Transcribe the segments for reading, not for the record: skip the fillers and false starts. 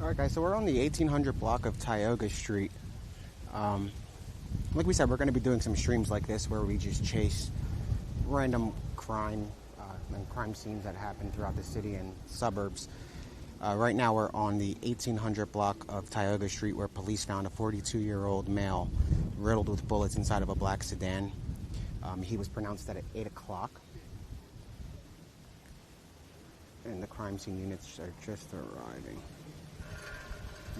Alright guys, so we're on the 1800 block of Tioga Street. Like we said, we're going to be doing some streams like this where we just chase random crime and crime scenes that happen throughout the city and suburbs. Right now we're on the 1800 block of Tioga Street where police found a 42-year-old male riddled with bullets inside of a black sedan. He was pronounced dead at 8 o'clock. And the crime scene units are just arriving.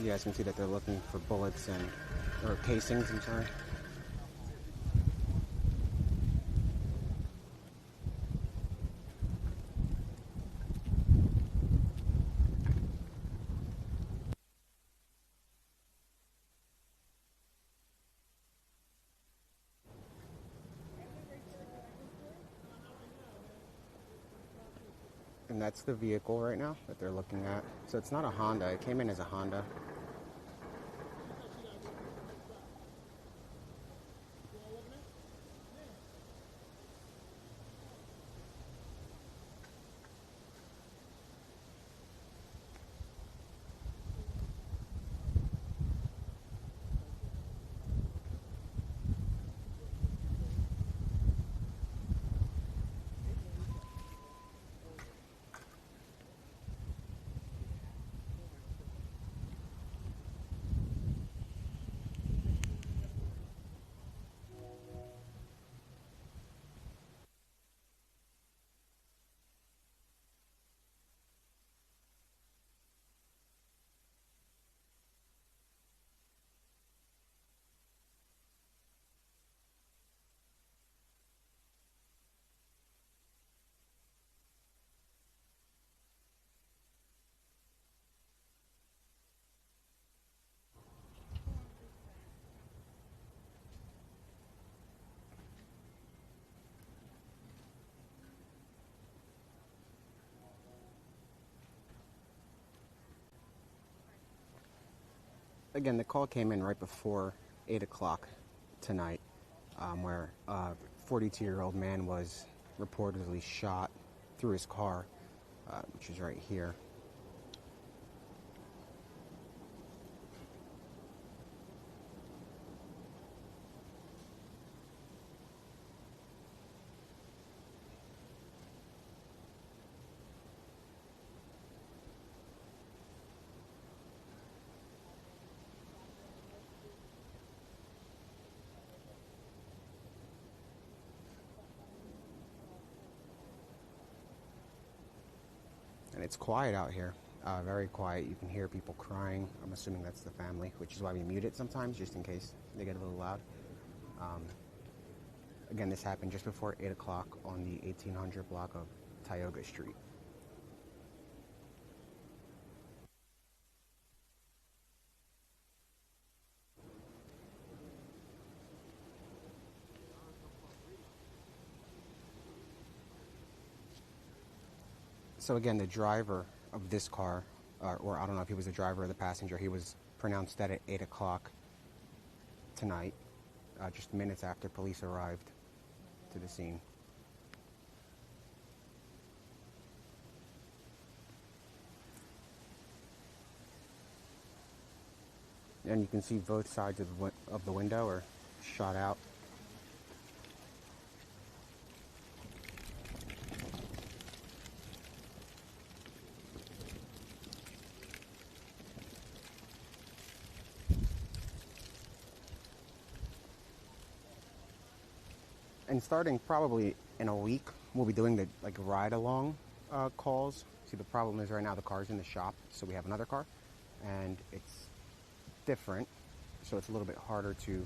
You guys can see that they're looking for bullets or casings, I'm sorry. And that's the vehicle right now that they're looking at. So it's not a Honda. It came in as a Honda. Again, the call came in right before 8 o'clock tonight, where a 42-year-old man was reportedly shot through his car, which is right here. And it's quiet out here, very quiet. You can hear people crying. I'm assuming that's the family, which is why we mute it sometimes, just in case they get a little loud. Again, this happened just before 8 o'clock on the 1800 block of Tioga Street. So again, the driver of this car, or I don't know if he was the driver or the passenger, he was pronounced dead at 8 o'clock tonight, just minutes after police arrived to the scene. And you can see both sides of the window are shot out. And starting probably in a week, we'll be doing the ride-along calls. See, the problem is right now the car's in the shop, so we have another car, and it's different, so it's a little bit harder to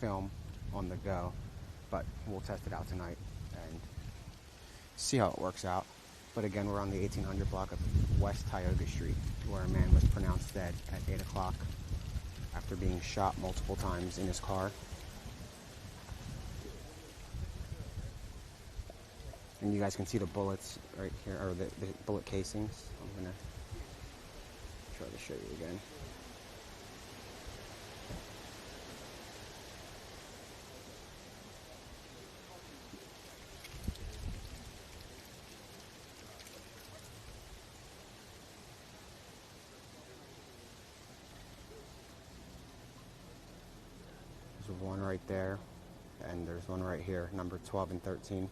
film on the go. But we'll test it out tonight and see how it works out. But again, we're on the 1800 block of West Tioga Street, where a man was pronounced dead at 8 o'clock after being shot multiple times in his car. And you guys can see the bullets right here, or the bullet casings. I'm going to try to show you again. one right there, and there's one right here, number 12 and 13.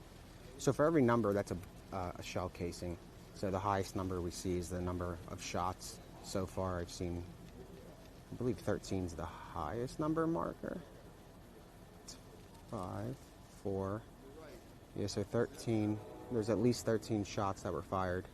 So for every number, that's a shell casing. So the highest number we see is the number of shots. So far, I've seen, I believe 13 is the highest number marker. It's 5, 4. Yeah, so 13. There's at least 13 shots that were fired.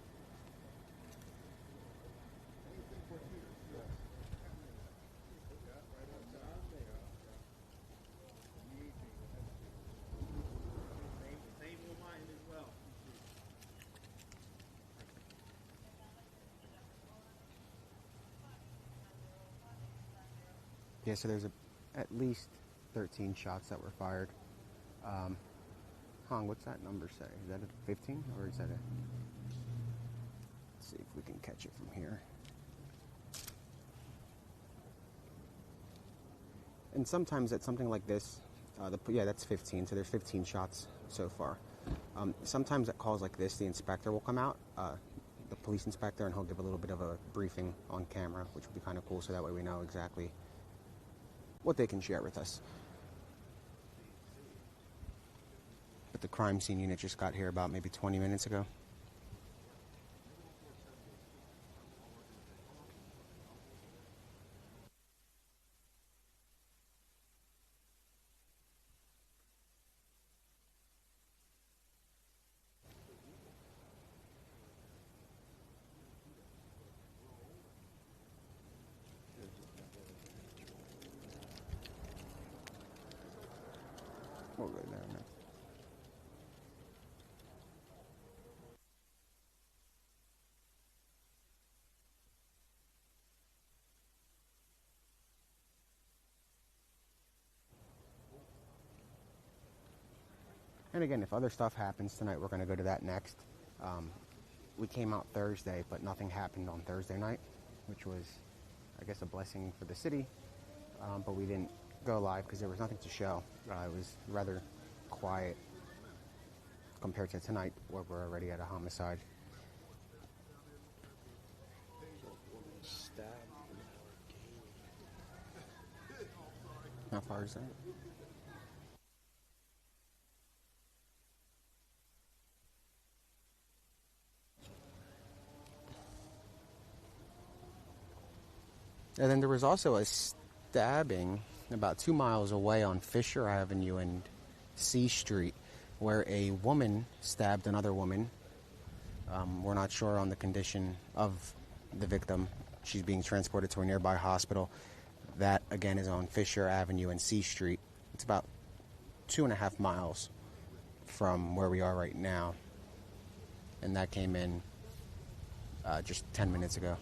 Yeah, so there's at least 13 shots that were fired. Hong, what's that number say? Is that a 15 or is that a... Let's see if we can catch it from here. And sometimes at something like this, yeah, that's 15, so there's 15 shots so far. Sometimes at calls like this, the inspector will come out, the police inspector, and he'll give a little bit of a briefing on camera, which would be kind of cool, so that way we know exactly what they can share with us. But the crime scene unit just got here about maybe 20 minutes ago. We'll go there now. And again, if other stuff happens tonight, we're going to go to that next. We came out Thursday, but nothing happened on Thursday night, which was, I guess, a blessing for the city. But we didn't go live because there was nothing to show. It was rather quiet compared to tonight, where we're already at a homicide. How far is that? And then there was also a stabbing about 2 miles away on Fisher Avenue and C Street, where a woman stabbed another woman. We're not sure on the condition of the victim. She's being transported to a nearby hospital. That, again, is on Fisher Avenue and C Street. It's about 2.5 miles from where we are right now. And that came in just 10 minutes ago.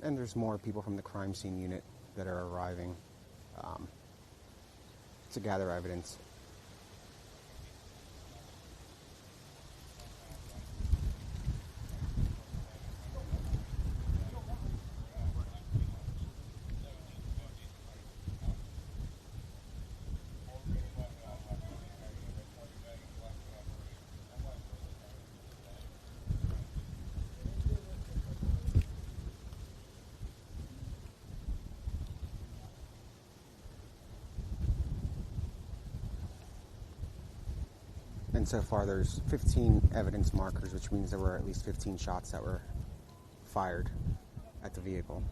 And there's more people from the crime scene unit that are arriving to gather evidence. And so far there's 15 evidence markers, which means there were at least 15 shots that were fired at the vehicle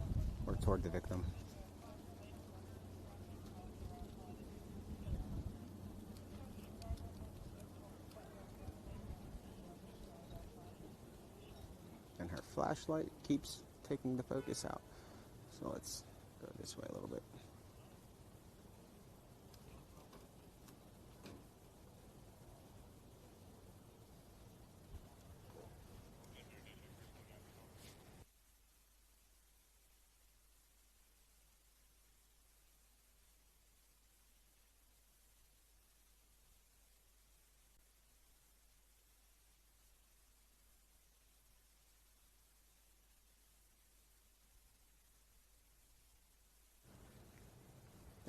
or toward the victim. And her flashlight keeps taking the focus out. So let's go this way a little bit.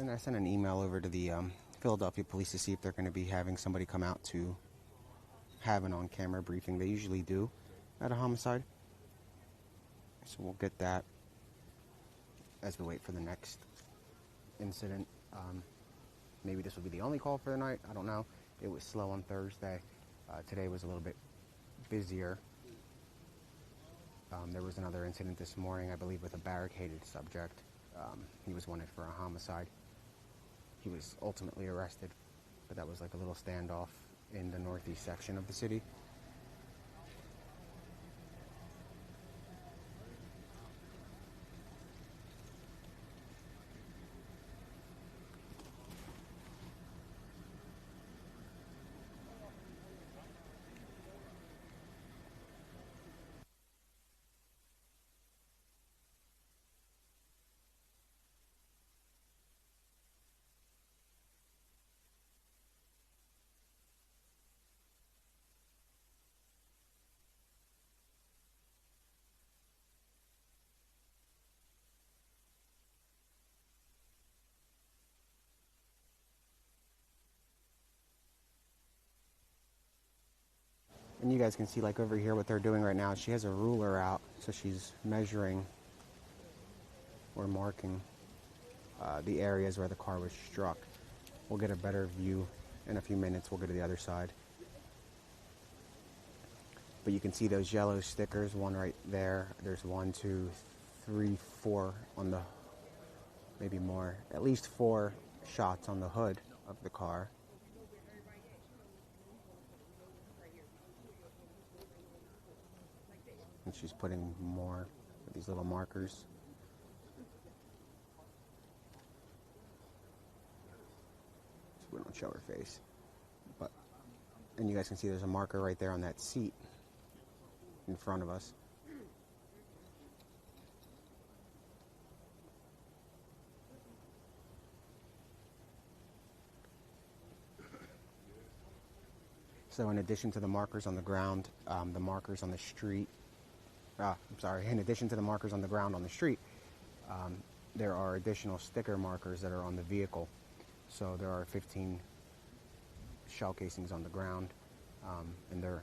And I sent an email over to the Philadelphia police to see if they're going to be having somebody come out to have an on-camera briefing. They usually do at a homicide. So we'll get that as we wait for the next incident. Maybe this will be the only call for the night. I don't know. It was slow on Thursday. Today was a little bit busier. There was another incident this morning, I believe, with a barricaded subject. He was wanted for a homicide. He was ultimately arrested, but that was like a little standoff in the northeast section of the city. And you guys can see, like, over here what they're doing right now. She has a ruler out, so she's measuring or marking the areas where the car was struck. We'll get a better view in a few minutes. We'll go to the other side. But you can see those yellow stickers, one right there. There's 1, 2, 3, 4 on the, maybe more, at least 4 shots on the hood of the car. And she's putting more of these little markers. So we don't show her face. But, and you guys can see there's a marker right there on that seat in front of us. So in addition to the markers on the ground, the markers on the street, in addition to the markers on the ground on the street, there are additional sticker markers that are on the vehicle. So there are 15 shell casings on the ground, and they're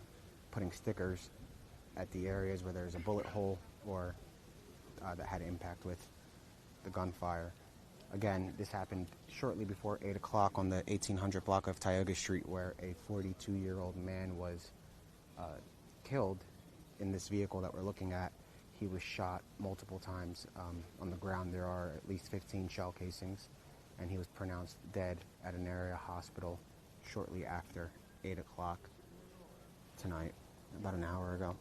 putting stickers at the areas where there's a bullet hole or that had impact with the gunfire. Again, this happened shortly before 8 o'clock on the 1800 block of Tioga Street, where a 42-year-old man was killed in this vehicle that we're looking at. He was shot multiple times. On the ground there are at least 15 shell casings, and he was pronounced dead at an area hospital shortly after 8 o'clock tonight, about an hour ago.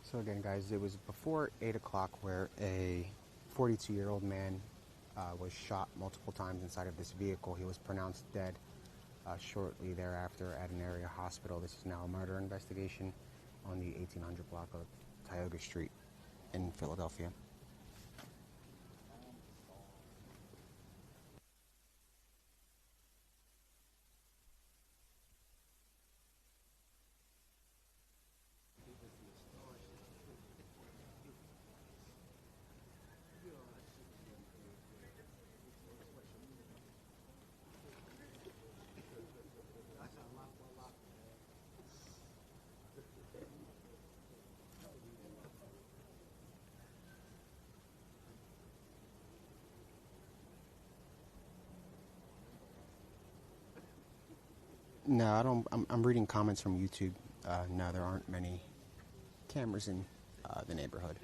So again, guys, it was before 8 o'clock where a 42-year-old man was shot multiple times inside of this vehicle. He was pronounced dead shortly thereafter at an area hospital. This is now a murder investigation on the 1800 block of Tioga Street in Philadelphia. No, I don't. I'm reading comments from YouTube. No, there aren't many cameras in the neighborhood.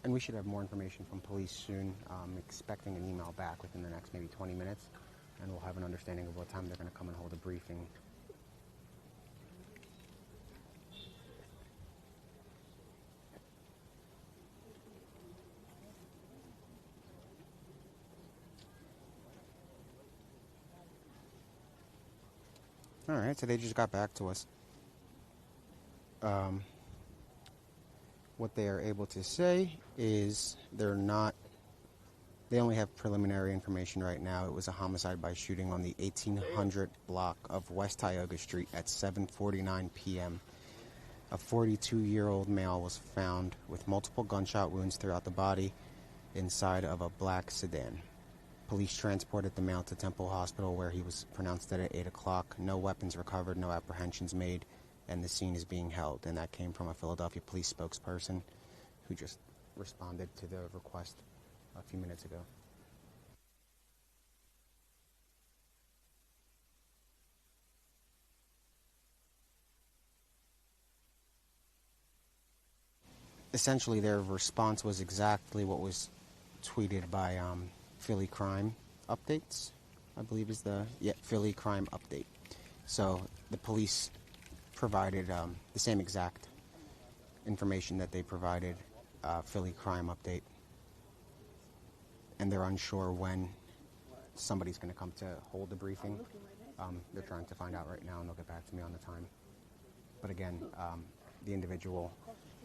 And we should have more information from police soon. I'm expecting an email back within the next maybe 20 minutes, and we'll have an understanding of what time they're going to come and hold a briefing. All right, so they just got back to us. What they are able to say is they only have preliminary information right now. It was a homicide by shooting on the 1800 block of West Tioga Street at 7:49 p.m. A 42-year-old male was found with multiple gunshot wounds throughout the body inside of a black sedan. Police transported the male to Temple Hospital, where he was pronounced dead at 8 o'clock. No weapons recovered, no apprehensions made, and the scene is being held. And that came from a Philadelphia police spokesperson who just responded to the request a few minutes ago. Essentially, their response was exactly what was tweeted by Philly Crime Updates, I believe is Philly Crime Update. So the police provided the same exact information that they provided Philly Crime Update, and they're unsure when somebody's going to come to hold the briefing. They're trying to find out right now, and they'll get back to me on the time. But again, the individual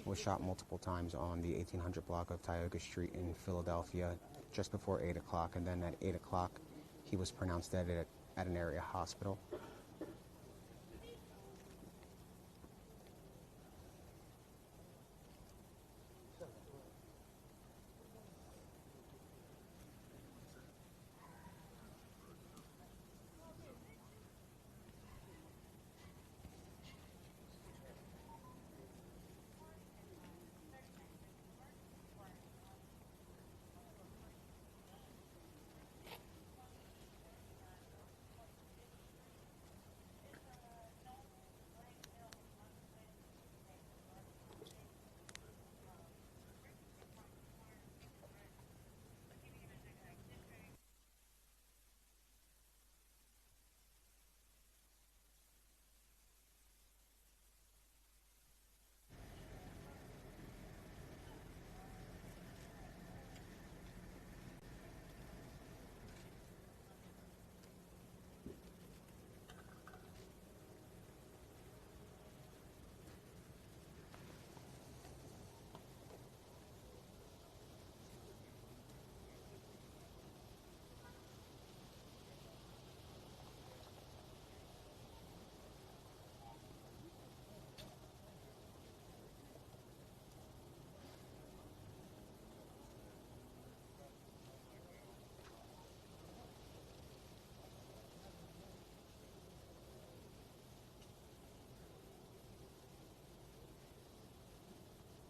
was shot multiple times on the 1800 block of Tioga Street in Philadelphia just before 8 o'clock, and then at 8 o'clock he was pronounced dead at an area hospital.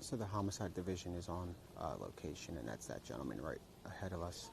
So the homicide division is on location, and that's that gentleman right ahead of us.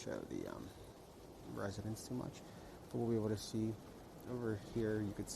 Show the residents too much, but we'll be able to see over here. You could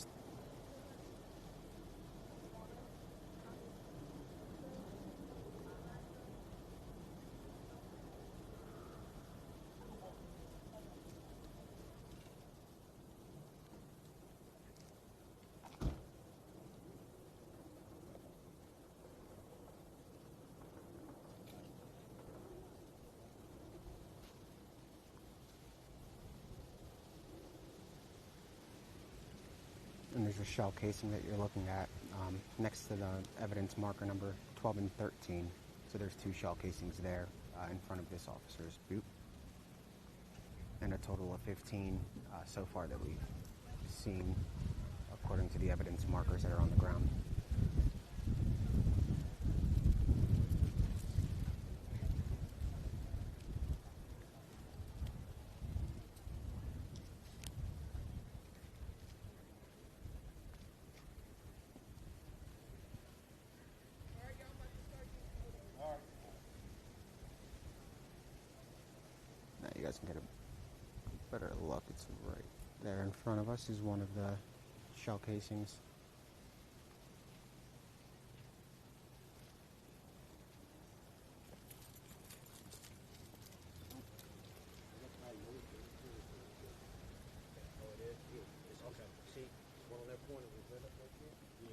Here's the shell casing that you're looking at next to the evidence marker number 12 and 13. So there's 2 shell casings there in front of this officer's boot. And a total of 15 so far that we've seen according to the evidence markers that are on the ground. Now you guys can get a better look. It's right there in front of us is one of the shell casings.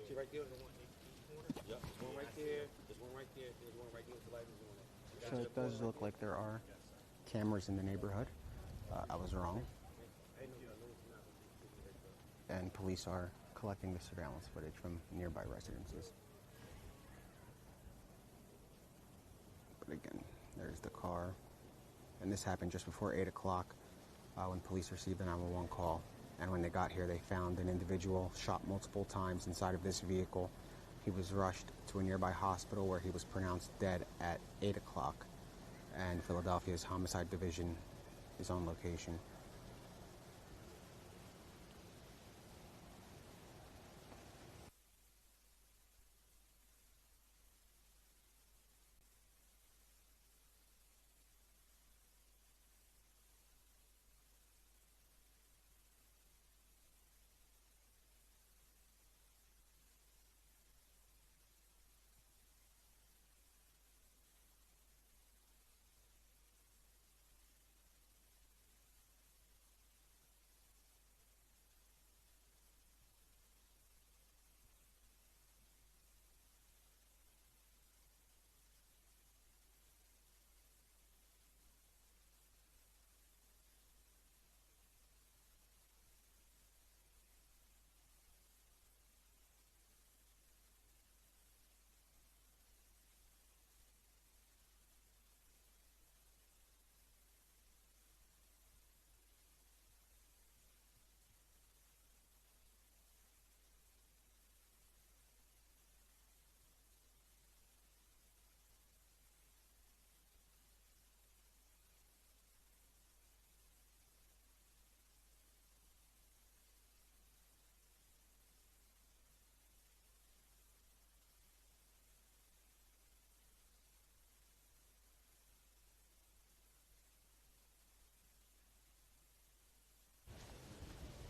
See right there, the one in each corner? Yep. There's one right there, there's one right there, there's one right there with the light is on it. So it does look like there are cameras in the neighborhood. I was wrong. And police are collecting the surveillance footage from nearby residences. But again, there's the car. And this happened just before 8 o'clock when police received the 911 call. And when they got here, they found an individual shot multiple times inside of this vehicle. He was rushed to a nearby hospital where he was pronounced dead at 8 o'clock. And Philadelphia's Homicide Division is on location.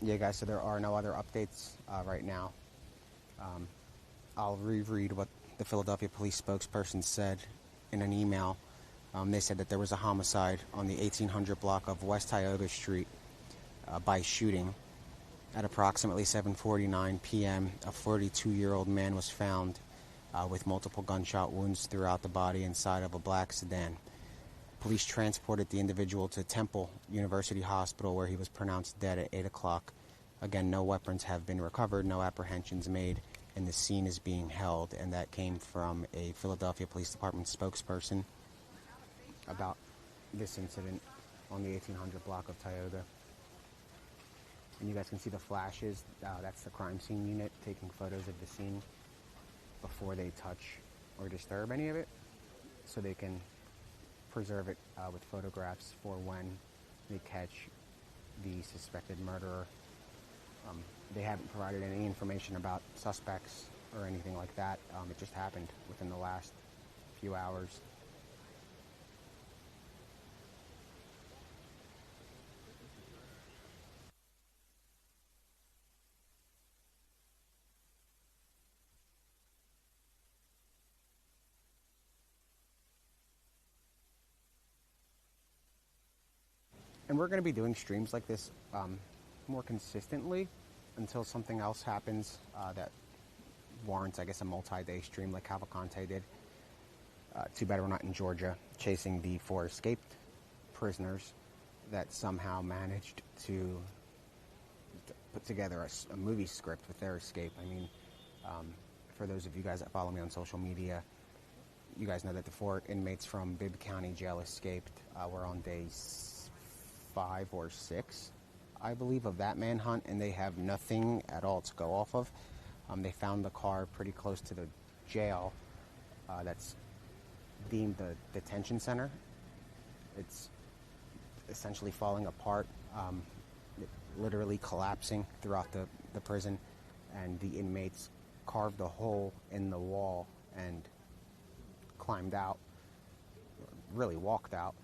Yeah, guys, so there are no other updates right now. I'll reread what the Philadelphia police spokesperson said in an email. They said that there was a homicide on the 1800 block of West Tioga Street by shooting. At approximately 7:49 p.m., a 42-year-old man was found with multiple gunshot wounds throughout the body inside of a black sedan. Police transported the individual to Temple University Hospital where he was pronounced dead at 8 o'clock. Again, no weapons have been recovered, no apprehensions made, and the scene is being held. And that came from a Philadelphia Police Department spokesperson about this incident on the 1800 block of Tioga. And you guys can see the flashes. That's the crime scene unit taking photos of the scene before they touch or disturb any of it, so they can preserve it with photographs for when they catch the suspected murderer. They haven't provided any information about suspects or anything like that. It just happened within the last few hours. And we're going to be doing streams like this more consistently until something else happens that warrants, I guess, a multi-day stream like Cavalcante did. Too bad we're not in Georgia chasing the 4 escaped prisoners that somehow managed to put together a movie script with their escape. I mean, for those of you guys that follow me on social media, you guys know that the 4 inmates from Bibb County Jail escaped. We're on day 5 or 6, I believe, of that manhunt, and they have nothing at all to go off of. They found the car pretty close to the jail that's deemed the detention center. It's essentially falling apart, literally collapsing throughout the prison, and the inmates carved a hole in the wall and climbed out, really walked out,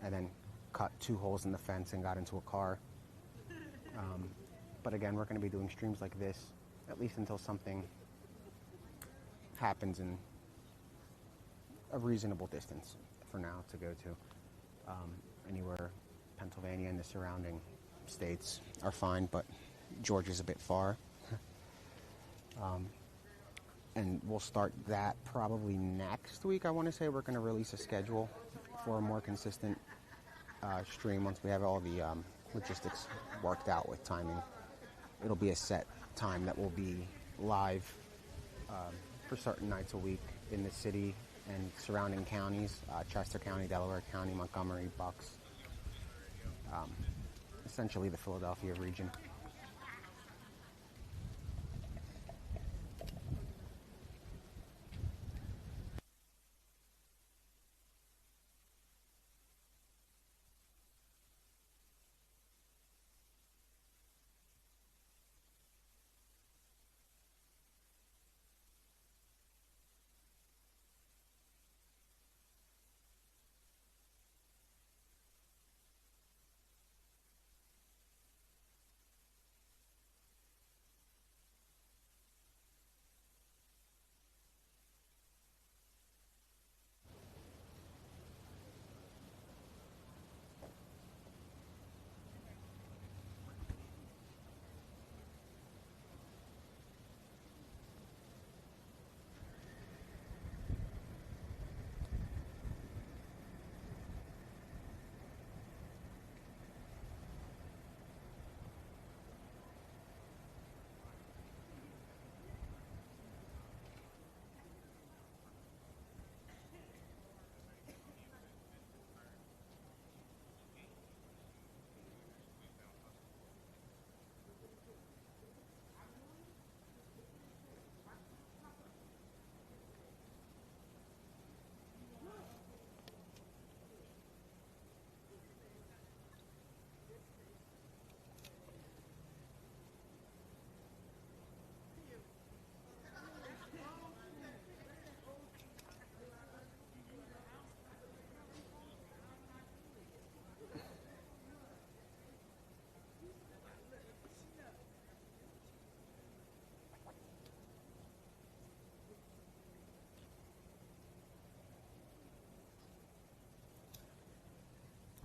and then cut 2 holes in the fence and got into a car. But again, we're going to be doing streams like this at least until something happens in a reasonable distance for now to go to. Anywhere Pennsylvania and the surrounding states are fine, but Georgia's a bit far. And we'll start that probably next week. I want to say we're going to release a schedule for a more consistent stream once we have all the logistics worked out with timing. It'll be a set time that will be live for certain nights a week in the city and surrounding counties, Chester County, Delaware County, Montgomery, Bucks, essentially the Philadelphia region.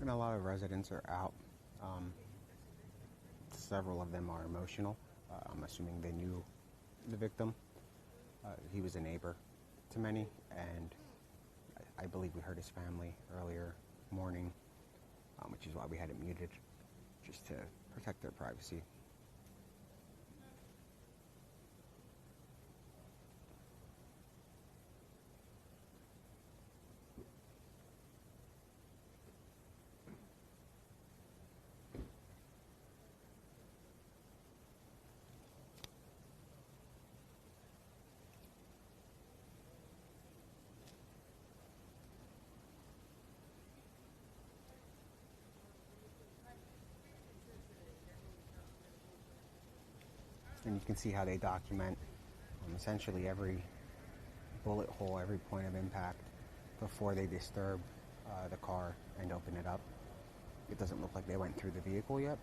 And a lot of residents are out. Several of them are emotional. I'm assuming they knew the victim. He was a neighbor to many, and I believe we heard his family earlier morning, which is why we had it muted, just to protect their privacy. And you can see how they document essentially every bullet hole, every point of impact before they disturb the car and open it up. It doesn't look like they went through the vehicle yet.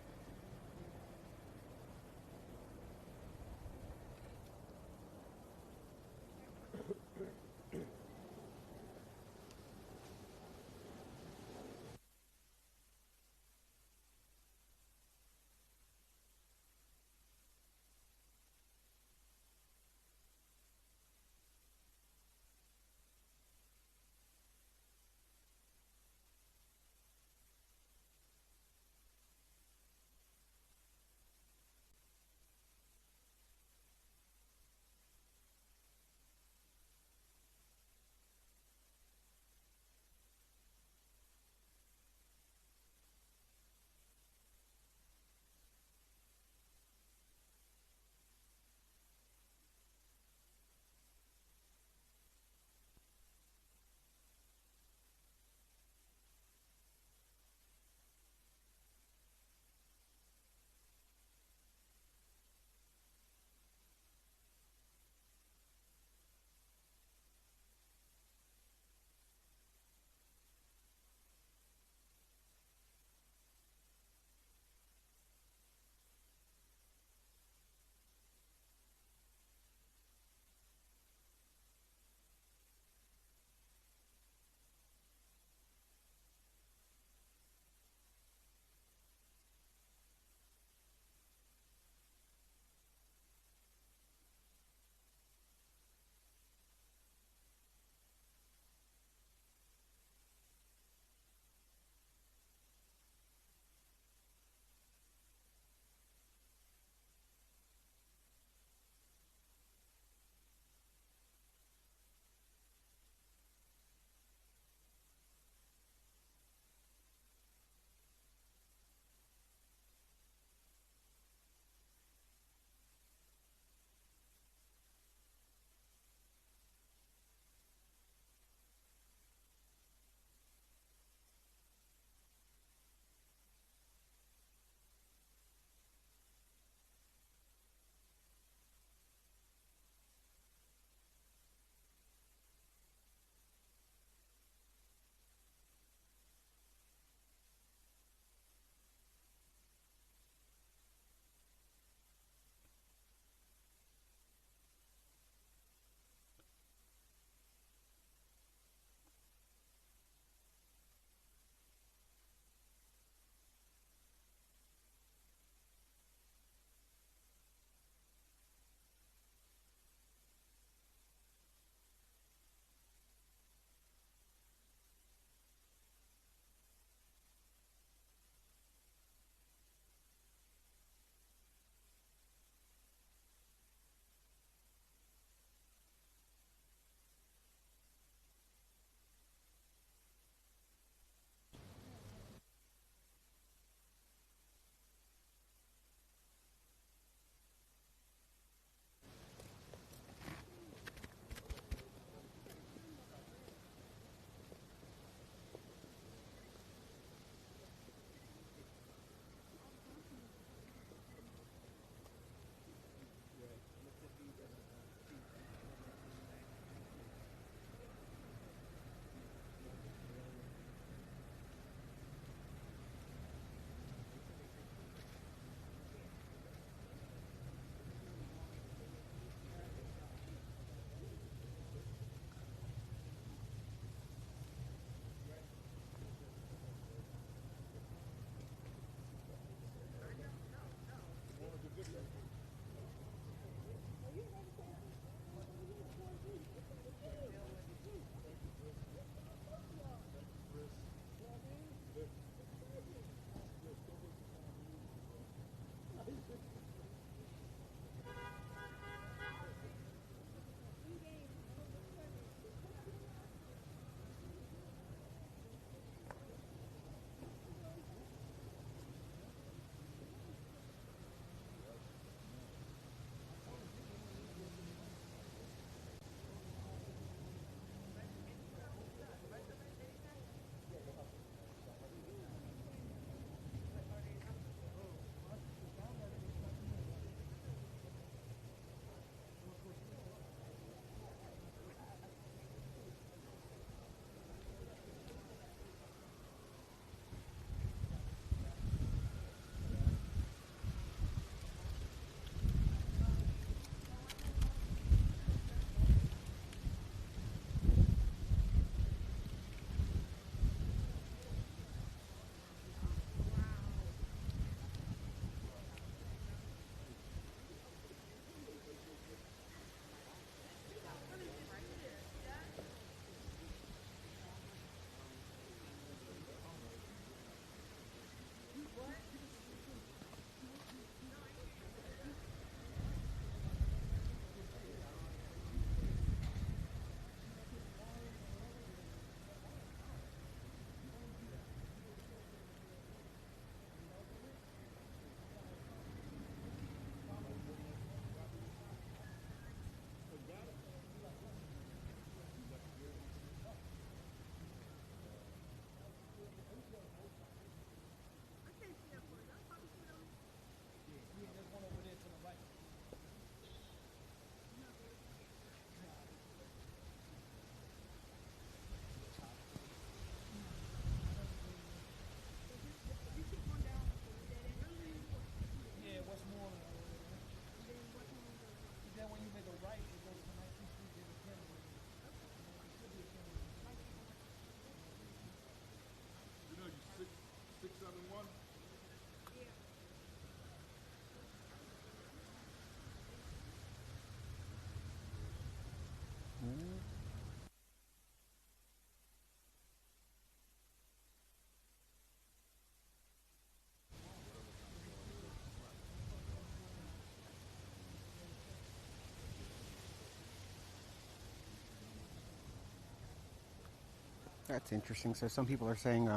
That's interesting. So some people are saying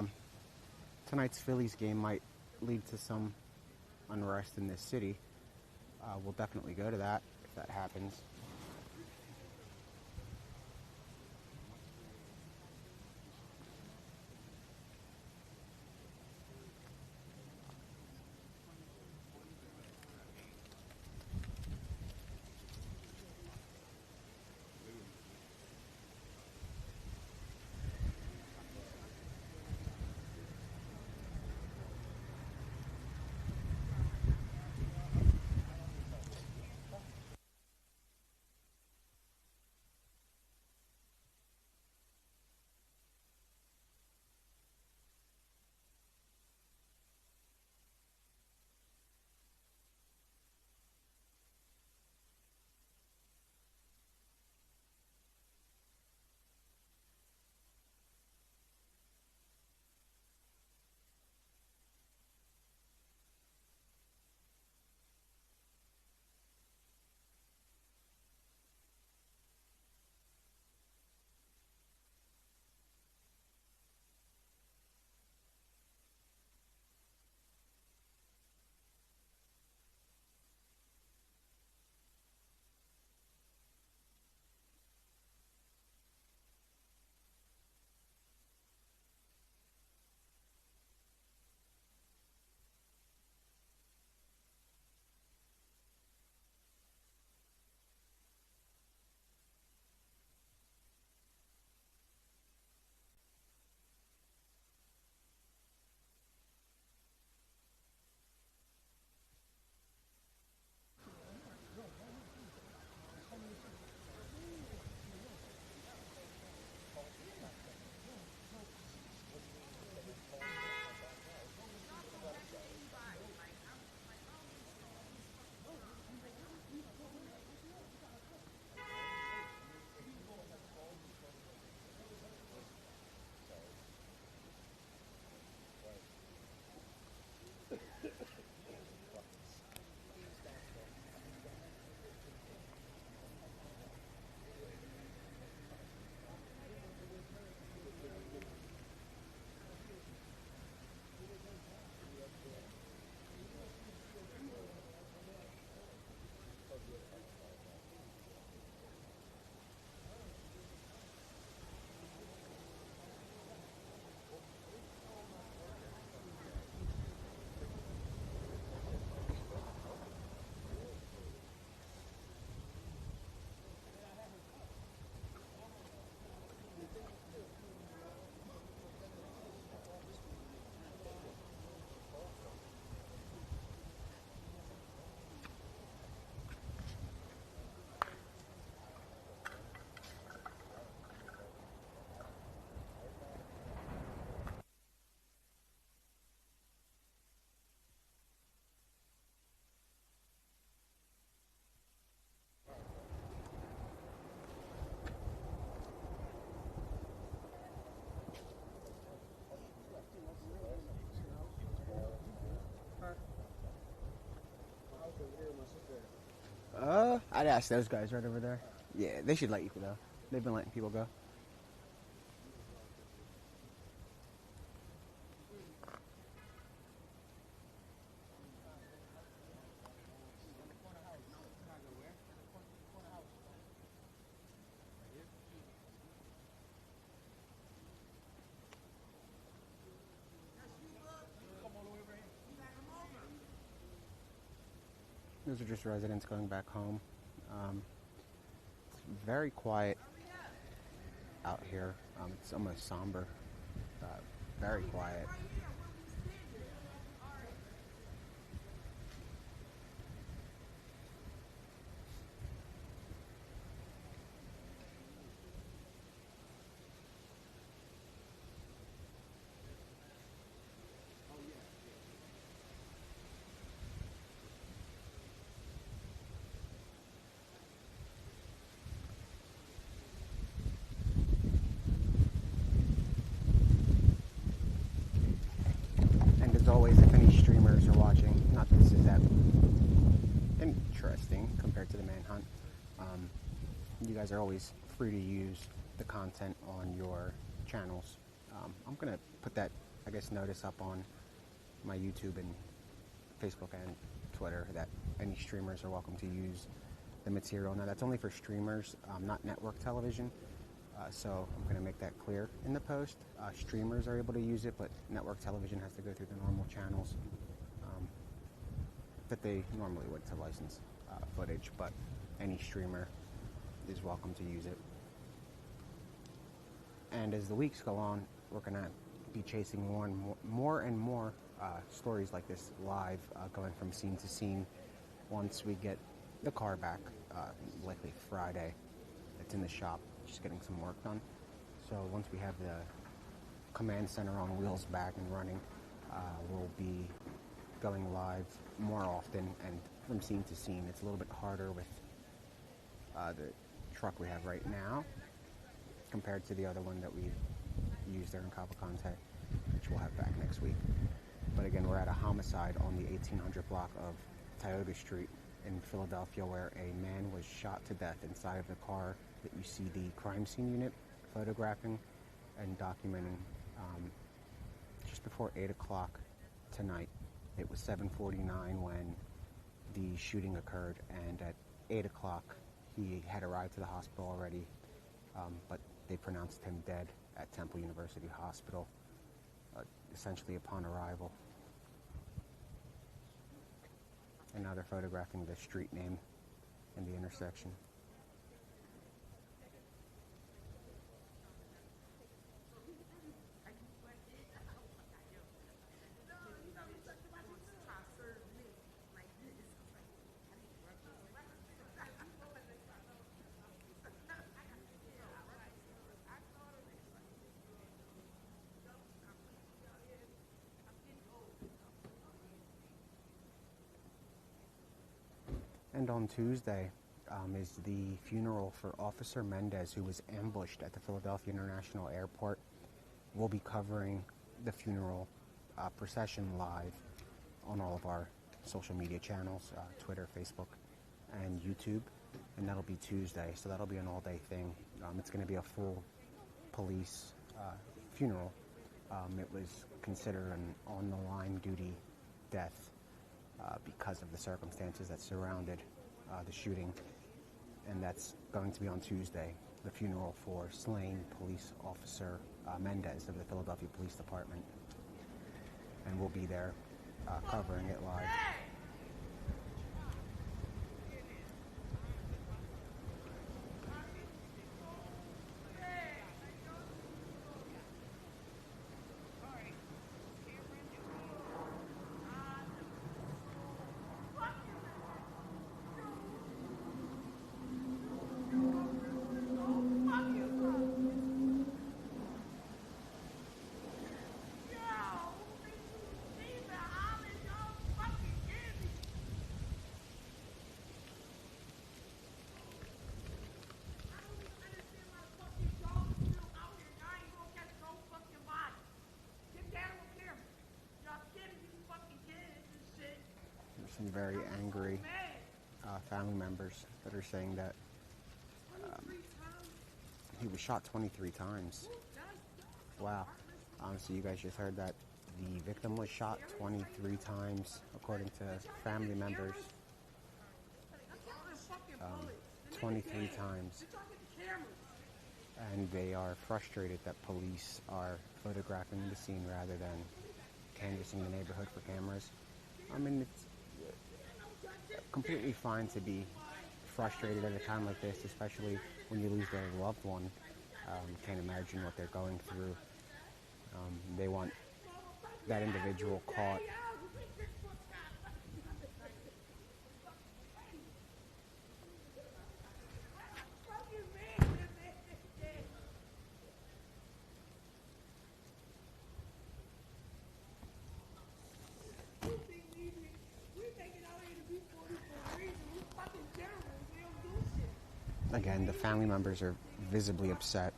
tonight's Phillies game might lead to some unrest in this city. We'll definitely go to that if that happens. I'd ask those guys right over there. Yeah, they should let you go. They've been letting people go. Those are just residents going back home. It's very quiet out here. It's almost somber. Very quiet. As always, if any streamers are watching, not that this is that interesting compared to the manhunt, you guys are always free to use the content on your channels I'm going to put that, I guess, notice up on my YouTube and Facebook and Twitter that any streamers are welcome to use the material. Now, that's only for streamers, not network television. So I'm going to make that clear in the post. Streamers are able to use it, but network television has to go through the normal channels that they normally would to license footage, but any streamer is welcome to use it. And as the weeks go on, we're going to be chasing more and more stories like this live, going from scene to scene once we get the car back, likely Friday. It's in the shop, just getting some work done. So once we have the command center on wheels back and running, we'll be going live more often and from scene to scene. It's a little bit harder with the truck we have right now compared to the other one that we used there in Cavalcante, which we'll have back next week. But again, we're at a homicide on the 1800 block of Tioga Street in Philadelphia, where a man was shot to death inside of the car that you see the crime scene unit photographing and documenting just before 8 o'clock tonight. It was 7:49 when the shooting occurred, and at 8 o'clock he had arrived to the hospital already, but they pronounced him dead at Temple University Hospital, essentially upon arrival. And now they're photographing the street name and the intersection. And on Tuesday is the funeral for Officer Mendez, who was ambushed at the Philadelphia International Airport. We'll be covering the funeral procession live on all of our social media channels, Twitter, Facebook, and YouTube. And that'll be Tuesday, so that'll be an all-day thing. It's going to be a full police funeral. It was considered an on-the-line duty death because of the circumstances that surrounded the shooting, and that's going to be on Tuesday, the funeral for slain police officer Mendez of the Philadelphia Police Department, and we'll be there covering it live. Some very angry family members that are saying that he was shot 23 times. Wow. So you guys just heard that the victim was shot 23 times, according to family members. 23 times. And they are frustrated that police are photographing the scene rather than canvassing the neighborhood for cameras. I mean, it's completely fine to be frustrated at a time like this, especially when you lose their loved one. Can't imagine what they're going through. They want that individual caught. Again, the family members are visibly upset.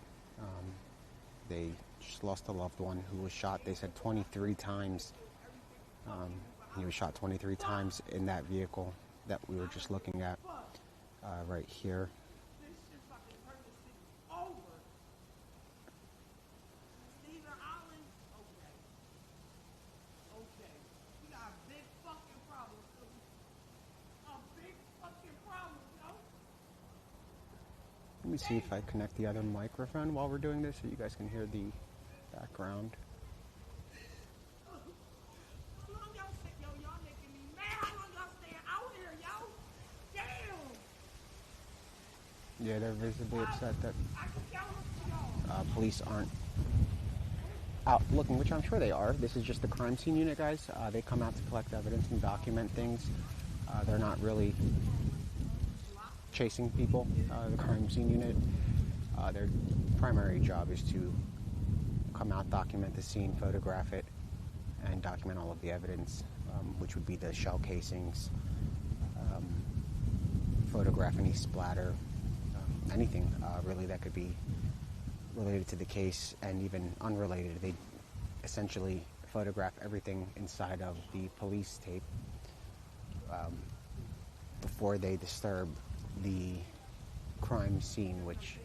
They just lost a loved one who was shot, they said, 23 times. He was shot 23 times in that vehicle that we were just looking at right here. Let me see if I connect the other microphone while we're doing this so you guys can hear the background. Yeah, they're visibly upset that police aren't out looking, which I'm sure they are. This is just the crime scene unit, guys. They come out to collect evidence and document things. They're not really chasing people. The crime scene unit, their primary job is to come out, document the scene, photograph it, and document all of the evidence, which would be the shell casings, photograph any splatter, anything really that could be related to the case, and even unrelated. They essentially photograph everything inside of the police tape before they disturb the crime scene, which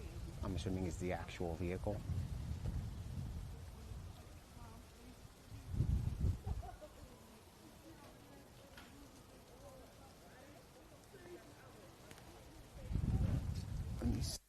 I'm assuming is the actual vehicle. Let me see.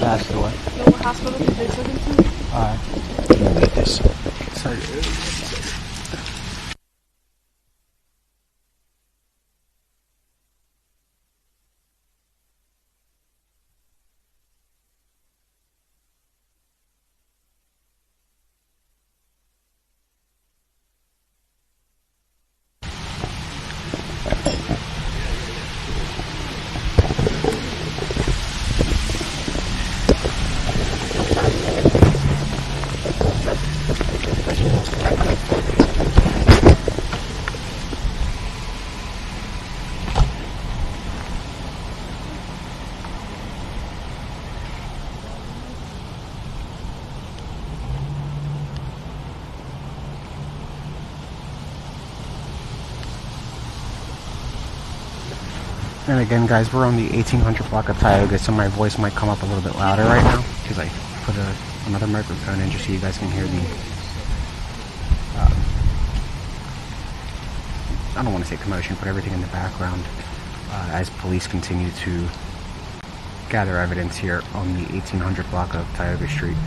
Passed away. Know what hospital they took him to? Let me get this. Sorry. And again, guys, we're on the 1800 block of Tioga, so my voice might come up a little bit louder right now because I put another microphone in just so you guys can hear the I don't want to say commotion, but everything in the background as police continue to gather evidence here on the 1800 block of Tioga Street.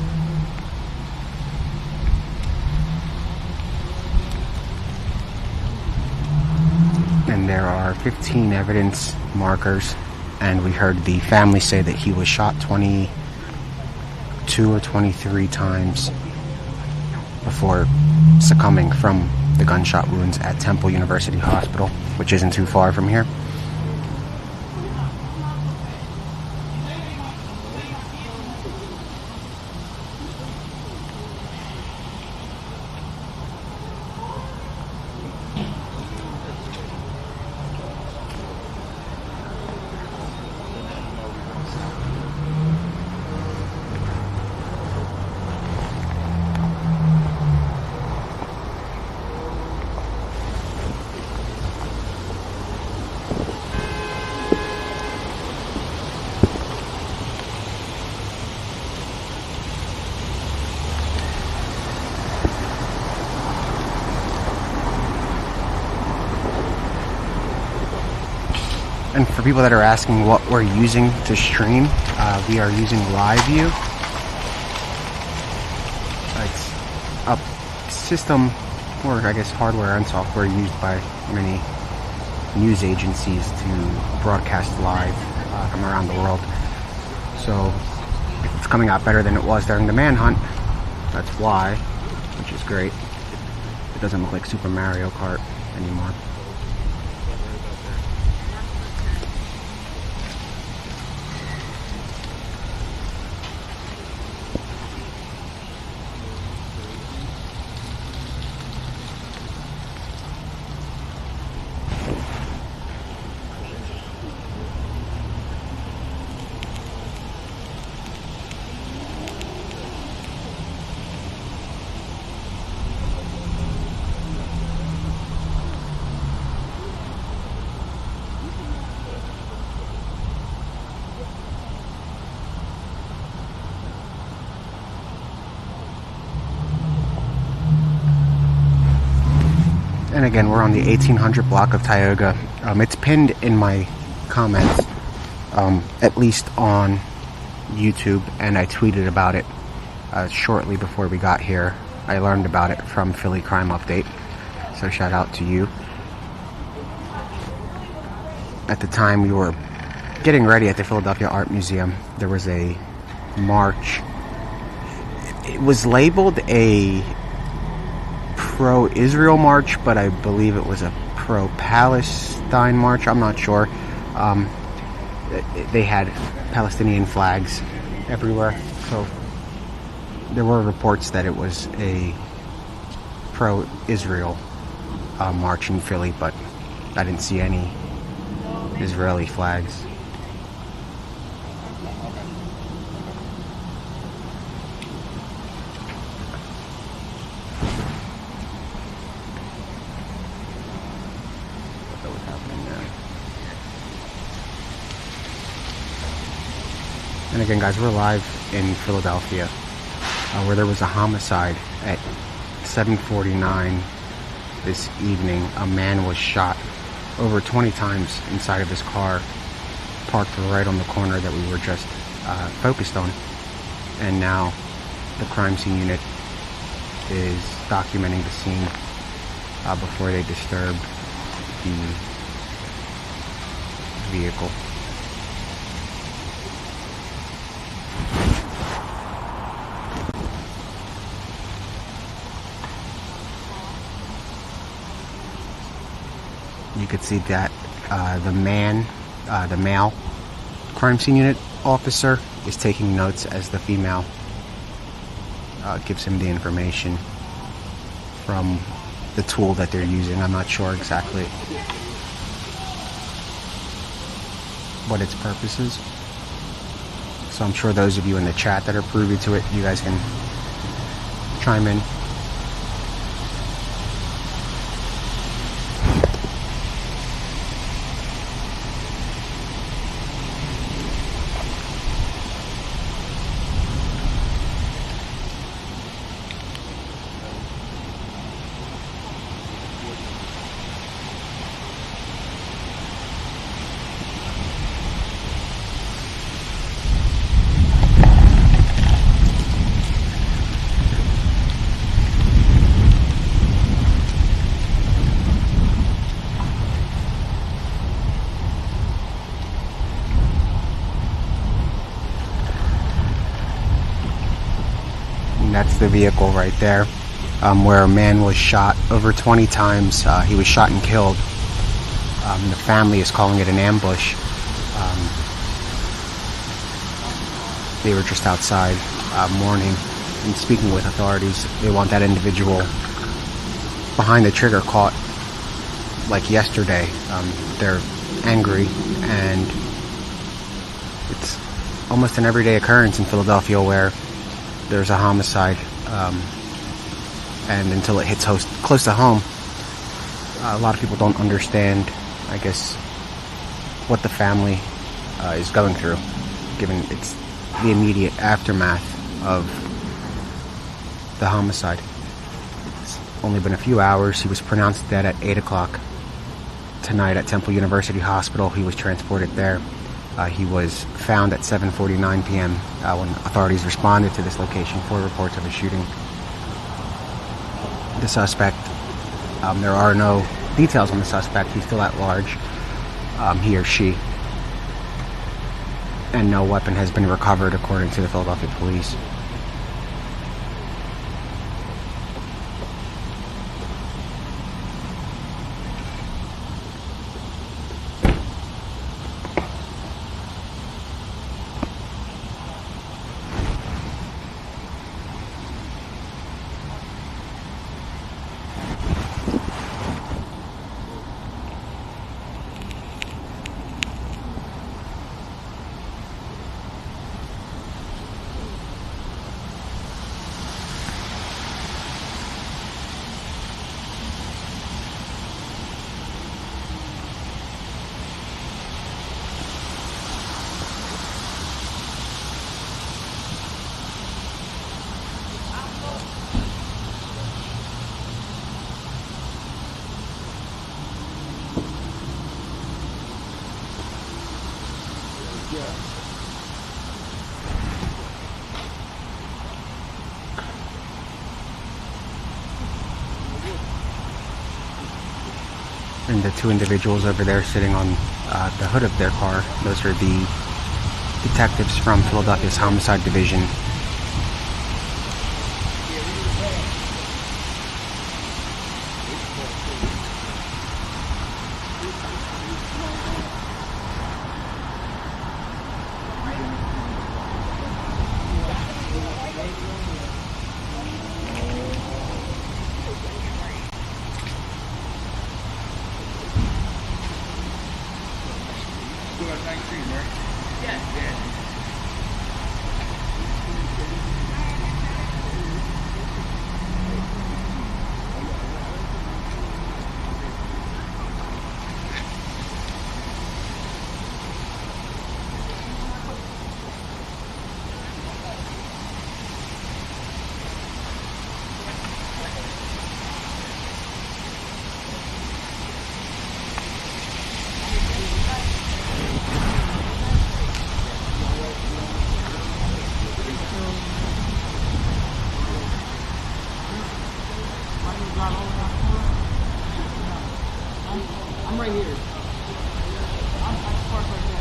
And there are 15 evidence markers, and we heard the family say that he was shot 22 or 23 times before succumbing from the gunshot wounds at Temple University Hospital, which isn't too far from here. And for people that are asking what we're using to stream, we are using LiveView. It's a system, or I guess hardware and software, used by many news agencies to broadcast live from around the world. So it's coming out better than it was during the manhunt. That's why, which is great. It doesn't look like Super Mario Kart anymore. And again, we're on the 1800 block of Tioga. It's pinned in my comments, at least on YouTube, and I tweeted about it shortly before we got here. I learned about it from Philly Crime Update, so shout out to you. At the time we were getting ready at the Philadelphia Art Museum, there was a march. It was labeled a pro-Israel march, but I believe it was a pro-Palestine march. I'm not sure. They had Palestinian flags everywhere, so there were reports that it was a pro-Israel march in Philly, but I didn't see any Israeli flags. And again, guys, we're live in Philadelphia, where there was a homicide at 7:49 this evening. A man was shot over 20 times inside of his car, parked right on the corner that we were just focused on. And now the crime scene unit is documenting the scene before they disturb the vehicle. You could see that the male crime scene unit officer is taking notes as the female gives him the information from the tool that they're using. I'm not sure exactly what its purpose is, so I'm sure those of you in the chat that are privy to it, you guys can chime in. That's the vehicle right there, where a man was shot over 20 times. He was shot and killed. The family is calling it an ambush. They were just outside mourning and speaking with authorities. They want that individual behind the trigger caught like yesterday. They're angry, and it's almost an everyday occurrence in Philadelphia where there's a homicide, and until it hits close to home, a lot of people don't understand, I guess, what the family is going through, given it's the immediate aftermath of the homicide. It's only been a few hours. He was pronounced dead at 8 o'clock tonight at Temple University Hospital. He was transported there. He was found at 7:49 p.m. When authorities responded to this location for reports of a shooting. The suspect, there are no details on the suspect. He's still at large, he or she. And no weapon has been recovered, according to the Philadelphia police. And the two individuals over there sitting on the hood of their car, those are the detectives from Philadelphia's Homicide Division. I'm right here. I'm parked right there.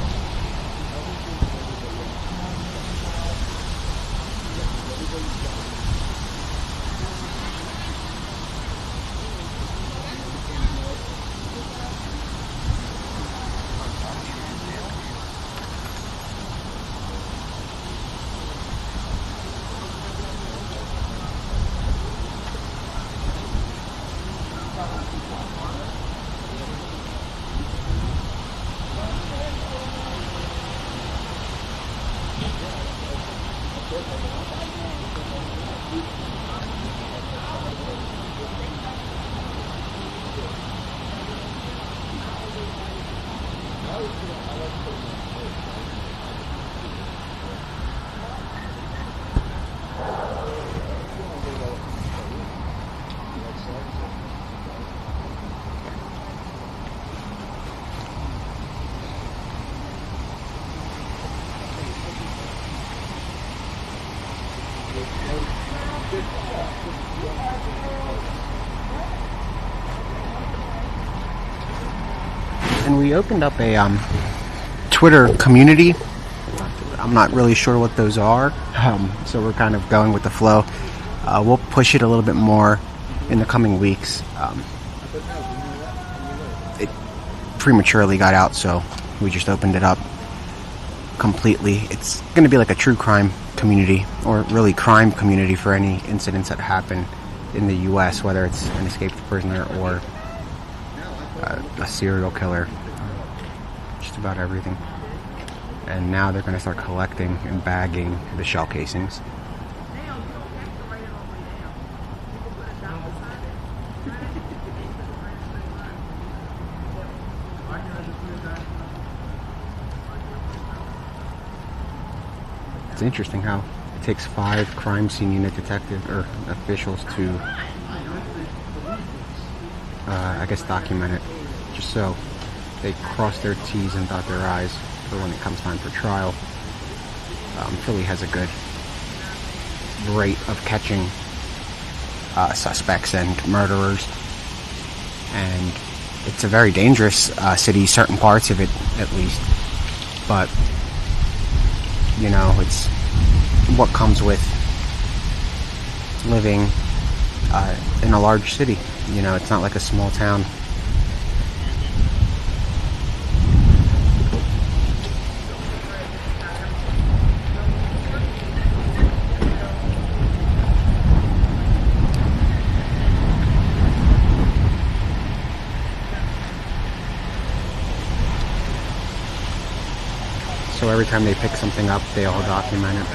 And we opened up a Twitter community. I'm not really sure what those are, so we're kind of going with the flow. We'll push it a little bit more in the coming weeks. It prematurely got out, so we just opened it up completely. It's going to be like a true crime community, or really crime community, for any incidents that happen in the U.S., whether it's an escaped prisoner or a serial killer, just about everything. And now they're going to start collecting and bagging the shell casings. It's interesting how it takes 5 crime scene unit detectives or officials to I guess document it, just so they cross their T's and dot their I's for when it comes time for trial. Philly has a good rate of catching suspects and murderers, and it's a very dangerous city, certain parts of it at least, but you know, it's what comes with living in a large city. You know, it's not like a small town. So every time they pick something up, they all document it.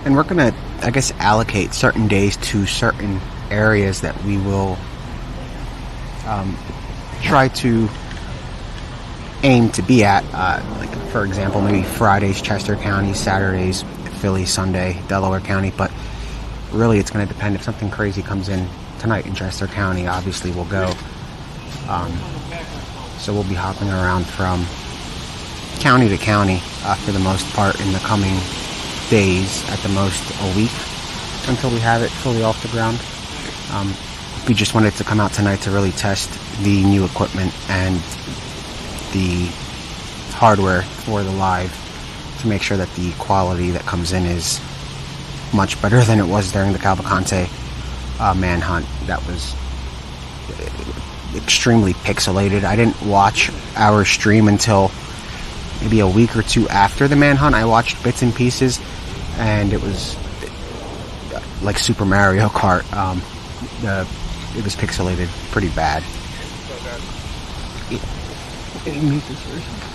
And we're gonna, I guess, allocate certain days to certain areas that we will try to aim to be at. Like, for example, maybe Fridays, Chester County; Saturdays, Philly; Sunday, Delaware County. But really, it's going to depend. If something crazy comes in tonight in Chester County, obviously we'll go. So we'll be hopping around from county to county for the most part in the coming days, at the most a week, until we have it fully off the ground. We just wanted to come out tonight to really test the new equipment and the hardware for the live, to make sure that the quality that comes in is much better than it was during the Cavalcante manhunt. That was extremely pixelated. I didn't watch our stream until maybe a week or two after the manhunt. I watched bits and pieces, and it was like Super Mario Kart. It was pixelated pretty bad. Mute this version.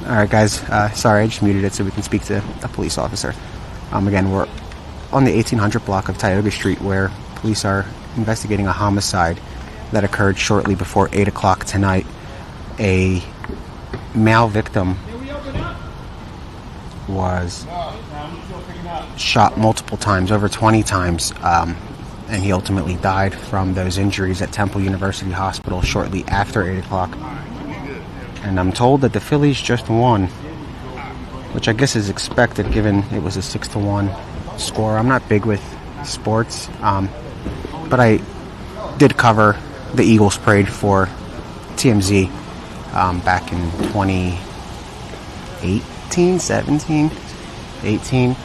Alright guys, sorry, I just muted it so we can speak to a police officer. Again, we're on the 1800 block of Tioga Street, where police are investigating a homicide that occurred shortly before 8 o'clock tonight. A male victim was shot multiple times, over 20 times, and he ultimately died from those injuries at Temple University Hospital shortly after 8 o'clock. And I'm told that the Phillies just won, which I guess is expected given it was a 6-1 score. I'm not big with sports, but I did cover the Eagles parade for TMZ back in 2018, 17, 18. All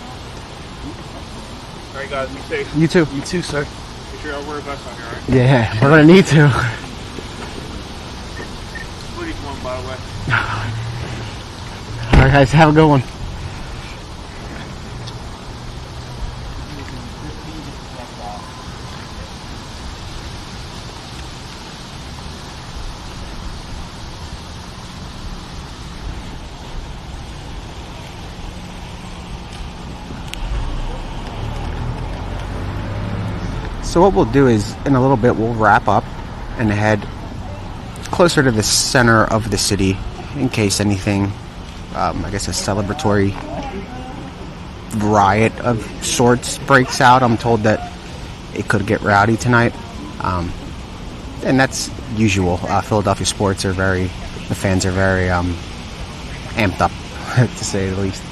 right, guys, be safe. You too. You too, sir. Make sure y'all wear a vest on here, all right? Yeah, we're gonna need to. Please one, by the way. All right, guys, have a good one. So what we'll do is, in a little bit, we'll wrap up and head closer to the center of the city in case anything, I guess a celebratory riot of sorts breaks out. I'm told that it could get rowdy tonight, and that's usual. Philadelphia sports are the fans are very amped up, to say the least.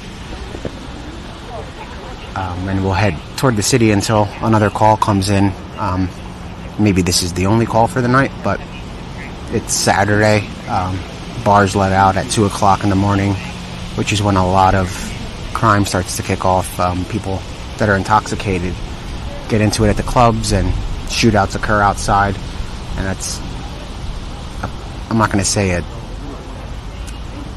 And we'll head toward the city until another call comes in. Maybe this is the only call for the night, but it's Saturday. Bars let out at 2 o'clock in the morning, which is when a lot of crime starts to kick off. People that are intoxicated get into it at the clubs, and shootouts occur outside. And that's, I'm not going to say a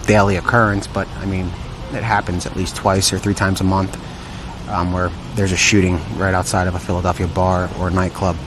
daily occurrence, but I mean, it happens at least twice or 3 times a month. Where there's a shooting right outside of a Philadelphia bar or nightclub.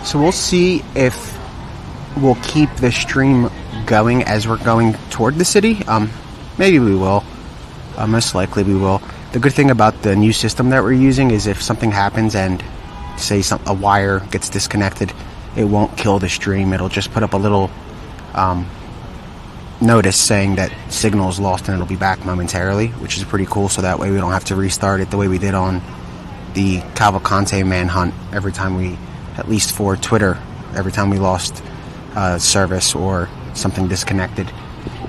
So we'll see if we'll keep the stream going as we're going toward the city. Maybe we will. Most likely we will. The good thing about the new system that we're using is if something happens and, say, a wire gets disconnected, it won't kill the stream. It'll just put up a little notice saying that signal is lost and it'll be back momentarily, which is pretty cool. So that way we don't have to restart it the way we did on the Cavalcante manhunt. Every time we, at least for Twitter, every time we lost service or something disconnected,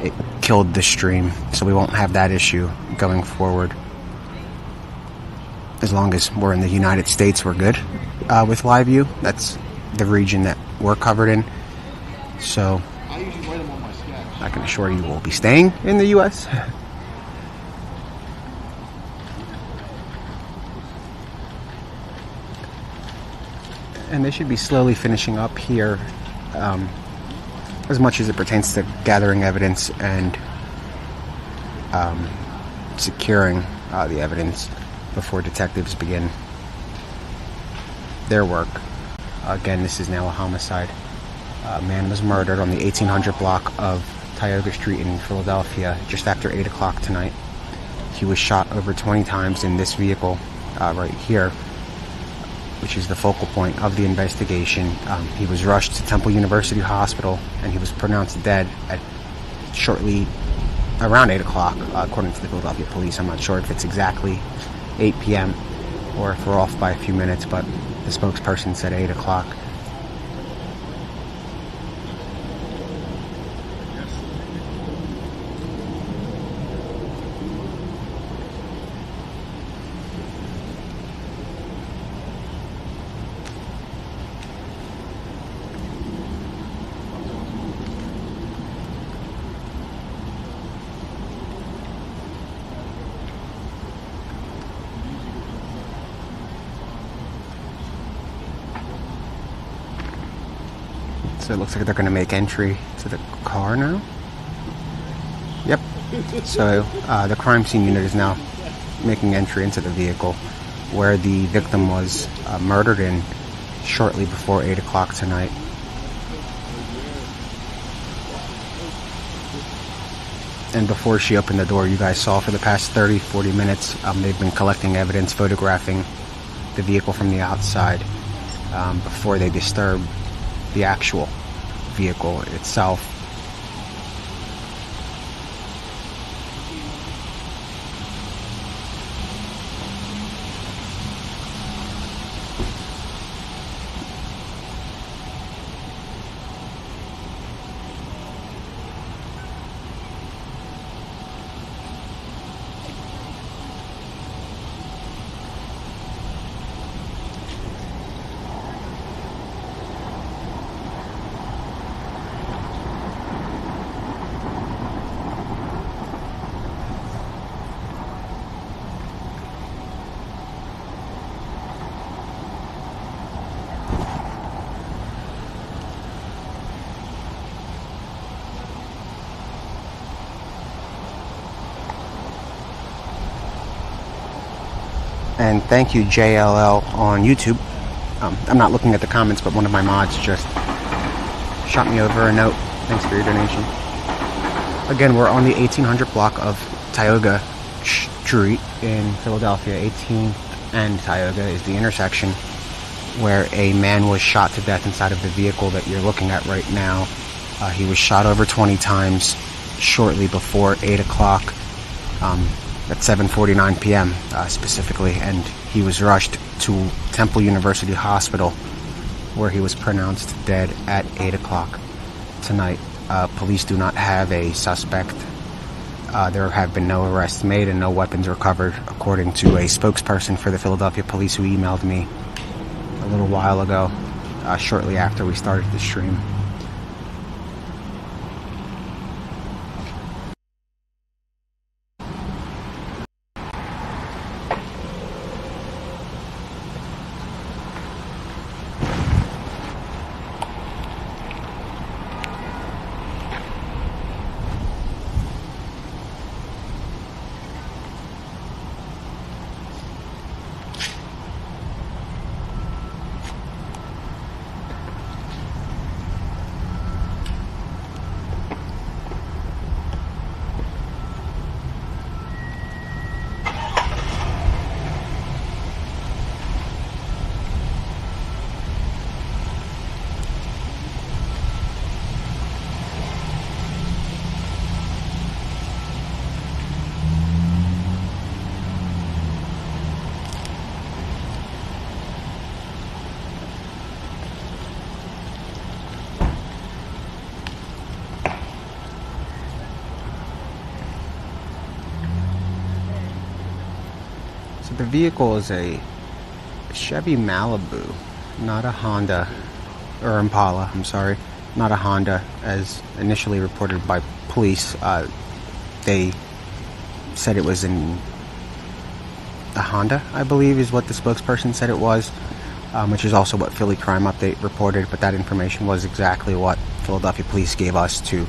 it killed the stream. So we won't have that issue going forward. As long as we're in the United States, we're good with live view. That's the region that we're covered in. So I can assure you we'll be staying in the U.S. And they should be slowly finishing up here, as much as it pertains to gathering evidence and securing the evidence before detectives begin their work. Again, this is now a homicide. A man was murdered on the 1800 block of Tioga Street in Philadelphia just after 8 o'clock tonight. He was shot over 20 times in this vehicle right here, which is the focal point of the investigation. He was rushed to Temple University Hospital, and he was pronounced dead at shortly around 8 o'clock, according to the Philadelphia police. I'm not sure if it's exactly 8 p.m. or if we're off by a few minutes, but the spokesperson said 8 o'clock. So it looks like they're going to make entry to the car now. Yep. So the crime scene unit is now making entry into the vehicle where the victim was murdered in shortly before 8 o'clock tonight. And before she opened the door, you guys saw for the past 30-40 minutes, they've been collecting evidence, photographing the vehicle from the outside before they disturb the actual vehicle itself. And thank you, JLL, on YouTube. I'm not looking at the comments, but one of my mods just shot me over a note. Thanks for your donation. Again, we're on the 1800 block of Tioga Street in Philadelphia. 18th and Tioga is the intersection where a man was shot to death inside of the vehicle that you're looking at right now. He was shot over 20 times shortly before 8 o'clock. At 7:49 p.m. Specifically, and he was rushed to Temple University Hospital where he was pronounced dead at 8 o'clock tonight. Police do not have a suspect. There have been no arrests made and no weapons recovered, according to a spokesperson for the Philadelphia Police who emailed me a little while ago, shortly after we started the stream. The vehicle is a Chevy Malibu, not a Honda, or Impala, I'm sorry, not a Honda, as initially reported by police. They said it was a Honda, I believe, is what the spokesperson said it was, which is also what Philly Crime Update reported, but that information was exactly what Philadelphia police gave us too.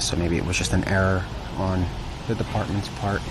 So maybe it was just an error on the department's part.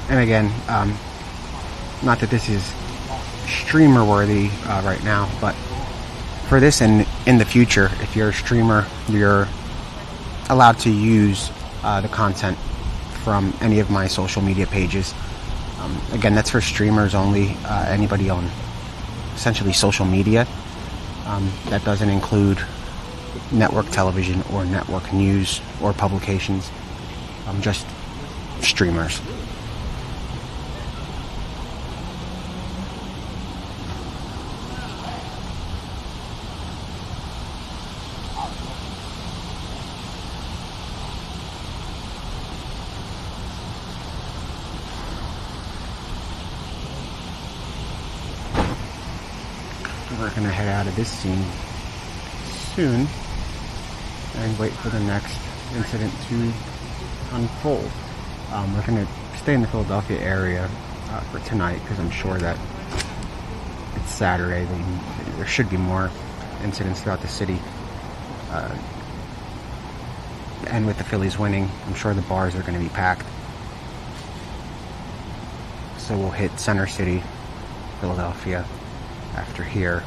And again, not that this is streamer worthy right now, but for this and in the future, if you're a streamer, you're allowed to use the content from any of my social media pages. Again, that's for streamers only, anybody on essentially social media. That doesn't include network television or network news or publications, just streamers. We're going to head out of this scene soon and wait for the next incident to unfold. We're going to stay in the Philadelphia area for tonight because I'm sure that it's Saturday. There should be more incidents throughout the city. And with the Phillies winning, I'm sure the bars are going to be packed. So we'll hit Center City, Philadelphia, after here.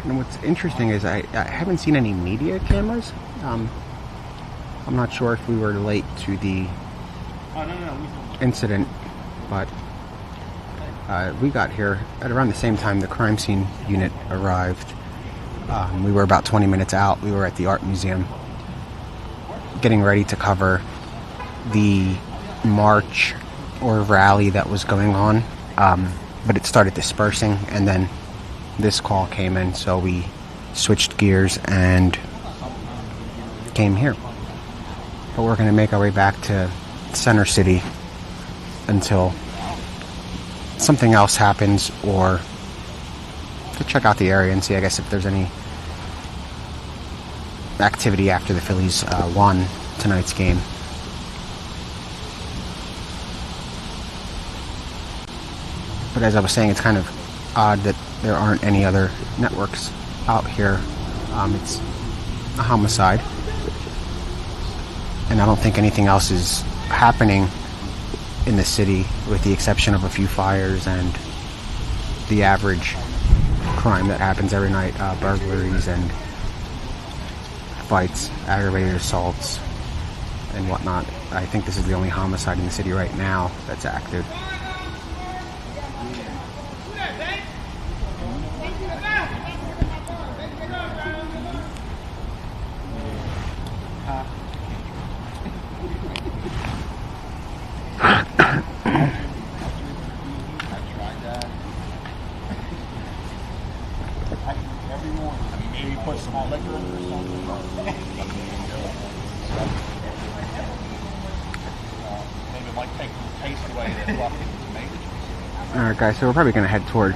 And what's interesting is I haven't seen any media cameras. I'm not sure if we were late to the incident, but we got here at around the same time the crime scene unit arrived. We were about 20 minutes out. We were at the art museum getting ready to cover the march or rally that was going on, but it started dispersing, and then this call came in, so we switched gears and came here. But we're going to make our way back to Center City until something else happens, or to check out the area and see, I guess, if there's any activity after the Phillies won tonight's game. But as I was saying, it's kind of odd that there aren't any other networks out here. It's a homicide, and I don't think anything else is happening in the city, with the exception of a few fires and the average crime that happens every night, burglaries and fights, aggravated assaults, and whatnot. I think this is the only homicide in the city right now that's active. Alright guys, so we're probably going to head toward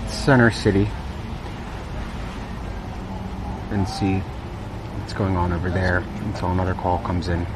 Center City and see what's going on over there until another call comes in.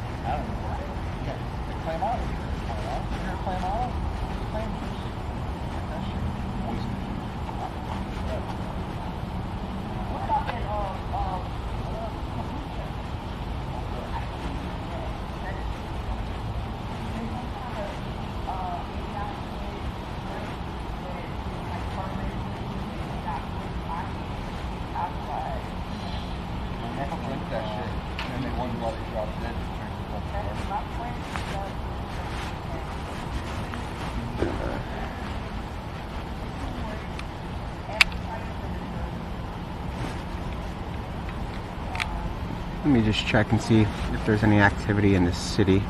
Let me just check and see if there's any activity in the city,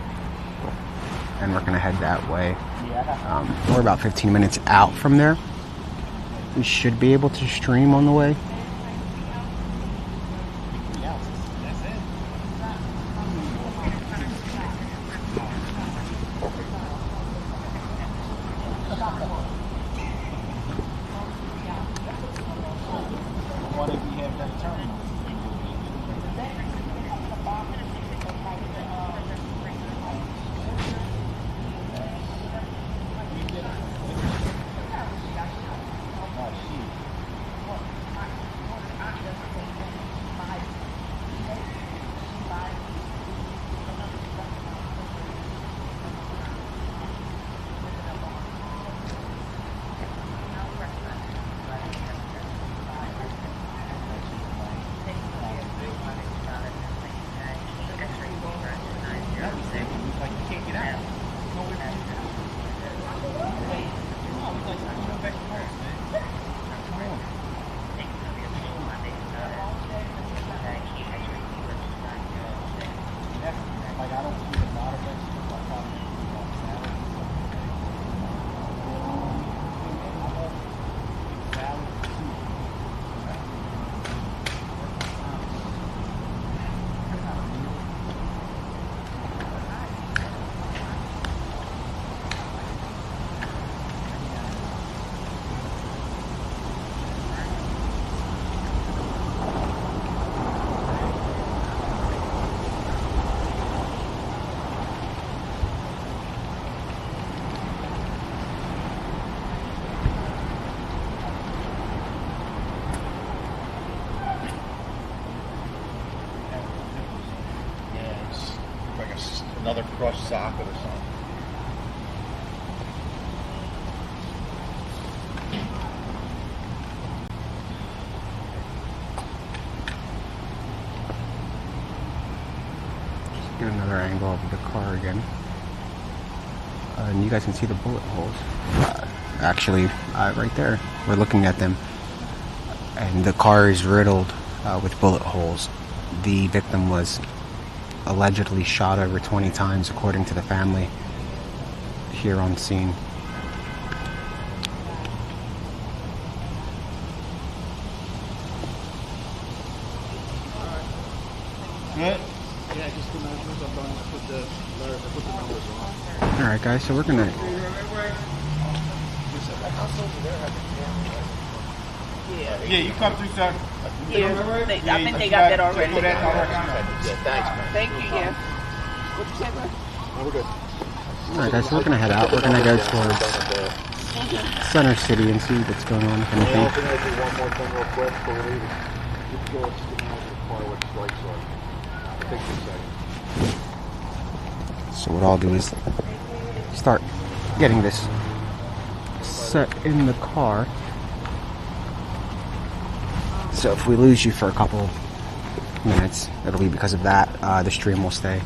and we're going to head that way. We're about 15 minutes out from there. We should be able to stream on the way. Another crushed socket or something. Just get another angle of the car again. And you guys can see the bullet holes. Actually, right there. We're looking at them. And the car is riddled with bullet holes. The victim was allegedly shot over 20 times, according to the family here on scene. Good. Yeah, just the measurements. I'm going to put the numbers on. Alright guys, so we're gonna... Yeah, you come through, sir. Yeah, I think they got that already. Yeah, thanks, man. Thank you, yeah. What you say, bro? No, we're good. Alright guys, so we're gonna head out. We're gonna go towards Center City and see what's going on, if I'm anything. going to do one more thing real quick before we leave. Just go and schematic the car what the strikes are. It takes a second. So what I'll do is start getting this set in the car. So if we lose you for a couple minutes, it'll be because of that. The stream will stay.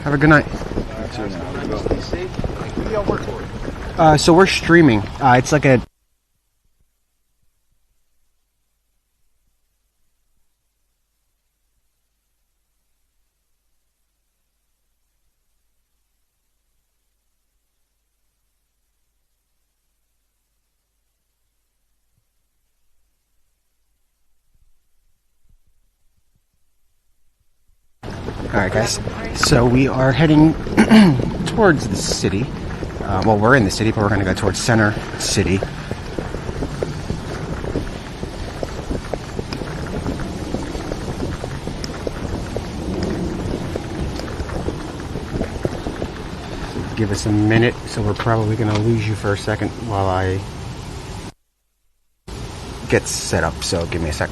Have a good night. So we're streaming. It's like a... Alright guys, so we are heading towards the city. Well, we're in the city, but we're going to go towards Center City. Give us a minute, so we're probably going to lose you for a second while I get set up, so give me a sec.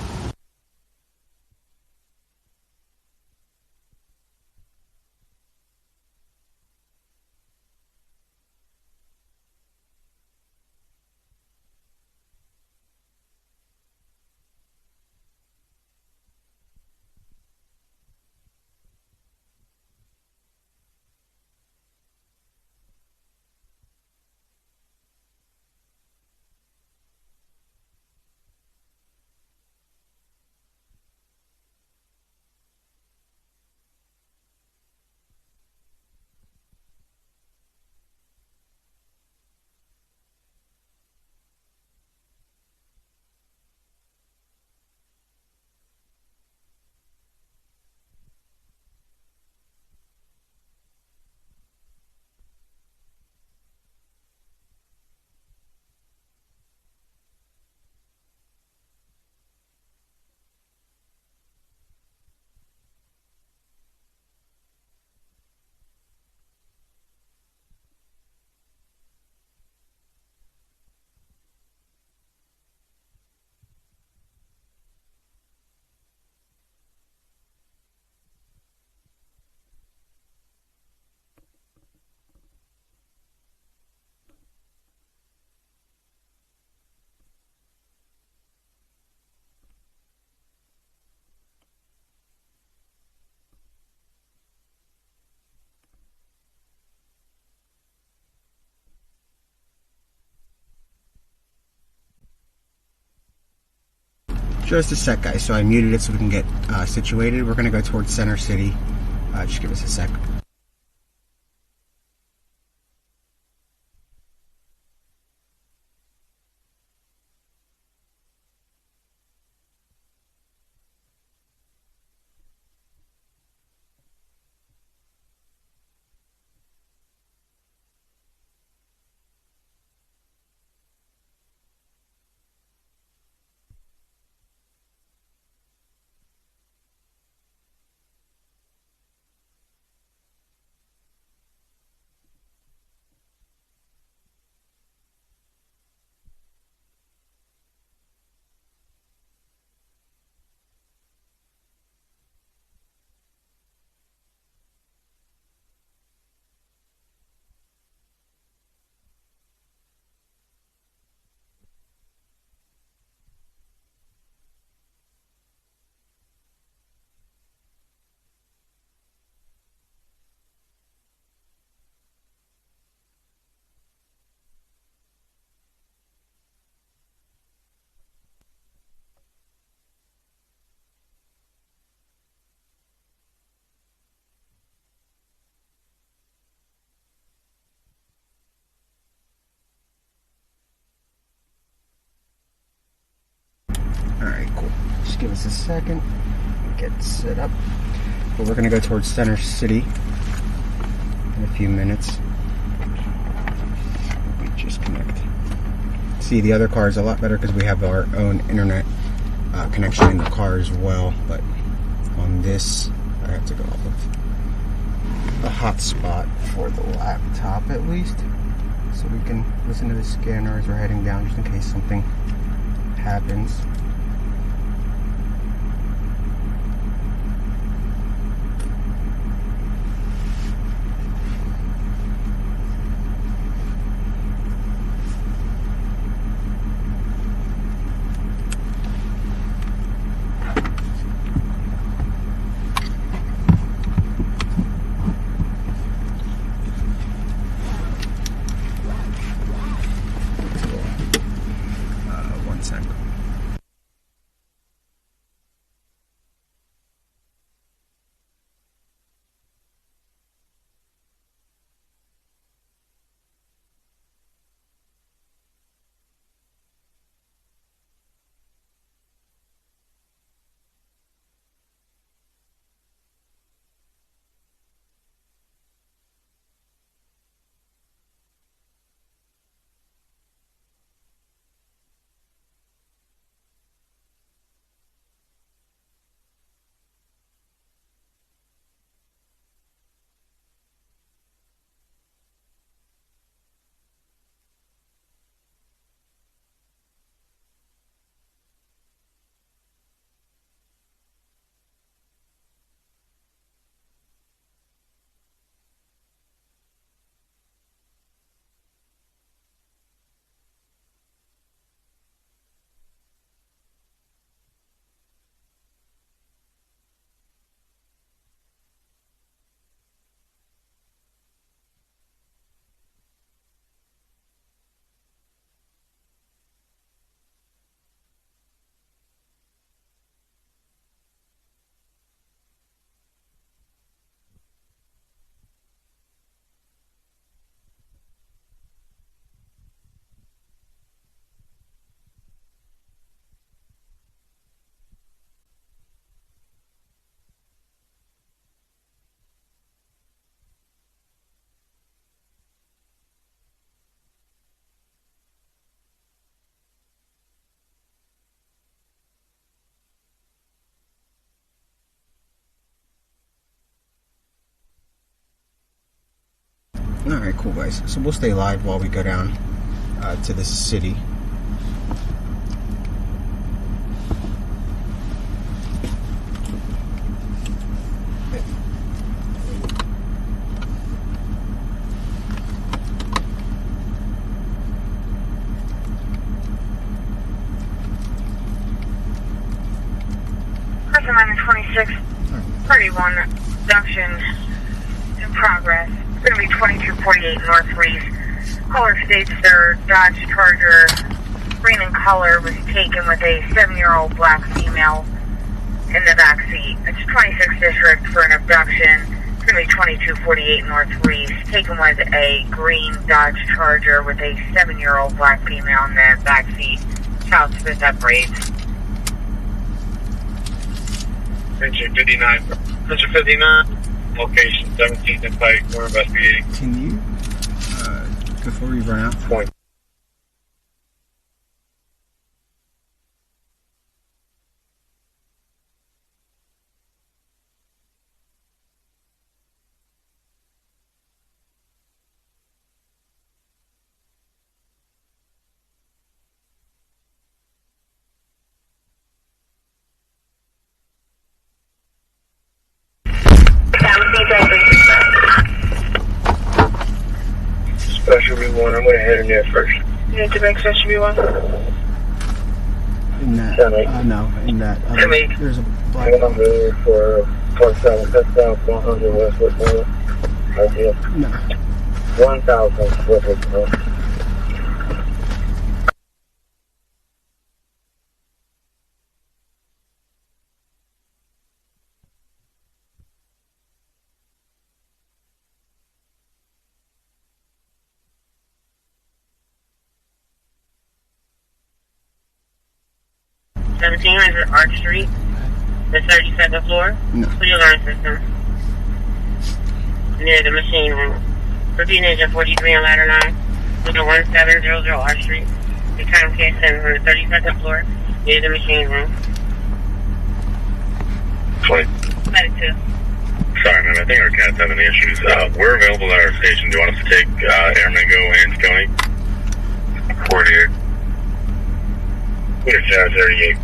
Just a sec, guys. So I muted it so we can get situated. We're going to go towards Center City. Just give us a sec. Alright, cool. Just give us a second. Get set up. But we're going to go towards Center City in a few minutes. We just connect. See, the other car is a lot better because we have our own internet connection in the car as well. But on this, I have to go off of a hotspot for the laptop at least. So we can listen to the scanner as we're heading down just in case something happens. Alright, cool guys. So we'll stay live while we go down to this city. Person minus 26, 31, abduction in progress. It's going to be 2248 North Reese. Caller states their Dodge Charger green in color, was taken with a 7-year-old black female in the back seat. It's 26th District for an abduction. It's going to be 2248 North Reese. Taken with a green Dodge Charger with a 7-year-old black female in the back seat. Child Smith upgrades. Picture 59. Picture 59. Location 17th and Pike. We're investigating. Can you, before we run out? Point. Special B1, I'm going to head in there first. You need to make Special B1? In that, no, in that other, there's a black I'm there for 47, that's down 100 West Tioga. Right here. No. 1,000 West Tioga. Arch Street, the 32nd floor. No. Put your alarm system near the machine room. Repeat engine 43 on ladder 9. Look at 1700 Arch Street. The time case in for the 32nd floor near the machine room. 20. Medic 2. Sorry, man. I think our cat's having issues. We're available at our station. Do you want us to take Airman Go and Tony? 48. We're 38.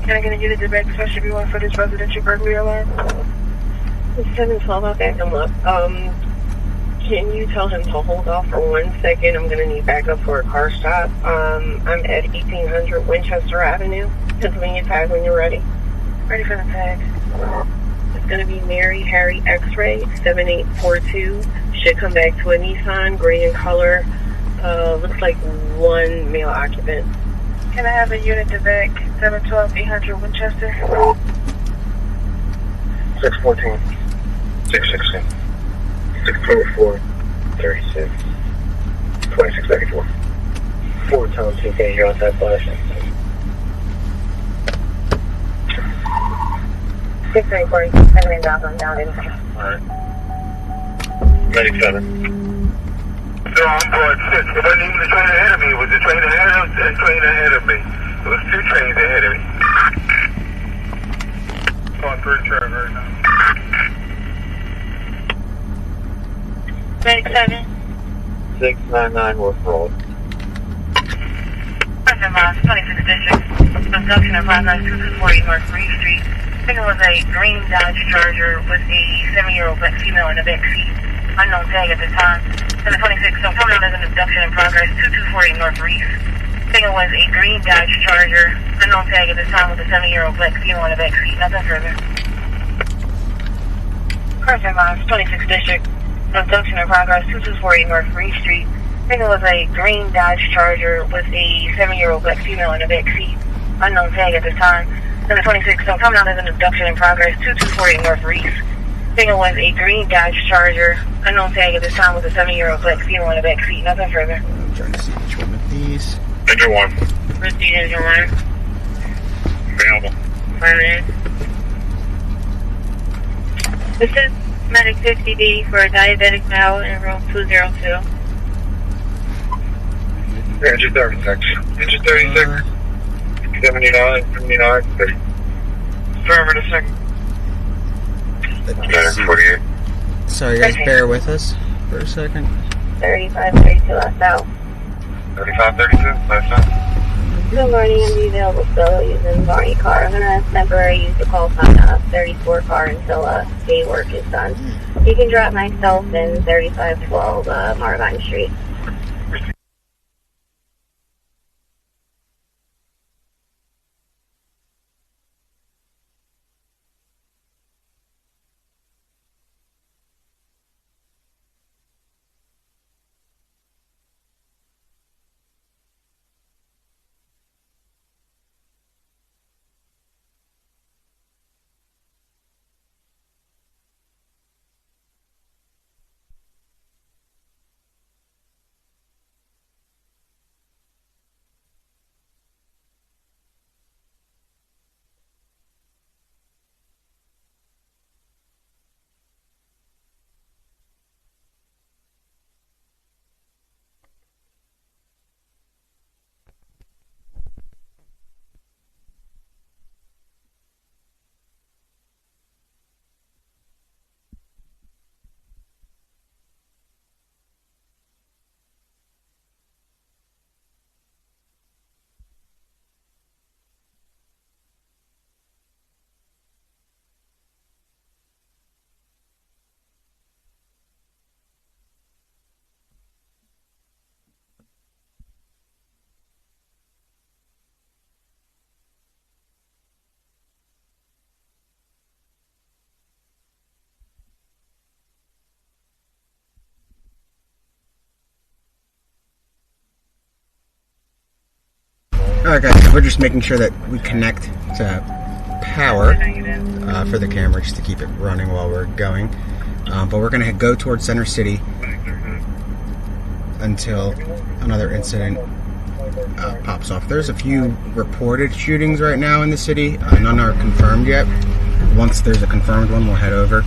Can I get a unit to back Special B1 for this residential burglary alarm? It's 712, I'll back him up. Can you tell him to hold off for 1 second? I'm gonna need backup for a car stop. I'm at 1800 Winchester Avenue, Pennsylvania. Tag when you're ready. Ready for the tag. It's gonna be Mary Harry X-Ray 7842. Should come back to a Nissan, green in color. Looks like one male occupant. Can I have a unit to back 712 800 Winchester? 614. 616. 624. 36. 2634. 4 times 2K, you're outside flashing. 634, 7,000 down in. Alright. Medic 7. So I'm going 6. It wasn't even the train ahead of me. It was the train ahead of and train ahead of me. It was 2 trains ahead of me. On 3rd train right now. Medic 7. 699 West Road. Present Loss, 26th District. Abduction of Progress 2240 North Reed Street. I think it was a green Dodge Charger with a 7-year-old black female in the back seat. Unknown tag at the time. 726, so coming out as an abduction in progress, 2240 North Reese. I think it was a green Dodge Charger. Unknown tag at the time with a 7-year-old black female in the back seat. Nothing further. Present Loss, 26th District. Abduction in progress, 2240 North Reed Street. I think it was a green Dodge Charger with a 7-year-old black female in the back seat. Unknown tag at the time. 726, so coming out as an abduction in progress, 2240 North Reese. I think it was a green Dodge Charger. Unknown tag at this time with a 7-year-old black female in the back seat. Nothing further. I'm trying to see which one of these. Engine 1. Proceed engine 1. Available. 5 minutes. This is Medic 50D for a diabetic male in room 202. Engine 36. Engine 36. 79, 79, 30. Affirmative, second. Medic 48. Sorry guys, bear with us for a second. 3532 last out. 3532, last out. Good morning, I'm available still using Barney car. I'm gonna temporarily use the call sign 34 car until day work is done. You can drop myself in 3512 Marvine Street. Alright guys, we're just making sure that we connect to power for the camera just to keep it running while we're going. But we're going to go towards Center City until another incident pops off. There's a few reported shootings right now in the city. None are confirmed yet. Once there's a confirmed one, we'll head over.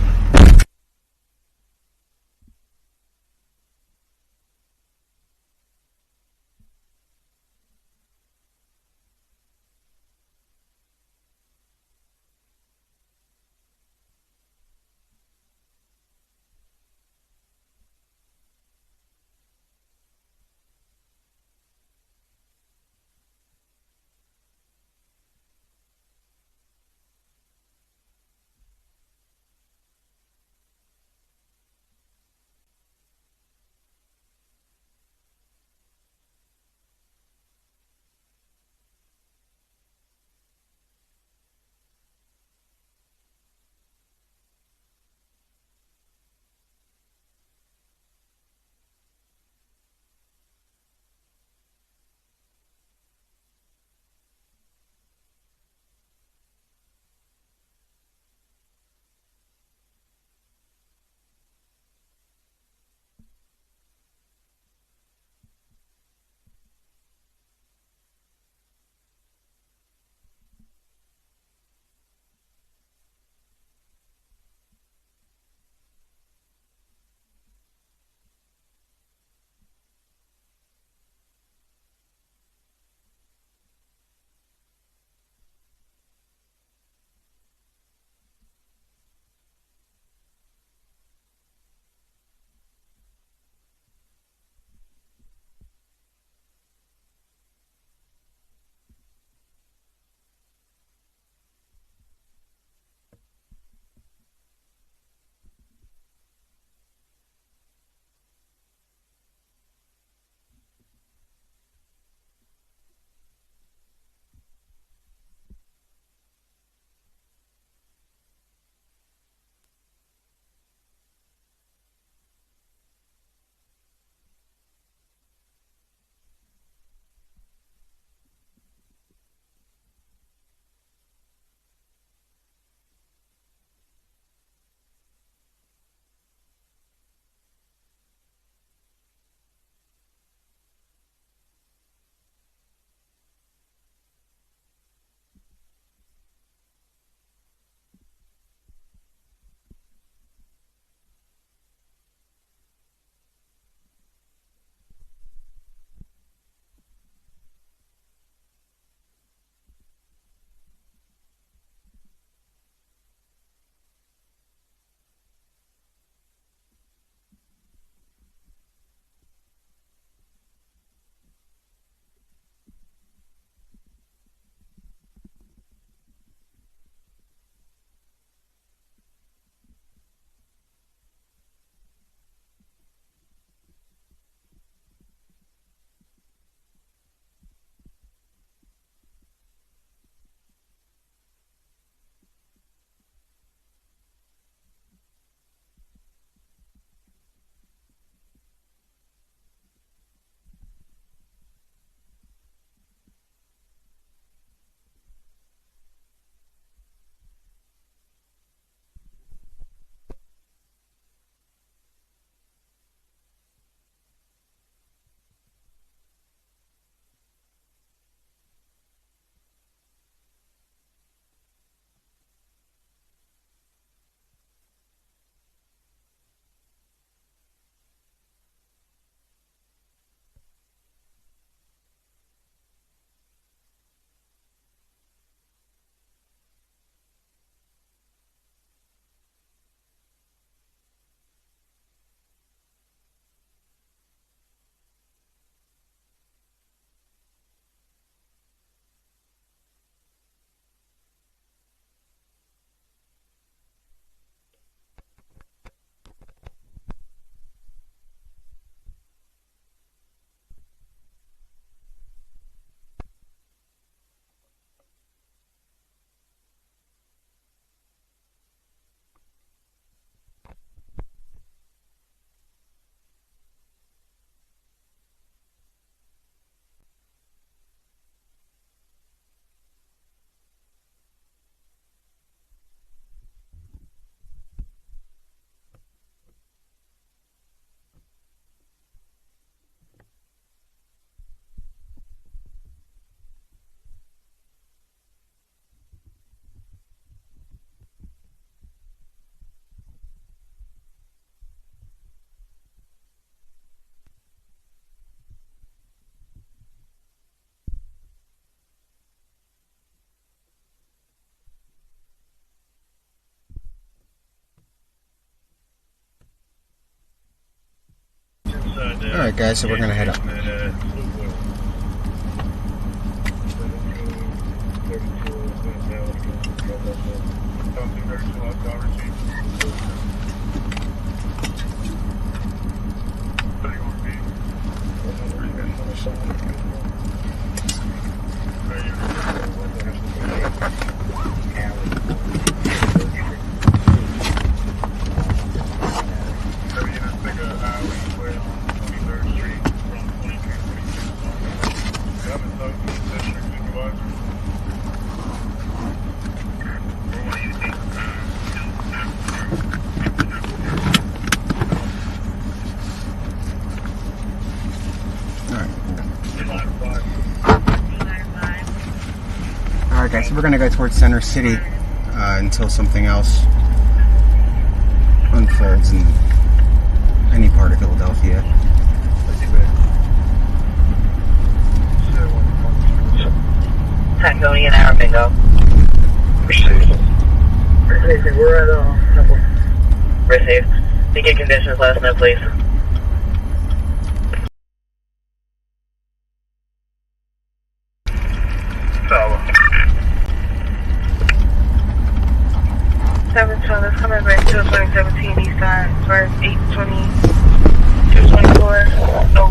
Alright guys, so we're gonna head up. Alright guys, so we're gonna go towards Center City until something else unfolds in any part of Philadelphia. Time going in hour, bingo. Received. We're at Received. Begin conditions, let us know, please. Tower. 712, that's coming back to 2017 East Side, as far as 820, 224,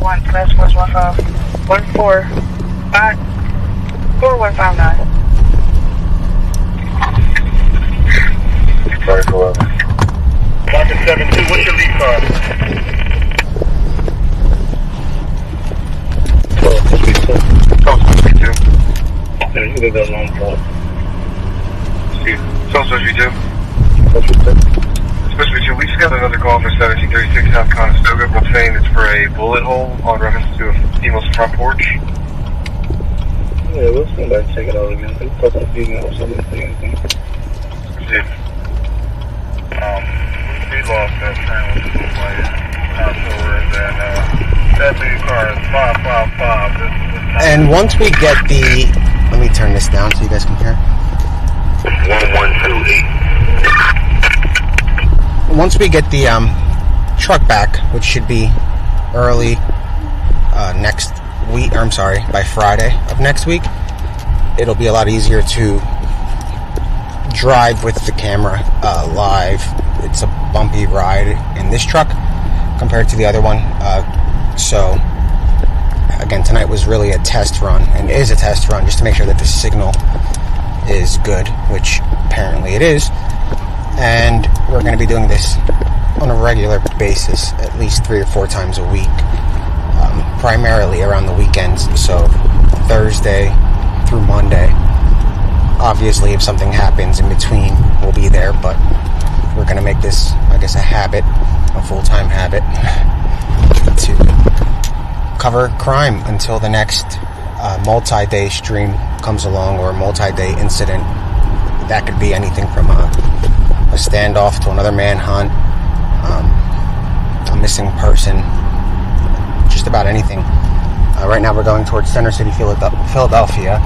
01, class 415, 145, 4159. Sorry for that. Market 72, what's your lead card? You did that long call. Steve, so supposed to be two. It's supposed to be two. We just got another call for 1736 South Conestoga, but saying it's for a bullet hole on reference to a female's front porch. Yeah, we'll stand back and check it out again. It's talking to female or something. Steve. We lost that train with the flight. Not sure where it's at now. That lead car is 555. And once we get the... Let me turn this down so you guys can hear. 1128. Once we get the truck back, which should be early next week, or I'm sorry, by Friday of next week, it'll be a lot easier to drive with the camera live. It's a bumpy ride in this truck compared to the other one. So again, tonight was really a test run, and is a test run, just to make sure that the signal is good, which apparently it is. And we're going to be doing this on a regular basis, at least 3 or 4 times a week, primarily around the weekends, so Thursday through Monday. Obviously, if something happens in between, we'll be there, but we're going to make this, I guess, a habit, a full-time habit, to cover crime until the next multi-day stream comes along, or a multi-day incident. That could be anything from a standoff to another manhunt, a missing person, just about anything. Right now we're going towards Center City, Philadelphia,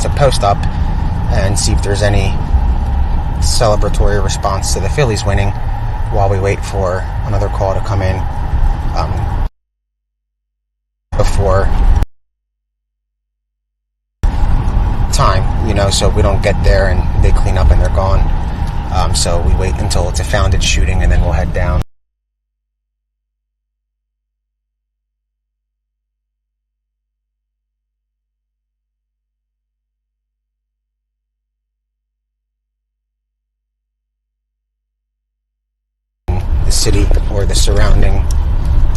to post up and see if there's any celebratory response to the Phillies winning while we wait for another call to come in before time, so we don't get there and they clean up and they're gone. So we wait until it's a founded shooting, and then we'll head down. The city or the surrounding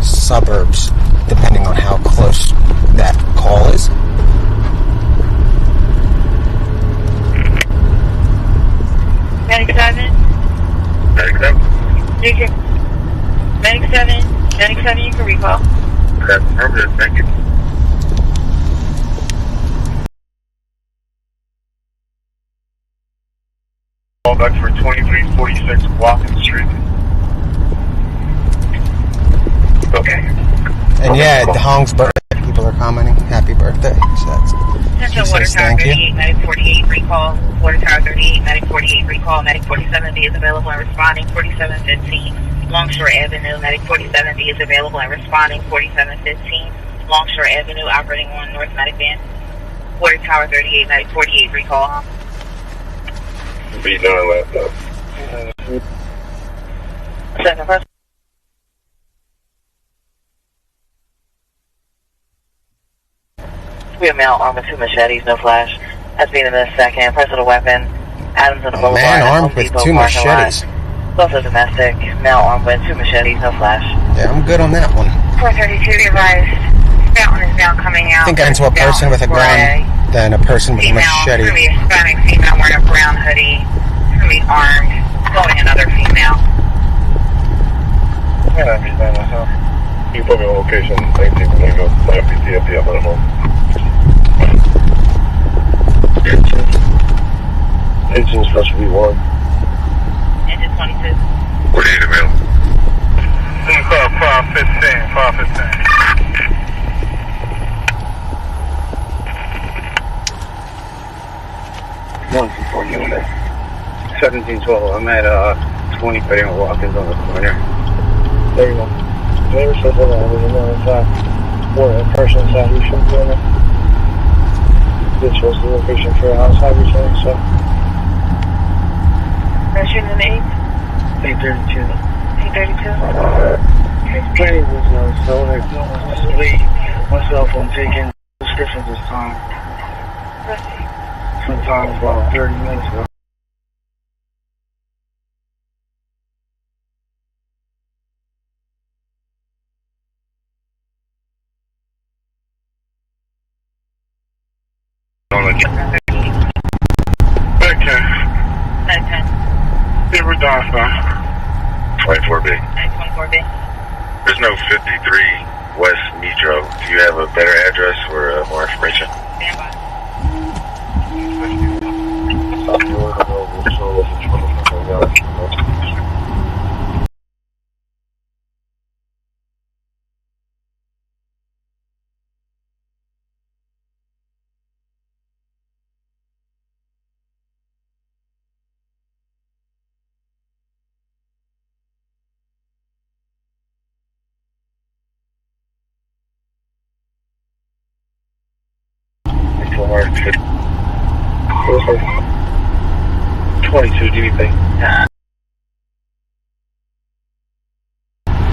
suburbs, depending on how close that call is. Medic 7. Medic 7, you can recall. That's affirmative, thank you. Call back for 2346 Walking Street. Okay. And yeah, the Hong's birthday. People are commenting, happy birthday. So that's, Central she Water says Tower thank you. 38, Medic 48, recall. Water Tower 38, Medic 48, recall. Medic 47B is available and responding. 4715. Longshore Avenue, medic 47B is available and responding 4715. Longshore Avenue, operating on North Medic Van. Water Tower 38, medic 48, recall. B9 laptop. Second person. We have male armed with 2 machetes, no flash. Has been in the second. Personal weapon. Adams on the boulevard. Man armed with 2 machetes. Also domestic. Male armed with 2 machetes, no flash. Yeah, I'm good on that one. 432 advised. Fountain is now coming out. I think I into a person with a gun than a person with a machete. It's going to be a Hispanic female wearing a brown hoodie. It's going to be armed. Going another female. Yeah, I understand myself. You put me on location. Thank you. We're going to go to PTFP up at home. Engine's supposed to be 1. Engine 22. What are you available? 515. 124 unit. 1712. I'm at 20 Federal Watkins on the corner. There you go. Neighbor says that there's another for a person inside your shop corner. This was the location for a house, how you saying so? Russian and 832. 832. Plenty was so there's no one to leave. My cell phone taking descriptions this time. Sometimes about 30 minutes ago. Okay. 910. Yeah, we're done, son. 24B. 24B. There's no 53 West Metro. Do you have a better address or more information? Stand by. March 22, do you think?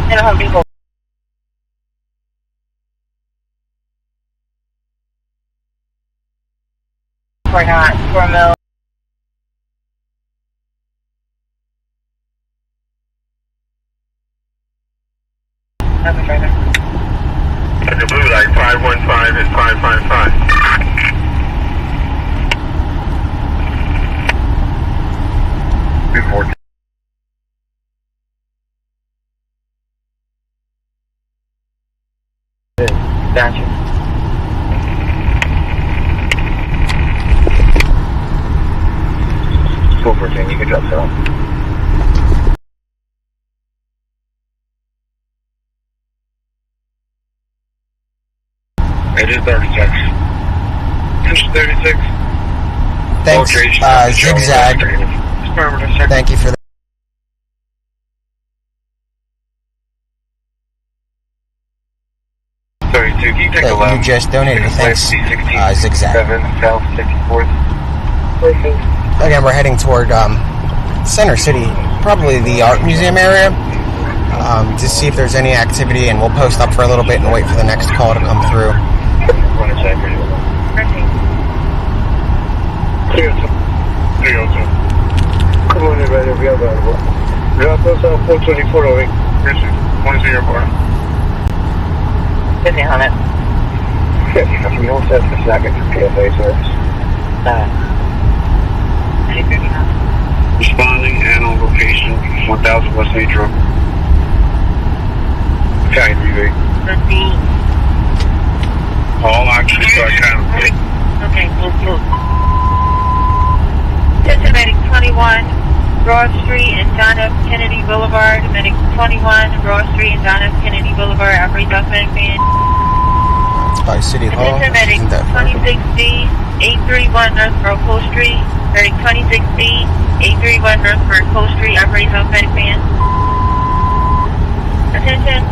And Home Depot. Or not, for a mill. Nothing further. Like a blue light, 515 and 555. Before. Gotcha. Go for it, you can drop that. It is 36. It's 36. Thanks, Zigzag. Thank you for that. You just donated. Thanks, Zigzag. South 64th. Again, we're heading toward Center City, probably the art museum area, to see if there's any activity, and we'll post up for a little bit and wait for the next call to come through. Come on in, right, we are available. We are close to 424 away. Want to see your car? 1500. You don't set the second PFA service. Responding and on location, 1000 West Metro. Italian UV. All actually start kind of. Okay, move. Attention Medic 21, Broad Street and John F. Kennedy Boulevard. Medic 21, Broad Street and John F. Kennedy Boulevard. Operates off Medic Van. It's by City Hall. Attention Medic 26B, 831 Northborough Cole Street. Medic 26B, 831 Northborough Cole Street. Operates off Medic Van. Attention,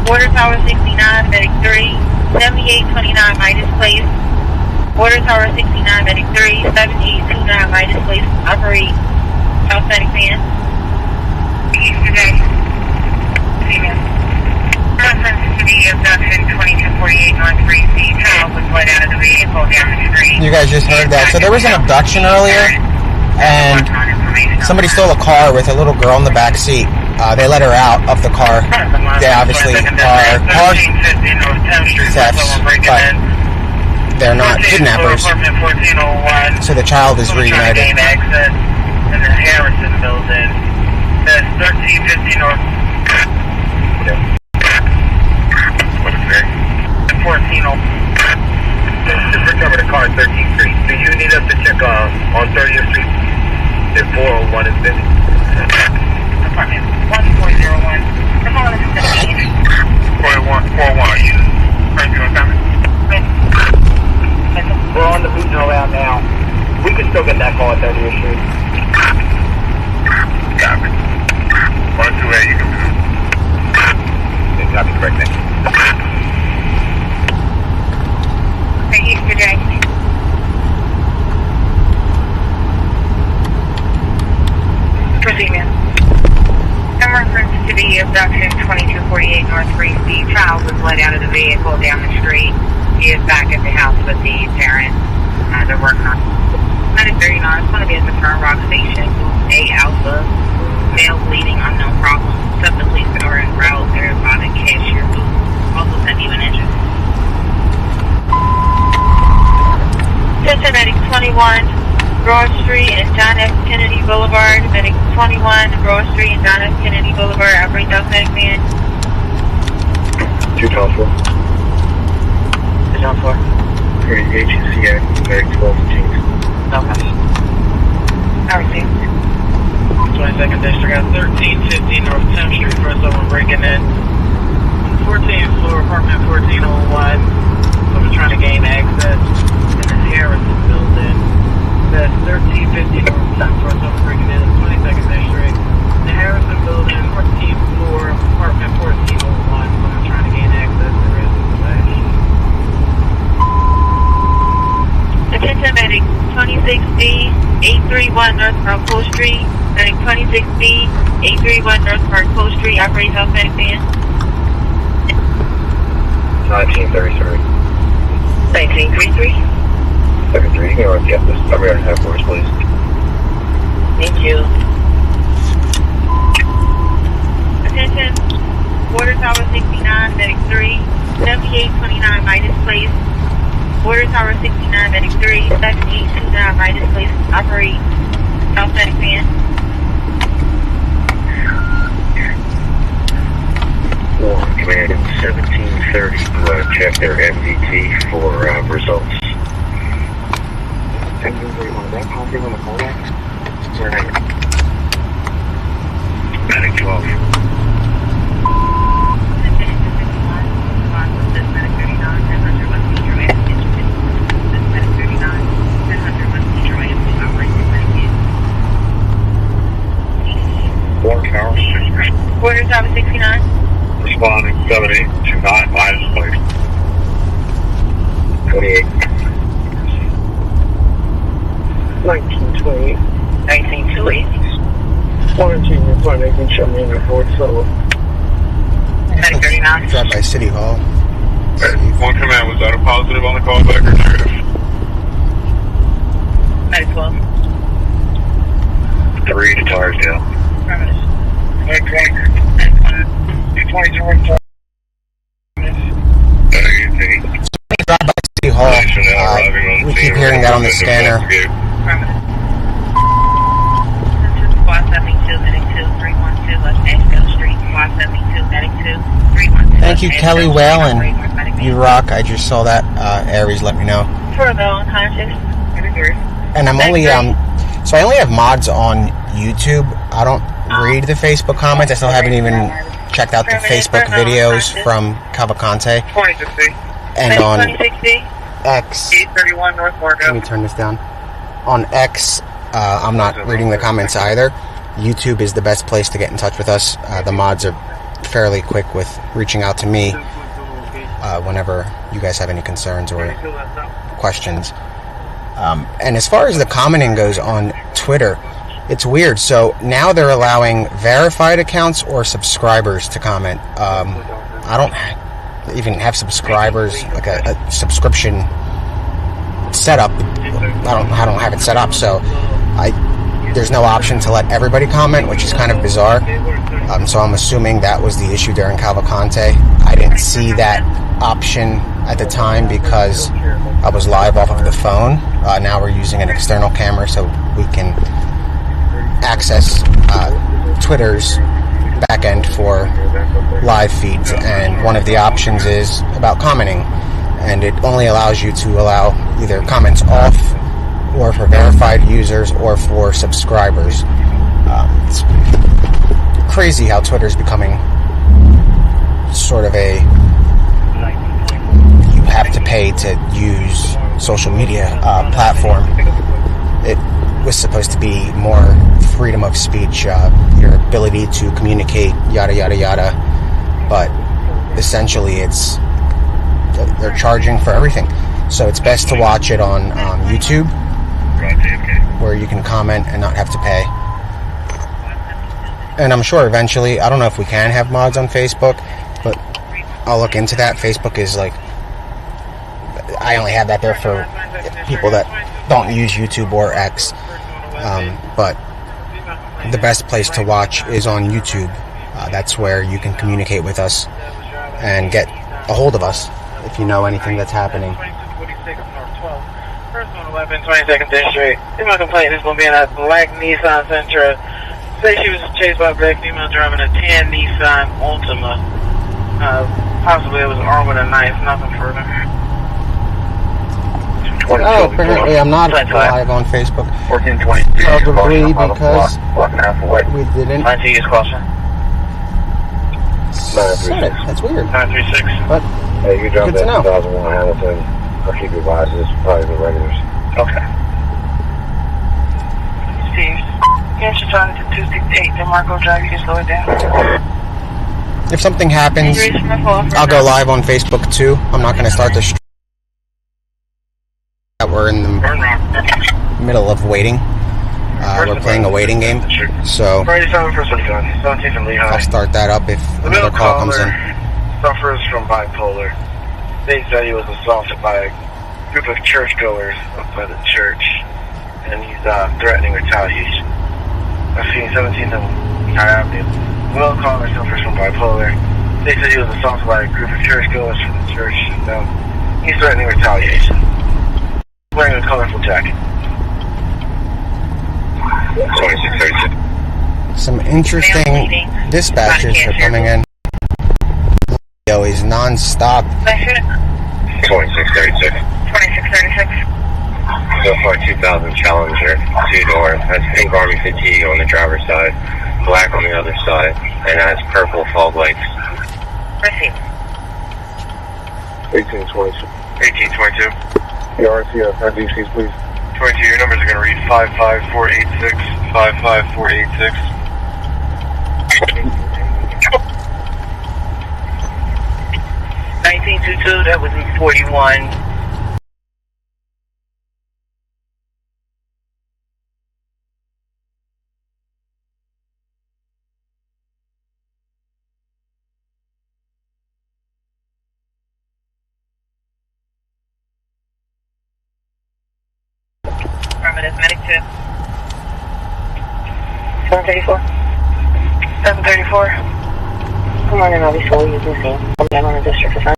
Water Tower 69, Medic 3, 7829 Midas Place. Water Tower 69, Medic 3, 7829 Midas Place. Operate South Medic Van. Yesterday, female. Reference to the abduction 2248 North 3C. Child was let out of the vehicle down the street. You guys just heard that. So there was an abduction earlier, and somebody stole a car with a little girl in the back seat. They let her out of the car. They obviously are car thefts, but they're not kidnappers. So the child is reunited. In the Harrison building. That's 1350 North. What is it? 14. Just recover the car at 13th Street. Do you need us to check on 30th Street if 401 is busy? Apartment 1401. Come on, this is the scene. 401, are you ready to come? We're on the beat around now. We can still get that call at 30th Street. Copy. 128, you can move. Copy, correct, thank you. Hey, yesterday. Proceed, ma'am. In reference to the abduction 2248 North 3C, child was let out of the vehicle down the street. He is back at the house with the parents. They're working on 939. It's going to be at the Fern Rock Station. A Alpha. Male bleeding, unknown problem. Some the police are en route. They're about to cashier booth. Also send you an engine. Attention, Medic 21, Broad Street and John F. Kennedy Boulevard. Medic 21, Broad Street and John F. Kennedy Boulevard. Operate South Medic Van. 2 Tom 4. John 4. Great, HCA, Medic 12 Jeans. Okay. I received. 22nd District at 1350 North 10th Street for someone breaking in. 14th floor, apartment 1401. Someone trying to gain access in the Harrison building. That's 1350 North 10th for someone breaking in. 22nd District. The Harrison building, 14th floor, apartment 1401. Someone trying to gain access. There is a flash. Attention, Medic 26B, 831 North Park Pool Street. Medic 26B, 831 North Park Pool Street. Operate South Medic Van. 1933. 1933. 73, you can run the office. I'm here to have floors, please. Thank you. Attention, Water Tower 69, Medic 3, 7829 Midas Place. Water Tower 69, Medic 3, 7829 Midas Place. Operate South Medic Van. Command in 1730 to check their MVT for results. 1731, that popping on the callback? Where are you? Medic 12. Water Tower 69. Responding 7829 Midas Place. 28. 1928. 1928. Quarantine report, they can show me in report, so. Medic 39. Dropped by City Hall. One command, was that a positive on the callback or negative? Medic 12. 3 to Tarsdale. Affirmative. Medic 22 report. Dropped by City Hall. We keep hearing that on the scanner. Affirmative. Squad 72, Medic 2, 312, West Tioga Street. Squad 72, Medic 2, 312. Thank you, Kelly Whalen. You rock. I just saw that. Aries let me know. For the unconscious. And I'm only so I only have mods on YouTube. I don't read the Facebook comments. I still haven't even checked out the Facebook videos from Cavalcante. 2060. And on 2060. X, 831 North Margo. let me turn this down. On X, I'm not reading the comments either. YouTube is the best place to get in touch with us. The mods are fairly quick with reaching out to me whenever you guys have any concerns or questions. And as far as the commenting goes on Twitter, it's weird. So now they're allowing verified accounts or subscribers to comment. I don't even have subscribers, like a subscription setup. I don't have it set up, so there's no option to let everybody comment, which is kind of bizarre. So I'm assuming that was the issue during Cavalcante. I didn't see that option at the time because I was live off of the phone. Now we're using an external camera so we can access Twitter's back end for live feeds, and one of the options is about commenting, and it only allows you to allow either comments off or for verified users or for subscribers. It's crazy how Twitter's becoming sort of a you have to pay to use social media platform. It was supposed to be more freedom of speech, your ability to communicate, yada yada yada, but essentially they're charging for everything. So it's best to watch it on YouTube, where you can comment and not have to pay. And I'm sure eventually, I don't know if we can have mods on Facebook, but I'll look into that. Facebook is like, I only have that there for people that don't use YouTube or X. But the best place to watch is on YouTube. That's where you can communicate with us and get a hold of us if you know anything that's happening. 22nd District. My complaint is going to be in a black Nissan Sentra. Say she was chased by a black female driving a tan Nissan Altima. Possibly it was armed with a knife, nothing further. Oh, apparently I'm not live on Facebook. 1422. Probably because we didn't set it. That's weird. 936. But Hey, you good jumped to in know. 2001 Hamilton. I'll keep you advised. This is probably the regulars. Okay. Steve, can't you try to 268 DeMarco Drive? You can slow it down. If something happens, I'll go live on Facebook too. I'm not going to start the stream. We're in the middle of waiting. We're playing a waiting game, so I'll start that up if another call comes in. Suffers from bipolar. They said he was assaulted by a group of churchgoers outside the church, and he's threatening retaliation. I've seen 17th and High Avenue. Will caller suffers from bipolar. They said he was assaulted by a group of churchgoers from the church, and he's threatening retaliation. Wearing a colorful jacket. 2636. Some interesting dispatches are coming in. Is non-stop. 2636. 2636. So far, 2000 Challenger, 2-door, has pink army fatigue on the driver's side, black on the other side, and has purple fog lights. Receive. 1822. 1822. RTF, DCs, please. 22, your numbers are going to read 55486, 55486. 1922, that was 41. Affirmative, medic 2. 734. 734. Good morning, I'll be slowly using the scene. I'm on the district assignment.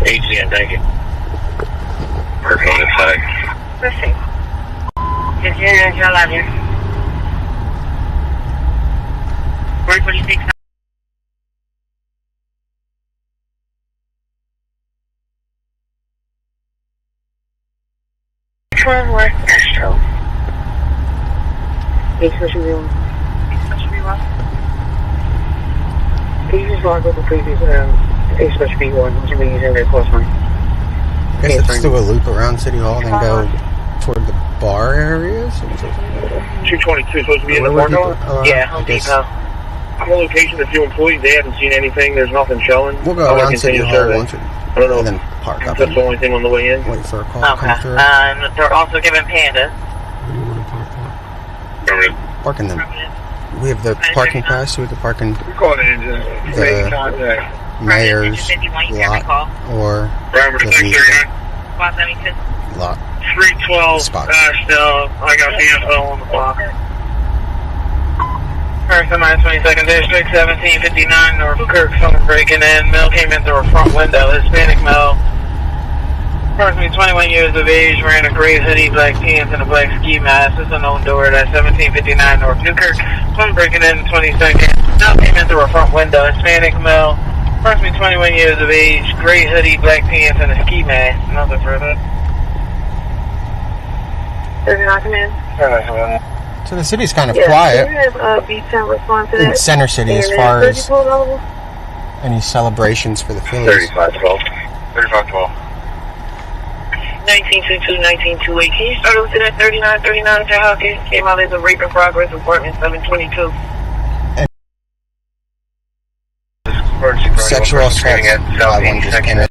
HCN, thank you. Perfect on this side. Receive. Yes, I love you. 346. Forward, Astro. 831. 831. Can you just log over the previous It's supposed to be one. You're using their close one. I guess let's do a loop around City Hall and then go toward the bar areas. 222 supposed to be in the parking lot? Yeah, Home Depot. I'm on location with a few employees. They haven't seen anything. There's nothing showing. We'll go around City Hall once, I don't know. and then park up. That's the only thing on the way in. Wait for a call to come through. They're also giving Panda. Parking them. We have the parking pass. We have the parking. We're calling it into the mayor's lot or the legal lot. 312 Ashdale. I got the info on the block. First and 22nd District, 1759 North Kirk. Someone breaking in. Male came in through a front window. Hispanic male. Approximately 21 years of age, wearing a gray hoodie, black pants, and a black ski mask. This is an own door at 1759 North Newkirk. Someone breaking in 22nd. Male came in through a front window. Hispanic male. Approximately 21 years of age, gray hoodie, black pants, and a ski mask. Nothing further. Does it not come in? So the city's kind of quiet. In Center City as far as any celebrations for the Phillies. 3512. 3512. 1922, 1928. Can you start with that 3939 Tahoe? Came out as a rape in progress, apartment 722. Sexual assault. That one just came in.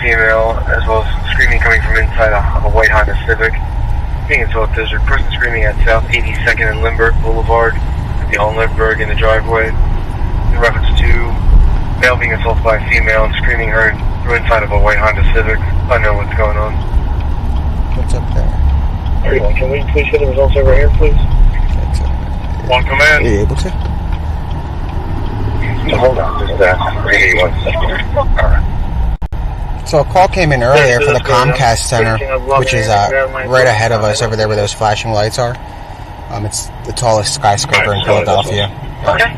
Female, as well as screaming coming from inside a white Honda Civic. Being assaulted, there's a person screaming at South 82nd and Lindbergh Boulevard, on Lindbergh in the driveway. In reference to male being assaulted by a female and screaming her through inside of a white Honda Civic. I know what's going on. What's up there? Can we please get the results over here, please? One command. Are you able to? Hold on, just maybe 1 second. Alright. So a call came in earlier for the Comcast Center, which is right ahead of us over there where those flashing lights are. It's the tallest skyscraper in Philadelphia.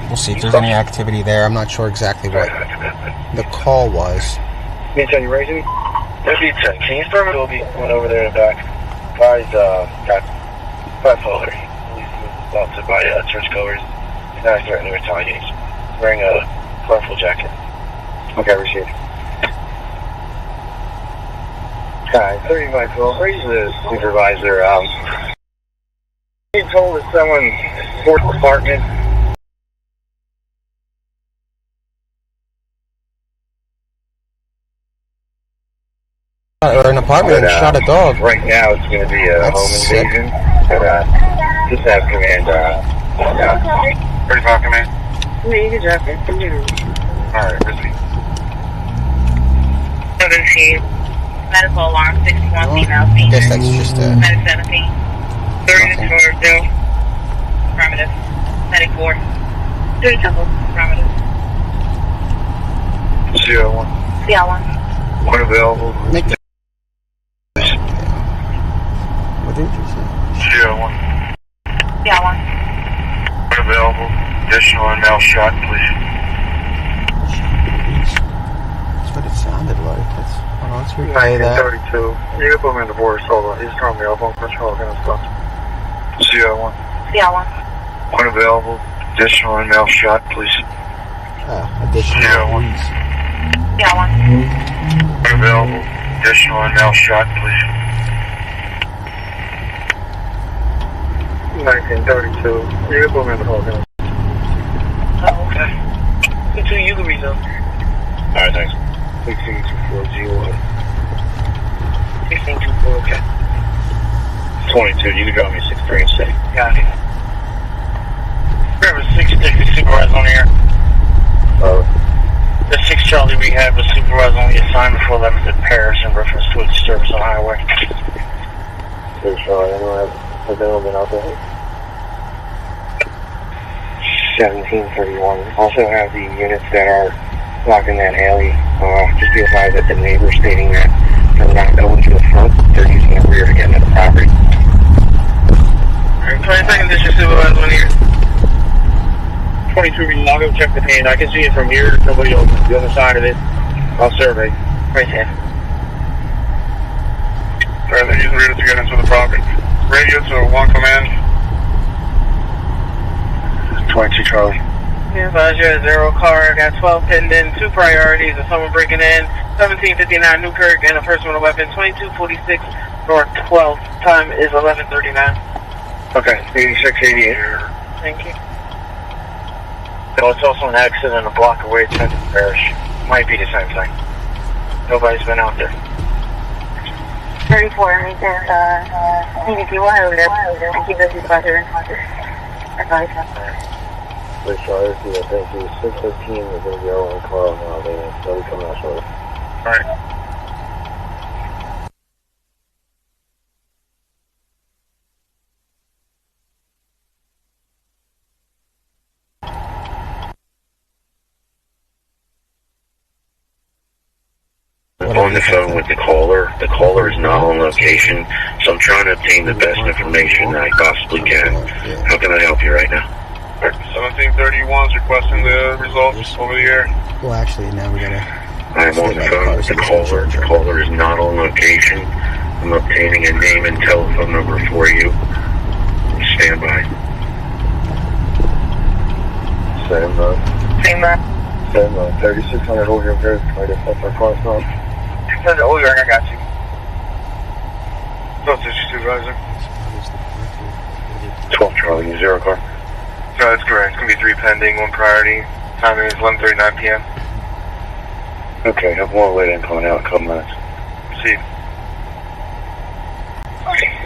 We'll see if there's any activity there. I'm not sure exactly what the call was. Can you raise me? That'd be 10. Can you start with Toby? Went over there in the back. Guy's got bipolar. He's assaulted by church goers. He's not threatening to retaliate. He's wearing a colorful jacket. Okay, received. Hi, 3512. Where's the supervisor? He told us someone, fourth apartment. Or an apartment and shot a dog. Right now it's going to be a home invasion. But just have command. 35 command. Yeah, you can drop it. Alright, receive. 17. Medical alarm 61 female I senior. guess that's just a... Medic 17. 30 Affirmative. Medic 4. 30 Temple. Affirmative. CL1. CL1. One available. Make the... What did you say? CL1. CL1. One available. Additional and male shot, please. That's what it sounded like. Let's replay that. 1932. You can put him in the border solo. He's throwing me up on patrol kind of stuff. CL1. CL1. One available. Additional and male shot, please. Additional. CL1. CL1. One available. Additional and male shot, please. 1932. You can put him in the hole. Oh, okay. 2 you can read them. Alright, thanks. 1624G1. 1624, okay. 22, you can drop me 63 and 6. Got it. Grab a 660 supervisor on here. The 6 Charlie we had was supervisor on the assignment for 11th at Paris in reference to a disturbance on the highway. 6 Charlie, anyone have been out there? 1731. Also have the units that are blocking that alley. Just be advised that the neighbor stating that they're not going to the front, they're using the rear to get into the property. Alright, 22nd District supervisor on here. 22, I'll go check the paint. I can see it from here. Nobody on the other side of it. I'll survey. Right there. Alright, they're using radio to get into the property. Radio to 1 command. 22 Charlie. Yeah, Roger, 0 car, got 12 pending, 2 priorities, and someone breaking in, 1759 Newkirk, and a person with a weapon, 2246 North 12th, time is 11:39. Okay, 8688. Thank you. No, it's also an accident a block away at 10th Parish. Might be the same thing. Nobody's been out there. 34, make that, CBT wire there, and keep us together. Advice. Please try to see that. Thank you. 615 is going to be our own car now. They'll be coming out shortly. Alright. On the phone with the caller. The caller is not on location, so I'm trying to obtain the best information I possibly can. How can I help you right now? 1731 is requesting the results over the air. Well, actually, now we gotta. I'm on the phone with the caller. The caller is not on location. I'm obtaining a name and telephone number for you. Stand by. Same 3600 over here. Try to set our cross now. Oh, I got you. What's this, supervisor? 12 Charlie, 0 car. No, that's correct. It's going to be 3 pending, 1 priority. Time is 11:39 p.m. Okay, I'm on the way in, calling out in a couple minutes. See you.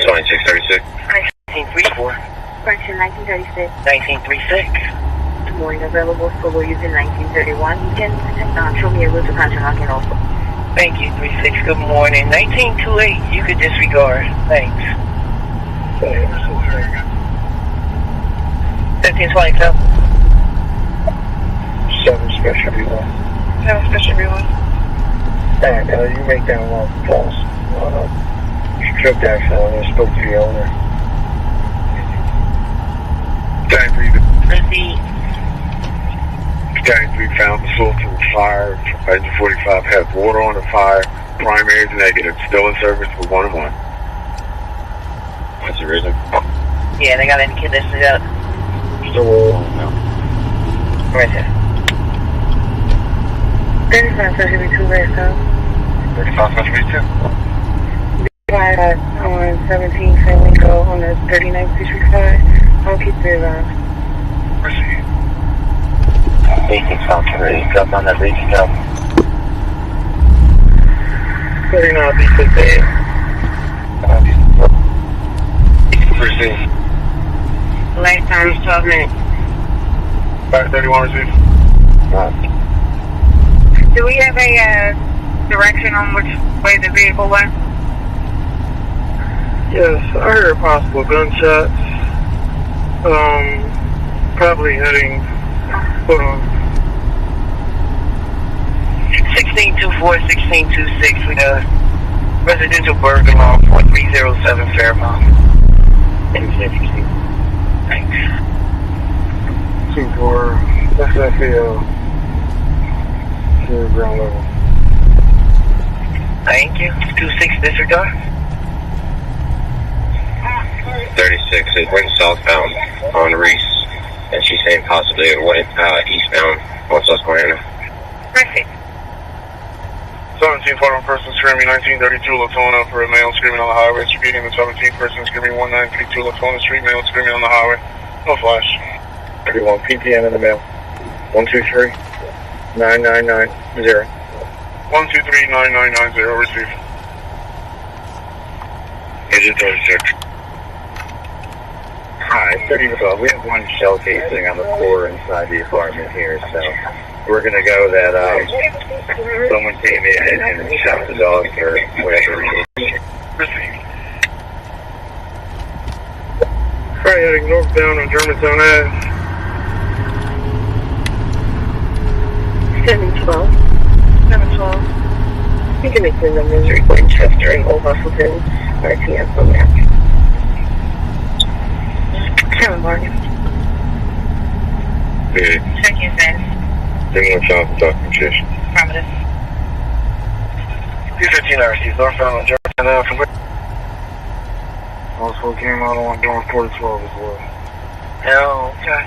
2636. 1934. Correction, 1936. 1936. Good morning, available solo using 1931. You can show me a route to Conshohocken also. Thank you, 36. Good morning. 1928, you could disregard. Thanks. 1522. 7 special B1. 7 special everyone. Alright, you make that one false. Trip accident when you spoke to the owner. Time for you to we found the source of the fire. Engine 45 had water on the fire. Primary is negative. Still in service for 1-1. What's the reason? Yeah, they got any conditions out. Still no. Right there. 35 special B2 race up. 35 special B2. On 17 Family Go on the 39th District side. I'll keep it around. Proceed. 18 South 3. Drop on that basic up. 39 B6 A. Proceed. Last time is 12 minutes. 531 receive. Do we have a direction on which way the vehicle went? Yes, I heard possible gunshots. Probably heading. Hold on. 1624, 1626. We got residential burger law 4307 Fairmount. Thanks. 2-4. SFL. To ground level. Thank you. 26 disregard. 36 it went southbound on Reese, and she's saying possibly it went eastbound on Susquehanna. Perfect. 17 following person screaming 1932 Latona for a male screaming on the highway. It's repeating the 17th person screaming 1932 Latona Street, male screaming on the highway. No flash. 31 PPM in the mail. 123 9990. 123 9990 receive. Agent 36. Hi, 3012. We have one shell casing on the floor inside the apartment here, so we're going to go that someone came in and shot the dog for whatever reason. Proceed. Right, heading northbound on Germantown Ave. 712. 712. You can make the numbers Winchester and Old Russellton RTF on that. 7 Morgan. Good. Check your status. Bring one shot for documentation. Affirmative. P15 RC, northbound on Germantown Ave from where? Also came out on door 412 as well. No. Okay.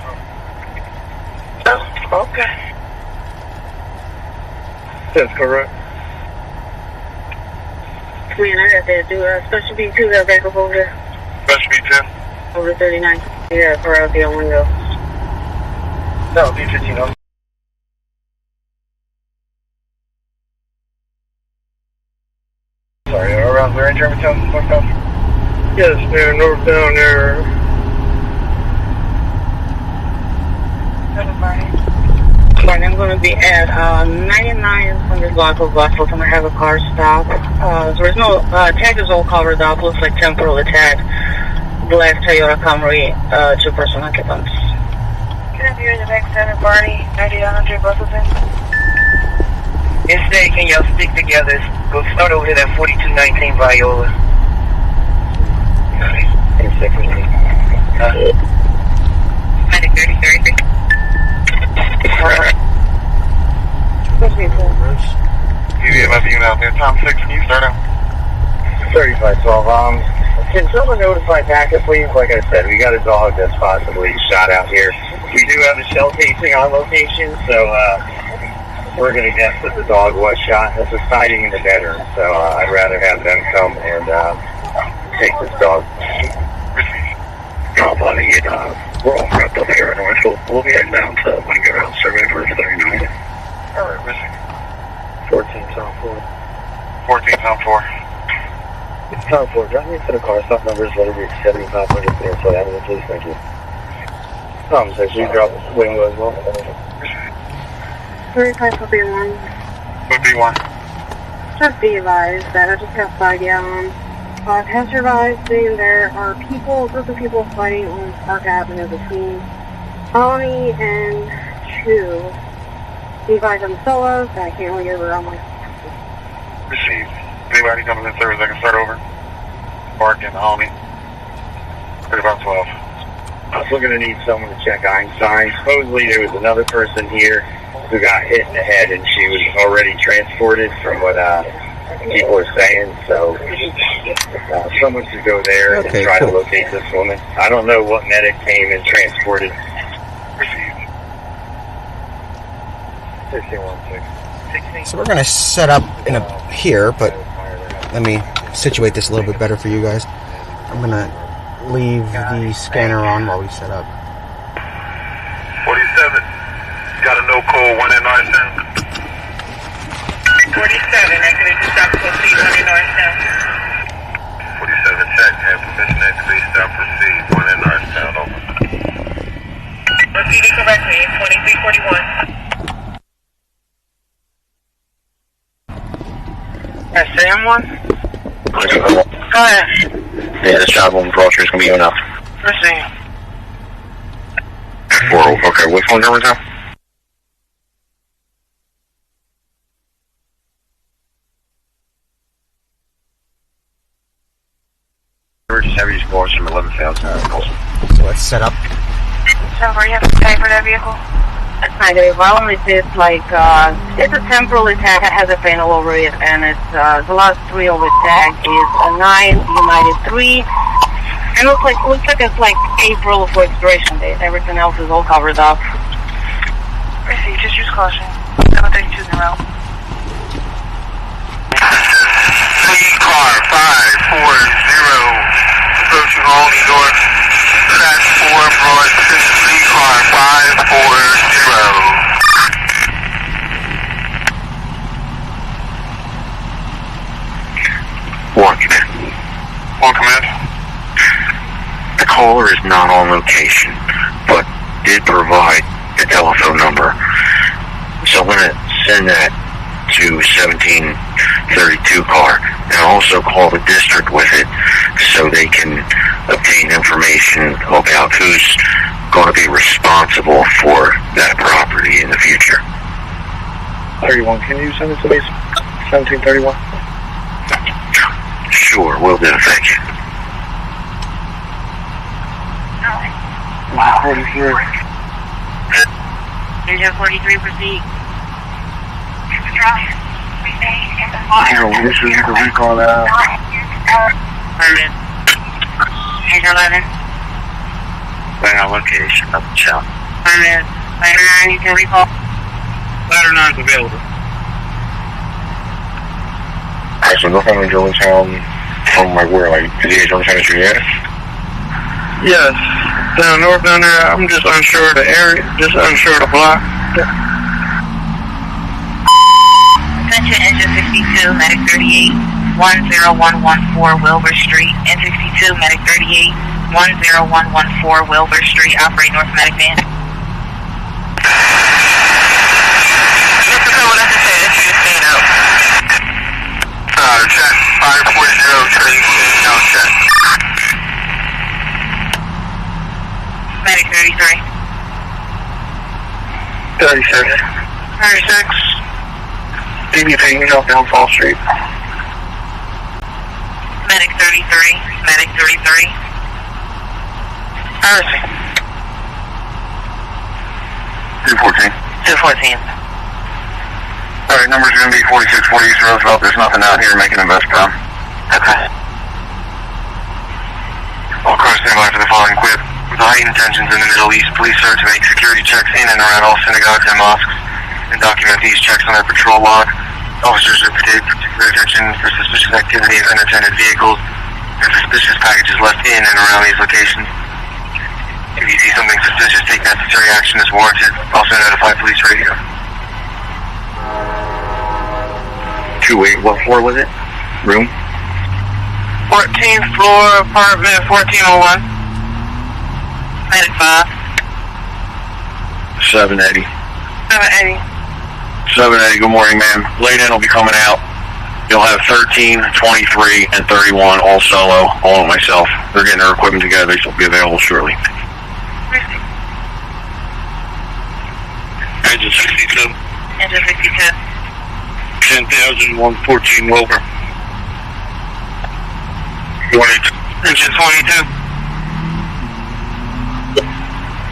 Okay. That's correct. Man, I got that Special B2 got back up over there. Special B2? Over 39. Yeah, for out the window. No, B15. Sorry, around where in Germantown, northbound? Yes, near northbound there. Right, I'm going to be at 9900 block of Westfield. I'm going to have a car stop. There's no tag is all covered up. Looks like temporal attack. Black Toyota Camry, 2-person occupants. Can I be in the back 7 Barney, 9100 Buffleton? Instead, can y'all stick together? Go start over here at 4219 Viola. Medic 3033. UVMF email there. Tom 6, can you start out? 3512. Can someone notify backup, please? Like I said, we got a dog that's possibly shot out here. We do have a shell casing on location, so we're going to guess that the dog was shot. This is sighting in the bedroom, so I'd rather have them come and take this dog. No, buddy, we're all wrapped up here in Northville. We'll be heading down to Wingo Road, survey for 39. Alright, missing. 14 Tom 4. 14 Tom 4. Tom 4, drive me to the car. Stop numbers, let it be 7500 Peninsula Avenue, please. Thank you. Tom 6, you drop Wingo as well. 35 will be one. Would be one. Just be advised that I just have 5 gallons. Passersby saying there are a group of people fighting on Park Avenue between Tony and 2. Be advised I'm solos, I can't really get around my. Received. Anybody coming in service, I can start over. Park and Homie. Right about 12. I was looking to need someone to check Einstein. Supposedly there was another person here who got hit in the head and she was already transported from what people are saying, so someone should go there and try to locate this woman. I don't know what medic came and transported. Received. 1616. So we're going to set up in here, but let me situate this a little bit better for you guys. I'm going to leave the scanner on while we set up. 47. Got a no call, 1 in Northtown. 47, activate the stop, proceed, 1 in Northtown. 47, check. Have permission to activate stop, proceed, 1 in Northtown, over. Proceeding correctly, 2341. SM1? Go ahead. Yeah, this job on groceries gonna be enough. Proceed. 4, okay, which phone number is that? Just have you scores from 11,000. So let's set up. So, where you have to pay for that vehicle? That's negative. I only did like, it's a temporal attack. It has a panel over it, and it's, the last 3 over tag is a 9, United 3. And looks like it's like April for expiration date. Everything else is all covered up. Proceed, just use caution. 732 in route. Car 540, approaching Albany North, track 4, broad 6, car 540. One command. One command. The caller is not on location, but did provide the telephone number. So I'm going to send that to 1732 car and also call the district with it so they can obtain information about who's going to be responsible for that property in the future. 31, can you send it to me? 1731? Sure, will do, thank you. 43. Engine 43, proceed. This is the recall out. Permit. Engine 11. By our location, up the shop. Permit. Ladder 9, you can recall. Ladder 9's available. Alright, so no family Jonestown from like where, like PDA Jonestown Street, yeah? Yes. Down north down there, I'm just unsure of the area, just unsure of the block. Attention, engine 62, medic 38, 10114 Wilbur Street, N62, medic 38, 10114 Wilbur Street, operate north medic van. Check 540, train now check. Medic 33. 36. 36. DBP, southbound Fall Street. Medic 33, medic 33. Harrison. 214. 214. Alright, number's going to be 4640 East Roosevelt. There's nothing out here making a best bomb. Okay. All cars stand by for the following quip. With the heightened tensions in the Middle East, police are to make security checks in and around all synagogues and mosques and document these checks on their patrol log. Officers are to pay particular attention for suspicious activity of unattended vehicles and suspicious packages left in and around these locations. If you see something suspicious, take necessary action as warranted. Also notify police radio. 28, what floor was it? Room? 14th floor, apartment 1401. Medic 5. 780. 780. 780, good morning, ma'am. Lay-in will be coming out. You'll have 13, 23, and 31 all solo, all myself. They're getting their equipment together. They'll be available shortly. Engine 62. Engine 62. 10,114 Wilbur. 22. Engine 22.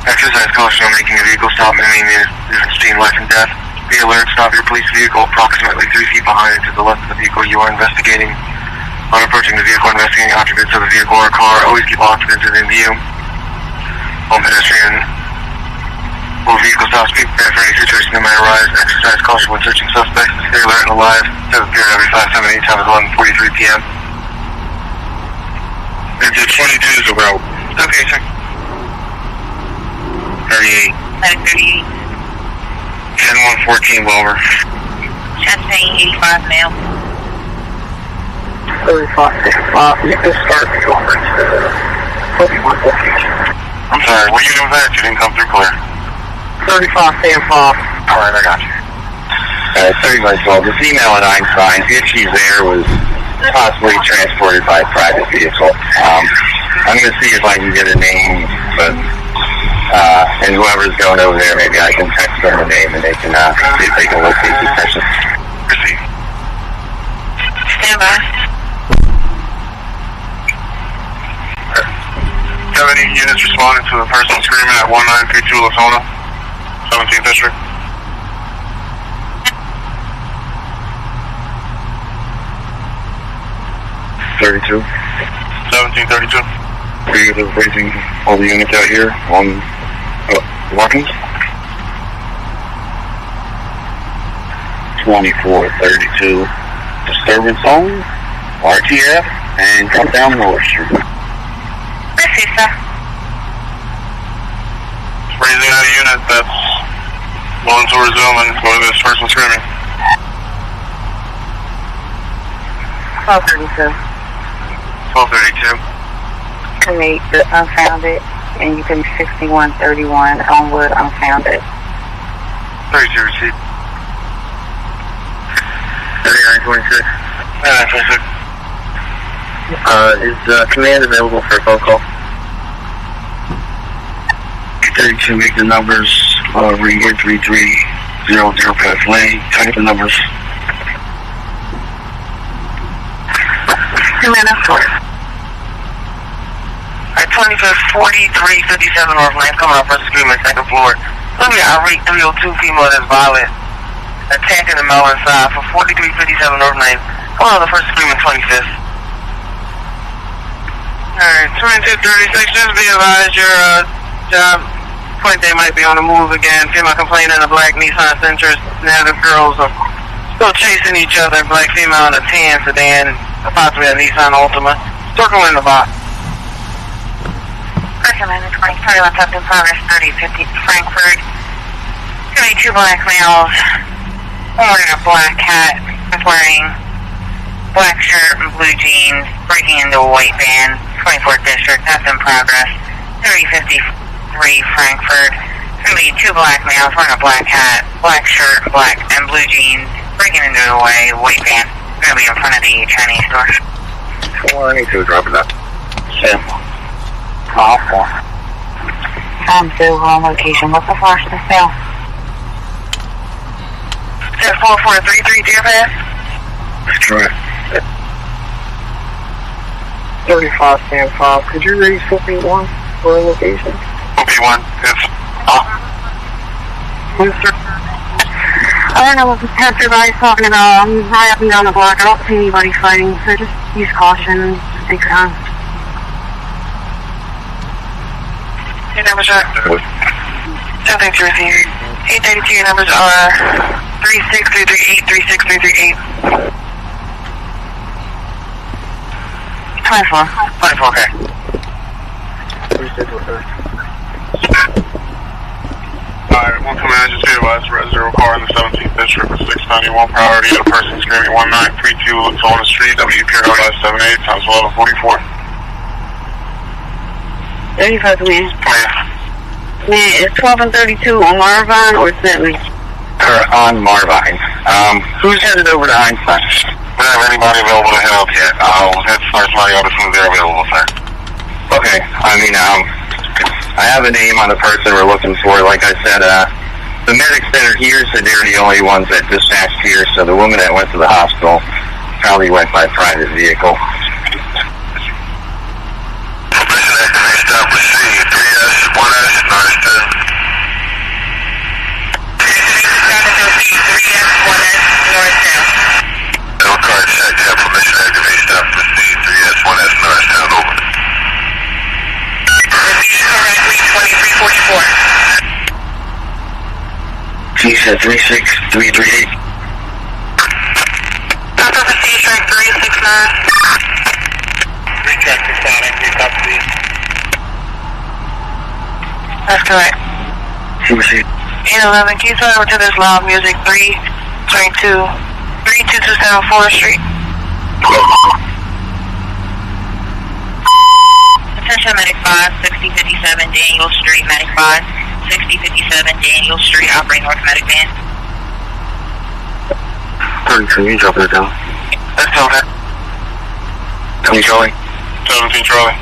Exercise caution on making a vehicle stop and aiming the difference between life and death. Be alert, stop your police vehicle approximately 3 feet behind and to the left of the vehicle you are investigating. On approaching the vehicle, investigating occupants of the vehicle or car, always keep all occupants within view. On pedestrian or vehicle stops, be prepared for any situation that might arise. Exercise caution when searching suspects. Stay alert and alive. Have appeared every 578 time is 11:43 p.m. Engine 22 is about Okay, sir. 38. Medic 38. 10,114 Wilbur. Chest pain 85 male. 35. You can start the over. I'm sorry, were you in that? You didn't come through clear. 35, stand 5. Alright, I got you. 35, the female at Einstein, if she's there, was possibly transported by a private vehicle. I'm going to see if I can get a name, but, and whoever's going over there, maybe I can text them a name and they can, see if they can locate the person. Proceed. Stand by. 70 units responding to a person screaming at 1932 Latona, 17th District. $32. 1732. Are you guys raising all the units out here on Watkins? 2432. Disturbance on RTF and come down North Street. Proceed, sir. Raising out a unit that's willing to resume and go to this person screaming. 1232. 1232. Create the unfounded, and you can 6131 onward unfounded. 32 receipt. 3926. 3926. Is command available for a phone call? 32, make the numbers, read here 3300 Path Lane, type the numbers. Commander 4. At 25th, 4357 North Lane, coming up first agreement, second floor. Look at Irate 302 female that's violent, attacking the male inside for 4357 North Lane. Come on, the first agreement, 25th. Alright, 2236, just be advised your job like they might be on the move again. Female complaining in a black Nissan Sentra. Now the girls are still chasing each other. Black female in a tan sedan, possibly a Nissan Altima. Circling the box. Recommended 2021 up in progress 3050 Frankfurt. 32 black males. One wearing a black hat. Wearing black shirt and blue jeans. Breaking into a white van. 24th District. That's in progress. 3053 Frankfurt. It's going to be 2 black males wearing a black hat, black shirt, black and blue jeans. Breaking into a white van. It's going to be in front of the Chinese store. I need to drop it up. Yeah. Call 4. I'm still on location. What's the first to sale? 4433 Deer Pass. That's correct. 35 stand 5. Could you read 51 for a location? 51, it's I don't know what the Pepper guy's talking about. I'm right up and down the block. I don't see anybody fighting, so just use caution. Take your time. Your numbers are 7 to receive. 832, your numbers are 36338, 36338. 24. 24, okay. Alright, one command just be advised, red zero car in the 17th District with 691 priority at a person screaming 1932 looks on the street, WPRO 578 times 1144. 35 to me. Man, it's 12 and 32 on Marvine or Bentley? On Marvine. Who's headed over to Heinous? We don't have anybody available to help yet. I'll head start somebody out as soon as they're available, sir. Okay, I have a name on the person we're looking for. Like I said, the medics that are here said they're the only ones that dispatched here, so the woman that went to the hospital probably went by private vehicle. Stop received. 3S, 1S, understood. 3S, 1S, Northtown. L card check, have permission to activate stop received. 3S, 1S, Northtown, over. Repeat correctly, 2344. She said 36338. Top of the C-Track 369. Recheck the sound, stop received. That's correct. She received. 811, can you turn over to this loud music? 32227 4th Street. Attention Medic 5, 6057 Daniel Street, Medic 5, 6057 Daniel Street, operating North Medic Van. 32, you dropping it down. Let's go, man. 20 Charlie. 17 Charlie.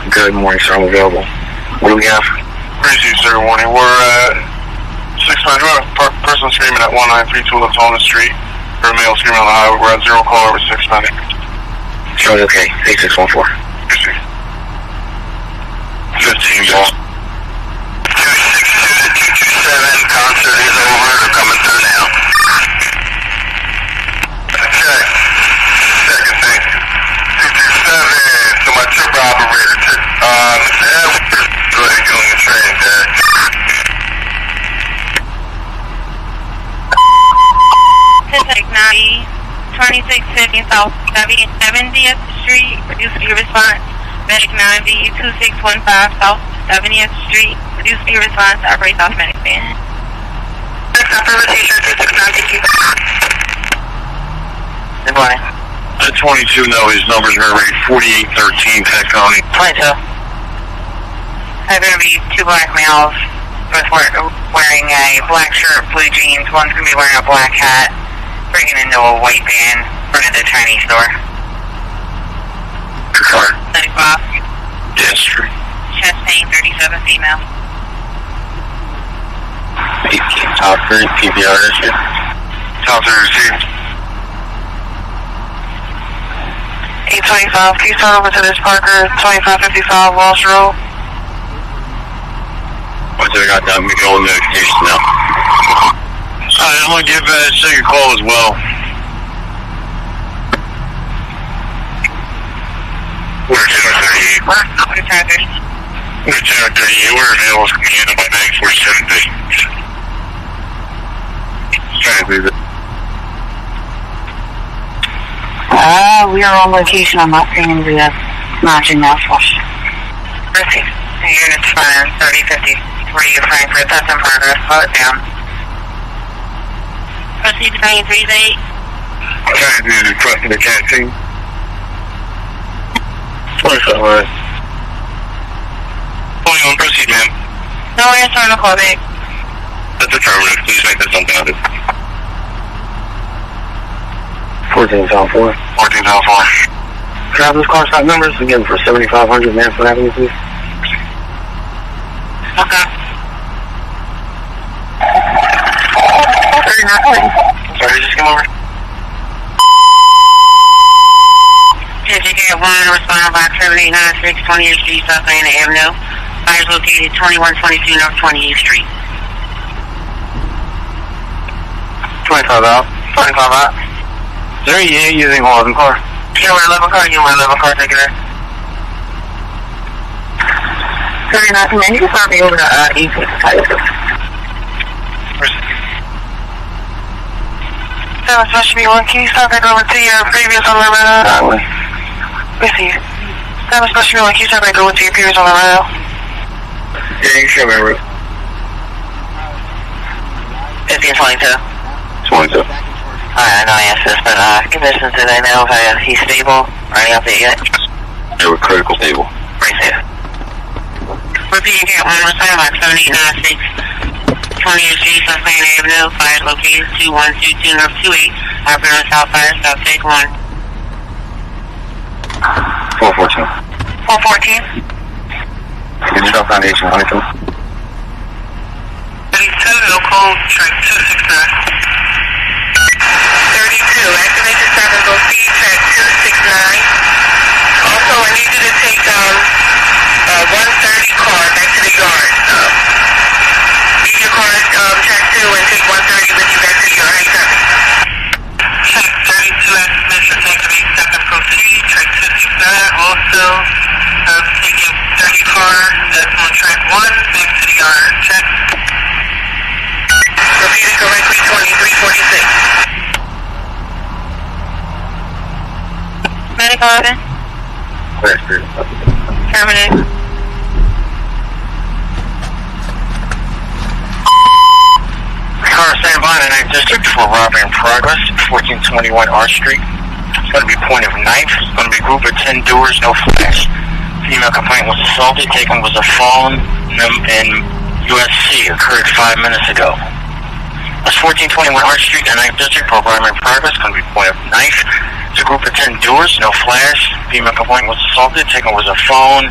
Good morning, sir. I'm available. What do we have? Appreciate you, sir. Warning. We're at 600. Person screaming at 1932 left on the street. Or a male screaming on the highway. We're at 0 call over 690. Charlie, okay. 8614. Appreciate you. 15 ball. 262 to 227. Concert is over. They're coming through now. Check. Second thing. 227. So my trip operator. Go ahead and get on the train, Dad. Pacific 90, 2650 South 70th Street, reduce your response. Medic 90, 2615 South 70th Street, reduce your response. Operate South Medic Van. Good morning. The 22 know his numbers are going to read 4813 Tech County. 22. There's going to be 2 black males both wearing a black shirt, blue jeans. One's going to be wearing a black hat, breaking into a white van in front of the Chinese store. Car. 35. Yes, sir. Chest pain, 37 female. Top 3, PPR issue. Top 3 received. 825, can you turn over to this Parker 2555 Walsh Road? Once I got that, we can hold notification now. Alright, I'm going to give a second call as well. We're 238. Return Lieutenant 38, we're available to be handled by 947 Transit. We are on location. I'm not seeing the margin now flush. Proceed. Units 3053 Frankfurt, that's in progress. Slow it down. Proceed to 938. Transit is requesting the canteen. 27, right. 21, proceed, ma'am. No answer on the call back. That's affirmative. Please make this unbounded. 14 South 4. 14 South 4. Grab those car stop numbers again for 7500 Manson Avenue, please. Okay. Sorry, just come over. Did you get one responding box 7896 20th Street, South Atlanta Avenue? Fire is located 2122 North 28th Street. 25 out. 25 out. Sir, you ain't using 11 car. You want 11 car? You want 11 car? Take it there. 39, man, you can start me over to E6. That was supposed to be one. Can you start back over to your previous on the rail? Let's see. That was supposed to be one. Can you start back over to your previous on the rail? Yeah, you can show me a route. 1522. 22. Alright, I know I asked this, but conditions today now, he's stable. Any update yet? They were critical stable. Pretty safe. Repeat again, one more time, box 7896. 20th Street, South Atlanta Avenue. Fire located 2122 North 28. Operator on South Fire, South Take 1. 414. 414. Digital Foundation, Honeycomb. 32, no code, track 269. 32, activate the service on speed, track 269. Also, I need you to take 130 car back to the yard. Leave your car track 2 and take 130 with you back to the yard. How you copy? Check 32, activation, activate second proceed, track 269. Also, taking 30 car, that's on track 1, back to the yard. Check. Repeat it correctly, 2346. Medical Oven? Clear, spirit. Terminate. Car standby in 9th District for robbery in progress, 1421 R Street. It's going to be point of knife. It's going to be group of 10 doors, no flash. Female complaint was assaulted. Taken was a phone in USC. Occurred 5 minutes ago. That's 1421 R Street in 9th District for robbery in progress. Going to be point of knife. It's a group of 10 doors, no flash. Female complaint was assaulted. Taken was a phone.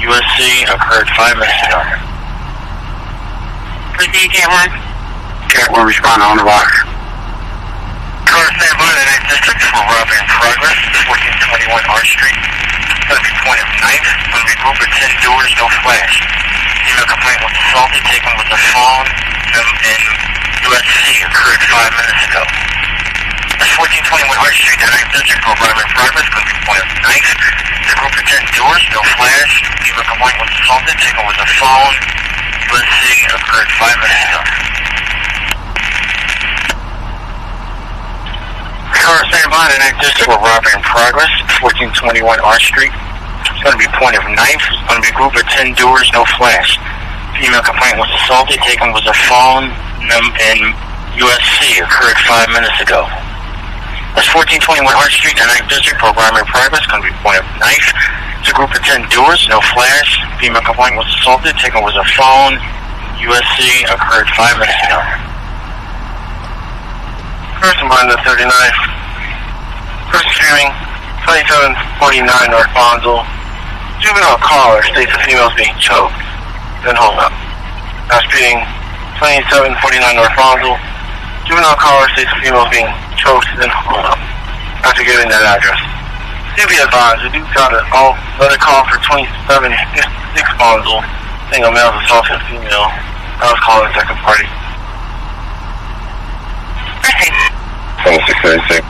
USC. Occurred 5 minutes ago. Proceed, Cat 1. Cat 1 respond on the box. Car standby in 9th District for robbery in progress, 1421 R Street. It's going to be point of knife. It's going to be group of 10 doors, no flash. Female complaint was assaulted. Taken was a phone in USC. Occurred 5 minutes ago. That's 1421 R Street, the 9th District for robbery in progress. Going to be point of knife. It's a group of 10 doors, no flash. Female complaint was assaulted. Taken was a phone. USC. Occurred 5 minutes ago. Car standby in 9th District for robbery in progress, 1421 R Street. It's going to be point of knife. It's going to be group of 10 doors, no flash. Female complaint was assaulted. Taken was a phone in USC. Occurred 5 minutes ago. That's 1421 R Street, the 9th District for robbery in progress. Going to be point of knife. It's a group of 10 doors, no flash. Female complaint was assaulted. Taken was a phone. USC. Occurred 5 minutes ago. Person behind the 39. Person streaming 2749 North Bonsall. Juvenile caller states the female is being choked. Then hold up. Now speeding 2749 North Bonsall. Juvenile caller states the female is being choked. Then hold up. After giving that address. Do be advised, we do got another call for 2756 Bonsall. Single male assaulting female. I was calling second party. 2636.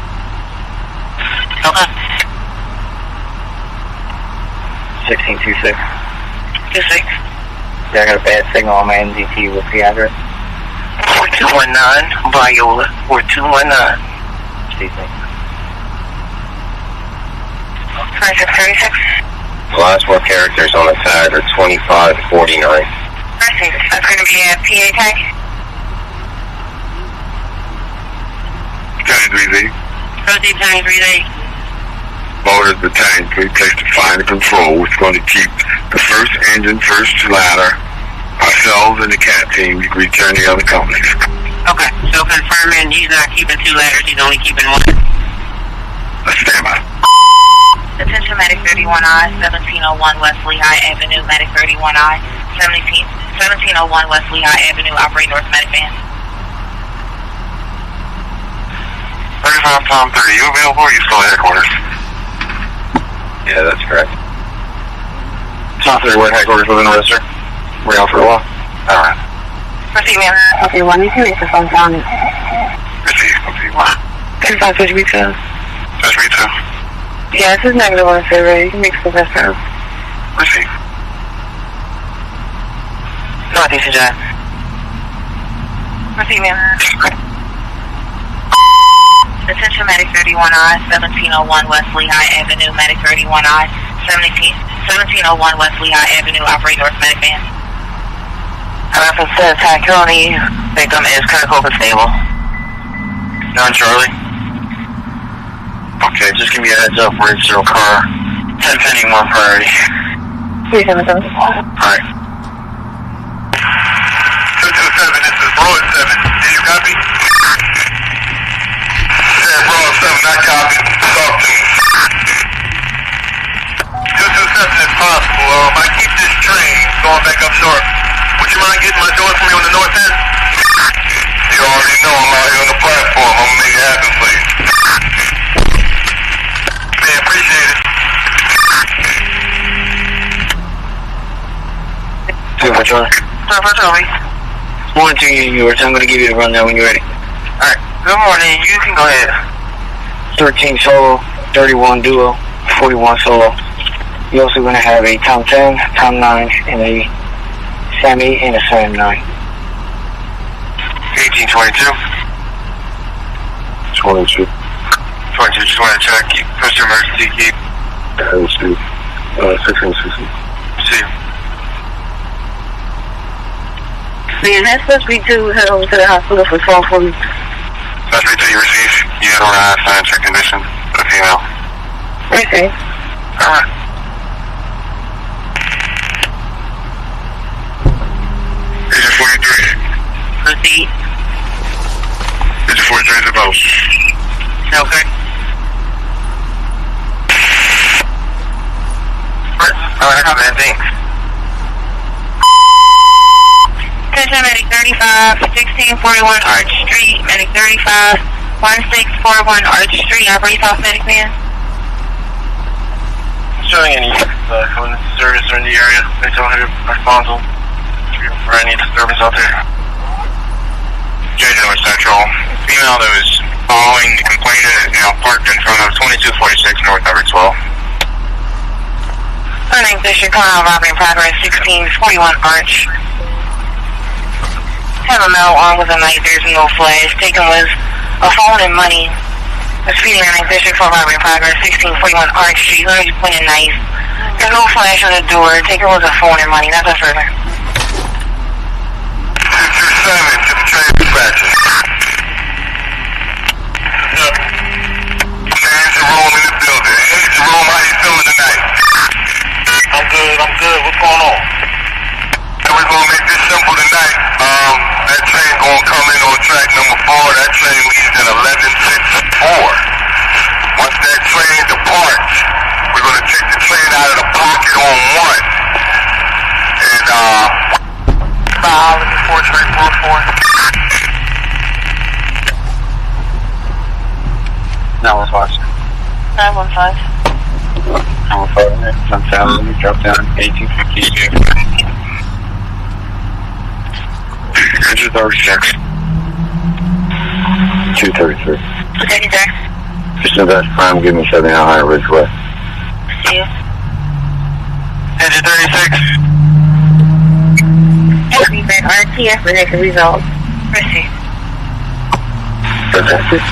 Okay. 1626. 26. Yeah, I got a bad signal on my NDT. What's the address? 4219 Viola. 4219. Excuse me. 2636. The last four characters on the tag are 2549. That's going to be a PA tag. 10-3Z. Proceed 10-3Z. Motors the tank, we place to find and control. It's going to keep the first engine, first ladder. Ourselves and the cat team, you can return the other companies. Okay, so confirming he's not keeping 2 ladders, he's only keeping 1. Stand by. Attention Medic 31I, 1701 West Lehigh Avenue, Medic 31I, 1701 West Lehigh Avenue, operate North Medic Van. 35 Tom 30, you available or you still at headquarters? Yeah, that's correct. Tom 30, we're at headquarters within the register. We're out for a while. Alright. Proceed, ma'am. Okay, one, you can make the phone down. Receive, okay. 2552. That's me too. Yeah, this is -1 survey. You can make the best out. Receive. Northeast John. Proceed, ma'am. Attention Medic 31I, 1701 West Lehigh Avenue, Medic 31I, 1701 West Lehigh Avenue, operate North Medic Van. Reference to attack currently, victim is critical but stable. 9 Charlie. Okay, just give me a heads up, we're in zero car. 10 pending, 1 priority. 377. Alright. 227, this is Road 7. Did you copy? Yeah, Road 7, I copy. Talk to me. 227 if possible. I keep this train going back up north. Would you mind getting my door for me on the north end? You already know I'm out here on the platform. I'm gonna make it happen, please. Man, appreciate it. Super Charlie. Super Charlie. Morning to you, yours. I'm going to give you the rundown when you're ready. Alright, good morning. You can go ahead. 13 solo, 31 duo, 41 solo. You're also going to have a Tom 10, Tom 9, and a Sam 8 and a Sam 9. 1822. 22. 22, just want to check. Push your emergency key. See you. Man, that's supposed to be to head over to the hospital for phone for me. That's right till you receive. You had on signs for condition for the female. Okay. Alright. Agent 43. Proceed. Agent 43 is about. Okay. Alright, I got that, thanks. Attention Medic 35, 1641 Arch Street, Medic 35, 1641 Arch Street, operate South Medic Van. Showing any coming into service or in the area. They don't have responsible for any disturbance out there. Jason Central. Female that was following the complainant is now parked in front of 2246 North Number 12. Running District Colonel robbery in progress, 1641 Arch. Have a male armed with a knife, there's no flash. Taken was a phone and money. A speeding running District for robbery in progress, 1641 Arch Street. Whoever's pointing a knife. There's no flash on the door. Taken was a phone and money. Nothing further. 227 to the train dispatcher. Man, Jerome in the building. Hey, Jerome, how you feeling tonight? I'm good. What's going on? And we're going to make this simple tonight. That train going to come in on track number 4. That train leaves at 11:54. Once that train departs, we're going to take the train out of the pocket on 1. And, file in the 4 train 44. 915. 915. 915. I'm down. Let me drop down 1850. Engine 36. 233. Okay, sir. Just know that's prime, give me 79 High Ridge West. See you. Engine 36. feedback RTS for negative results. Proceed. Fantastic.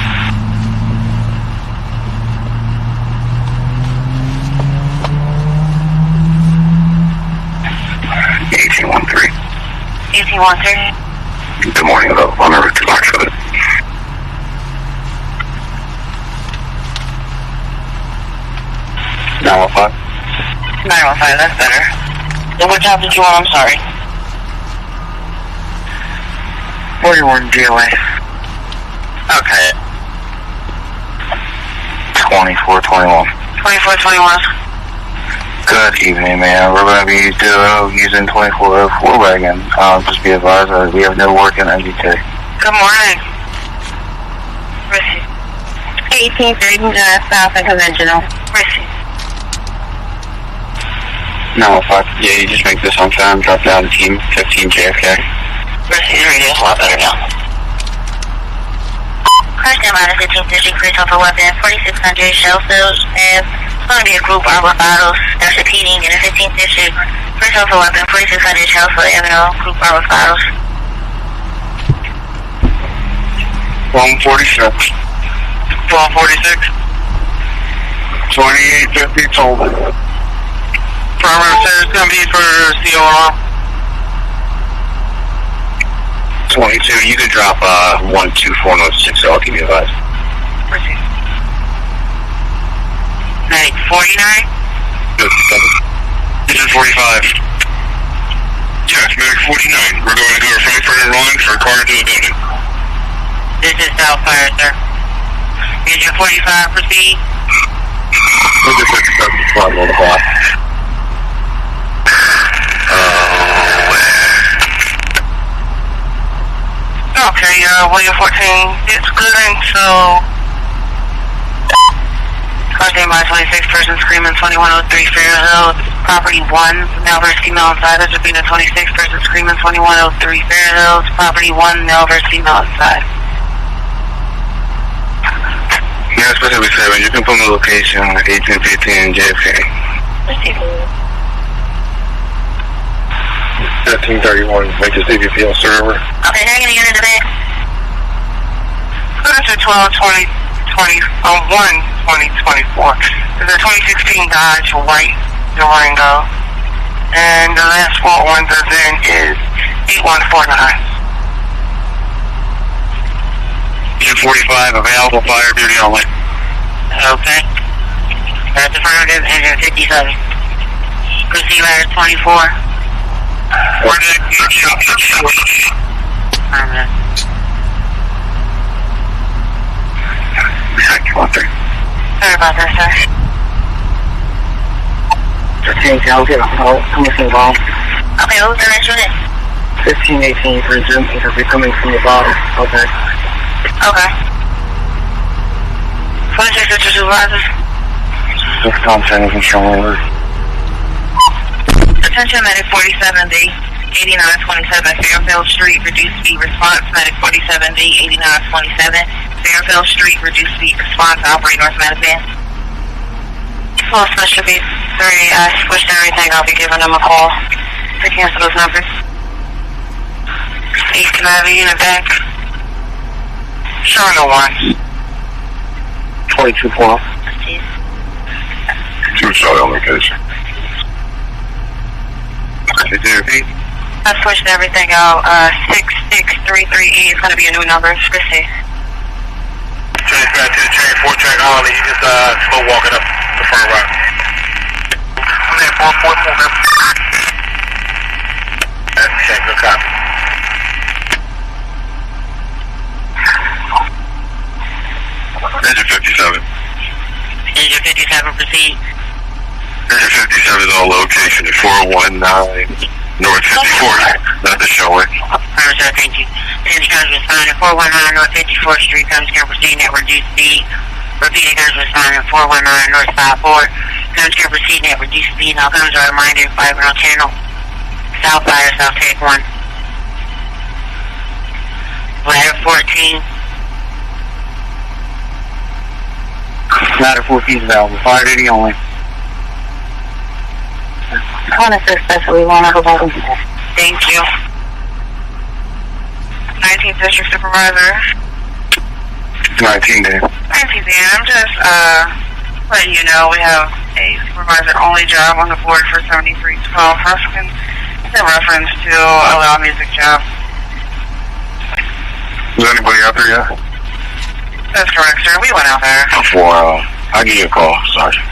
$1813. 1813. Good morning, though. On the route to Oxford. $915. 915, that's better. So what job did you want? I'm sorry. 41 GOA. Okay. 2421. 2421. Good evening, man. We're going to be using 2404 wagon. Just be advised that we have no work in NGT. Good morning. Proceed. 1830 South and Conventional. Proceed. No, yeah, you just make this on time. Drop down to team 15 JFK. Proceed. Radio is a lot better now. Crash down by the 15th District, Police Officer Weapon, 4600 shell field, and it's going to be a group of battles that's repeating in the 15th District, Police Officer Weapon, 4600 shell field, group of battles. 146. 146. 2850 told it. Primary service going to be for CO alarm. 22, you can drop 12406, so I'll give you advice. Proceed. 49? This is 45. Yes, Medic 49. We're going to do a Frankfurt run for a car into the building. This is Southfire, sir. Is your 45 proceed? We'll just accept the front of the block. Okay, William 14, it's good until Cardiac by 26 person screaming 2103 Fairhill, property 1, male versus female inside. This would be the 26 person screaming 2103 Fairhill, property 1, male versus female inside. Yeah, specifically 7, you can put the location 1815 JFK. Receiving. 1331, make a CVPL server. Okay, now you're going to get into that. Go to 1-2024. There's a 2016 Dodge White Durango. And the last 4 ones are in is 8149. 45, available fire duty only. Okay. That's affirmative, engine 57. Proceed ladder 24. Affirmative. Sorry about that, sir. 13, I'll get a call. Coming from the bottom. Okay, who's the next unit? 1518 for Zoom, because we're coming from the bottom. Okay. Okay. 26 is your supervisor. Just content control over. Attention, Medic 47D, 8927 Fairfield Street, reduced speed response. Medic 47D, 8927 Fairfield Street, reduced speed response. Operate North Medicine. Well, special B 3, I switched everything. I'll be giving them a call to cancel those numbers. East Canada unit back. Sure, no one. 22 point. Jeez. 2 shot on location. Did you repeat? I switched everything out. 66338 is going to be a new number. Proceed. Change back to the train 4 track Harley. You just slow walking up the front route. I'm at 444. That's the check. Good copy. Engine 57. Engine 57, proceed. Engine 57 is on location at 419 North 54th. Not the showing. Alright, sir, thank you. Engine comes responding 419 North 54th Street. Comes can proceed at reduced speed. Repeating comes responding 419 North 54. Comes can proceed at reduced speed. Now comes a reminder 5 round channel. South fire, South take 1. Ladder 14. Ladder 14 is available. Fire duty only. I want to say especially one of them. Thank you. 19th District Supervisor. 19 Dan. 19th Dan, I'm just letting you know we have a supervisor-only job on the board for 7312 Huskin in reference to a loud music job. Is anybody out there yet? That's correct, sir. We went out there. Before, I'll give you a call, Sergeant.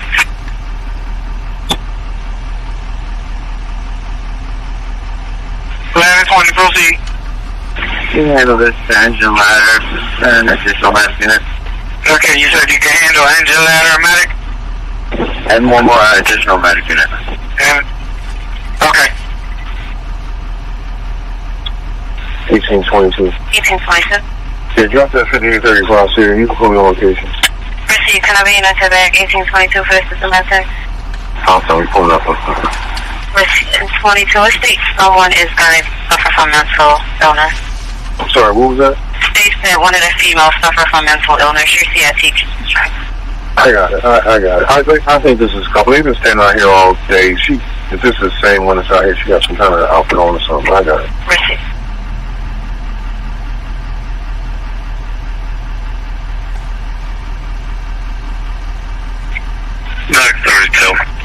Proceed. You handle this engine ladder and additional medic unit. Okay, you said you can handle engine ladder medic? And one more additional medic unit. And, okay. 1822. 1822. Yeah, drop that 5830 across here. You can put me on location. Proceed. Can I be in to back 1822 for this domestic? Also, we pulled up. 22 states someone is going to suffer from mental illness. I'm sorry, what was that? States that one of the females suffer from mental illness. Your CIT track. I got it. I got it. I think this is a couple. They've been standing out here all day. If this is the same one that's out here, she got some kind of outfit on or something. I got it. Receive.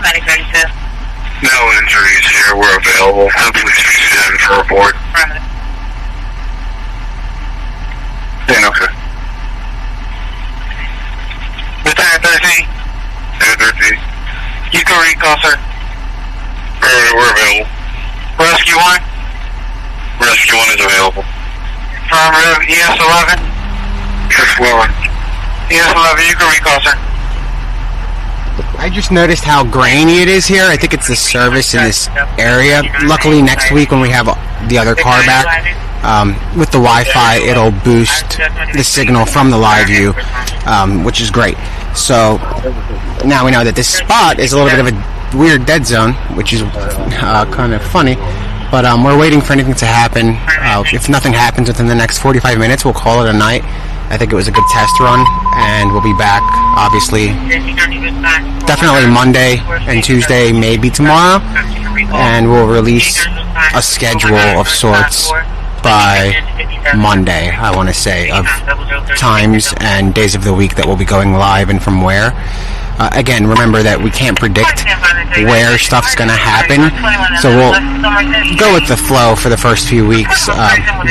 Medic 32. No injuries here. We're available. No police in for report. Affirmative. Yeah, okay. Lieutenant 13. Lieutenant 13. You can recall, sir. We're available. Rescue 1? Rescue 1 is available. Affirmative. ES11? ES11. ES11, you can recall, sir. I just noticed how grainy it is here. I think it's the service in this area. Luckily, next week when we have the other car back, with the Wi-Fi, it'll boost the signal from the live view, which is great. So now we know that this spot is a little bit of a weird dead zone, which is kind of funny. But we're waiting for anything to happen. If nothing happens within the next 45 minutes, we'll call it a night. I think it was a good test run, and we'll be back, obviously, definitely Monday and Tuesday, maybe tomorrow, and we'll release a schedule of sorts by Monday, I want to say, of times and days of the week that we'll be going live and from where. Again, remember that we can't predict where stuff's going to happen, so we'll go with the flow for the first few weeks,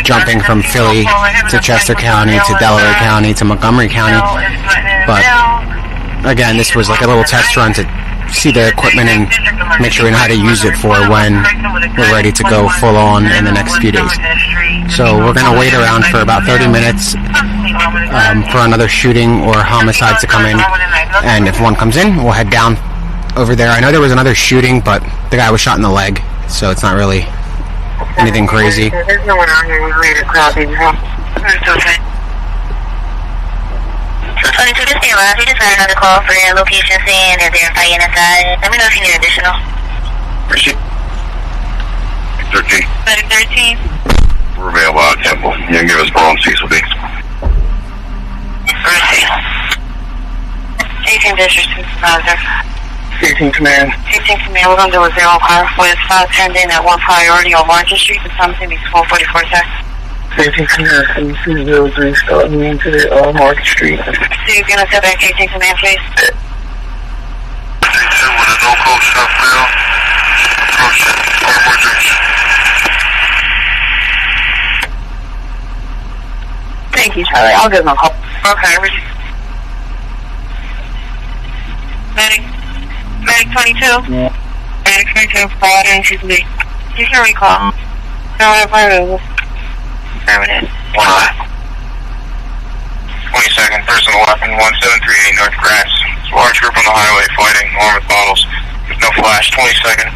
jumping from Philly to Chester County to Delaware County to Montgomery County. But again, this was like a little test run to see the equipment and make sure we know how to use it for when we're ready to go full on in the next few days. So we're going to wait around for about 30 minutes for another shooting or homicide to come in, and if one comes in, we'll head down over there. I know there was another shooting, but the guy was shot in the leg, so it's not really anything crazy. There's no one out here related to crowding. It's okay. 22 to stay alive. You just got another call for your location scene and verify inside. Let me know if you need additional. Receipt. 13. Medic 13. We're available out of Temple. You can give us Paul and Cecil B. Receipt. 18 District Supervisor. 18 Command. 18 Command. We're going to do a 0 with 510 in at 1 priority on Market Street. The time's going to be 12:44 seconds. 18 Command, 203, starting into the Market Street. So you're going to step back 18 Command, please? 18 with a no code shot fail. Approach it. Forward reach. Thank you, Charlie. I'll give him a call. Okay, Medic 22? Yeah. Medic 22, Friday, and she's me. You can recall. No, I'm affirmative. 22nd, personal weapon, 1738 North Grass. It's a large group on the highway fighting, armed with bottles. There's no flash. 22nd,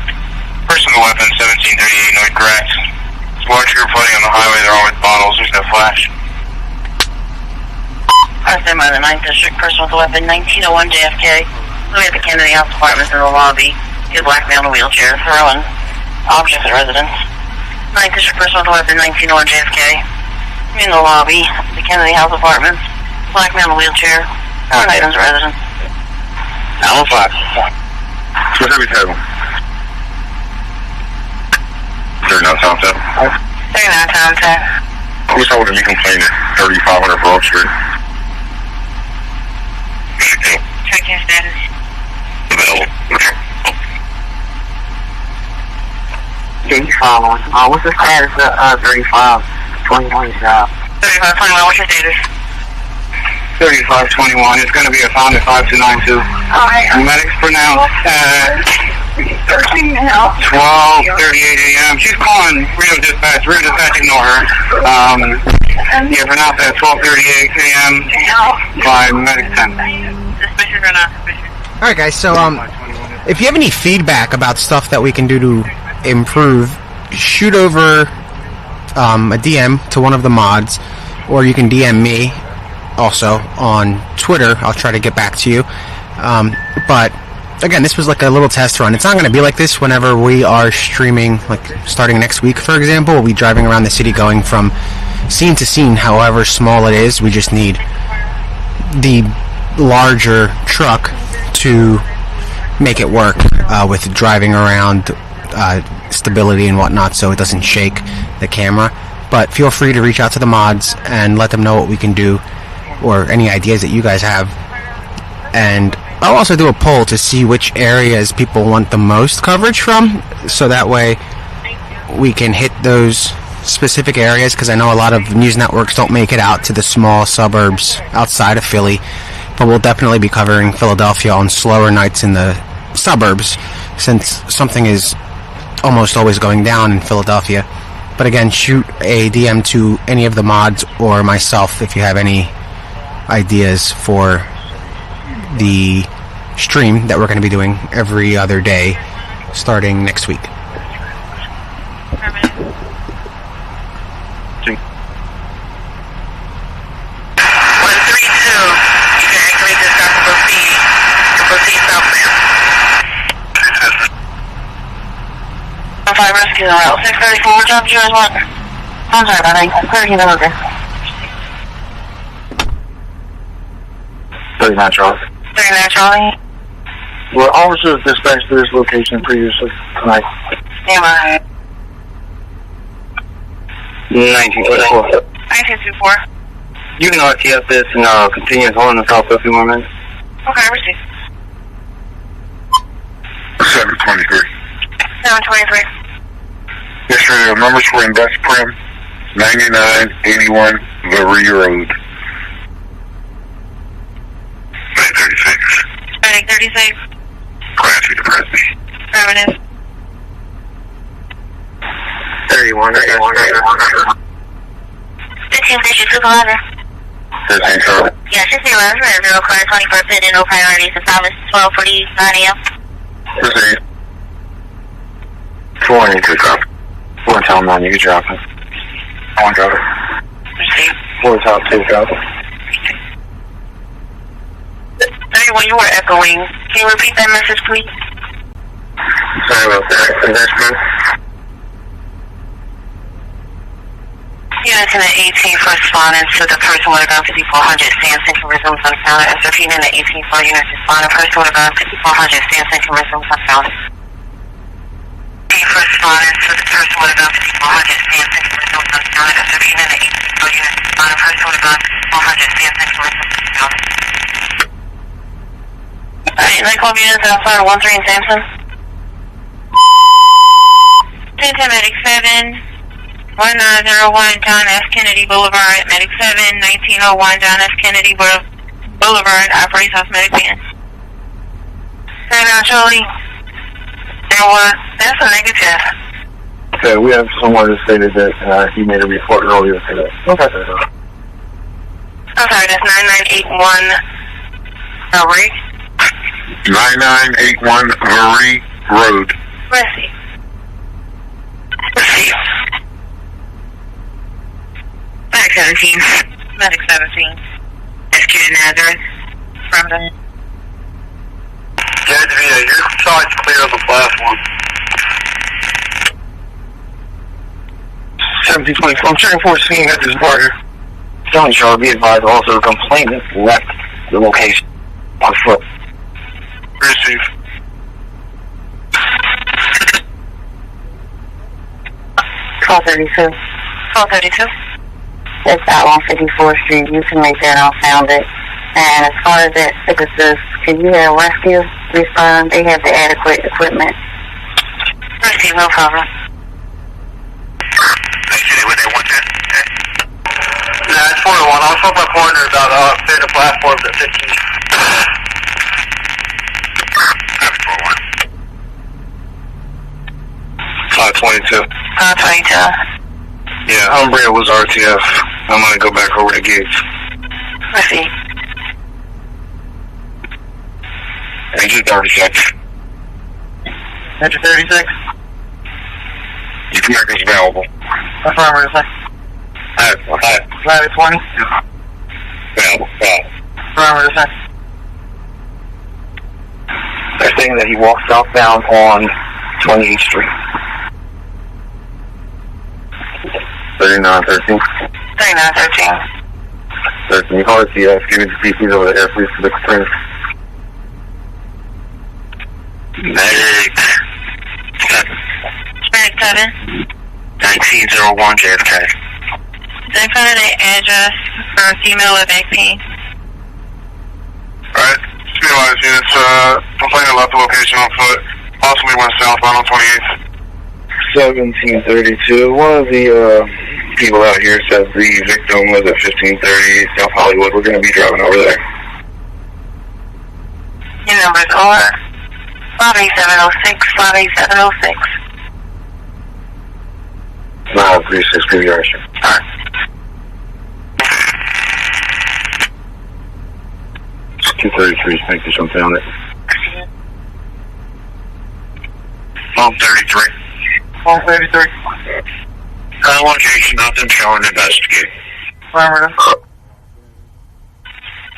personal weapon, 1738 North Grass. It's a large group fighting on the highway, they're armed with bottles. There's no flash. I stand by the 9th District, person with a weapon, 1901 JFK. Looking at the Kennedy House Apartments in the lobby. See a black man in a wheelchair throwing objects at residents. 9th District, person with a weapon, 1901 JFK. In the lobby, the Kennedy House Apartments. Black man in a wheelchair throwing items at residents. Allen 5. What's every table? 39 Tom 10. 39 Tom 10. Who's holding you complaint at 3500 Broad Street? Check your status. What's the status of 3521 job? 3521, what's your status? 3521, it's going to be a found at 5292. Alright. Medics pronounced at 13 now. 12:38 a.m. She's calling Rio Dispatch. Rio Dispatch, ignore her. Yeah, pronounced at 12:38 a.m. by Medic 10. Suspicious or not suspicious? Alright guys, so if you have any feedback about stuff that we can do to improve, shoot over a DM to one of the mods, or you can DM me also on Twitter. I'll try to get back to you. But again, this was like a little test run. It's not going to be like this whenever we are streaming, like starting next week, for example. We'll be driving around the city going from scene to scene, however small it is. We just need the larger truck to make it work with driving around, stability and whatnot, so it doesn't shake the camera. But feel free to reach out to the mods and let them know what we can do, or any ideas that you guys have. And I'll also do a poll to see which areas people want the most coverage from, so that way we can hit those specific areas, because I know a lot of news networks don't make it out to the small suburbs outside of Philly, but we'll definitely be covering Philadelphia on slower nights in the suburbs, since something is almost always going down in Philadelphia. But again, shoot a DM to any of the mods or myself if you have any ideas for the stream that we're going to be doing every other day starting next week. Rescue route 634, what job do you guys want? I'm sorry about that. I'm clearing the worker. 39 Charlie. 39 Charlie. Were officers dispatched to this location previously tonight? Am I? 1924. 1924. You can RTS this and continue holding the call for a few more minutes. Okay, receive. 723. 723. Yes, sir. Numbers for Invest Prim, 9981 Varee Road. 36. 36. Classy to Presby. Affirmative. 31. 15 station supervisor. 13 Charlie. Yeah, 61. Reservoir car 24 pit and no priorities. The time is 12:49 a.m. Proceed. 482 copy. 4 tell 9, you can drop it. 1 drop it. Receive. 4 top 2 copy. 31, you were echoing. Can you repeat that message, please? Sorry about that. Invest Prim. Units in the 18th responding to the person with a gun 5400 stands and can resume unfounded. As repeating the 18th floor units responding, person with a gun 5400 stands and can resume unfounded. 18th responding to the person with a gun 5400 stands and can resume unfounded. As repeating the 18th floor units responding, person with a gun 5400 stands and can resume unfounded. Alright, Nicole units outside of 13 in Sampson. 10 Medic 7. 1901 John F. Kennedy Boulevard, Medic 7, 1901 John F. Kennedy Boulevard, operates off Medic Van. 39 Charlie. That's a negative. Okay, we have someone that stated that he made a report earlier today. Okay. I'm sorry, that's 9981 Varee. 9981 Varee Road. Receive. Receive. Medic 17. Medic 17. Executed Nazareth. From the... Judge Vita, your side's clear of the platform. 1724. I'm checking for a scene at this bar here. Telling Charlie, be advised also the complainant left the location on foot. Receive. Call 32. Call 32. It's out on 54th Street. You can make that all found it. And as far as that sicknesses, can you have rescue respond? They have the adequate equipment. Rescue, no problem. Nah, it's 401. I'll flip my corner about the platform at 15. Copy 401. 522. 522. Yeah, Umbria was RTF. I'm gonna go back over to Gates. Let's see. Engine 36. Engine 36. You can make this available. Affirmative, sir. Hi. Ladder 20. Available. Affirmative, sir. They're saying that he walked southbound on 28th Street. 3913. 3913. Sir, can you call it the give me the CPs over the air, please, for the clearance? Medic. 7. 1901 JFK. They found an address for a female with back pain. Alright, speed units, complaining about the location on foot, possibly went southbound on 28th. 1732. One of the people out here says the victim was at 1530 South Hollywood. We're going to be driving over there. Your numbers are 58706, 58706. 936 PBR. Alright. 233, thank you, something on it. 33. 133. Location, nothing showing, investigate. Affirmative.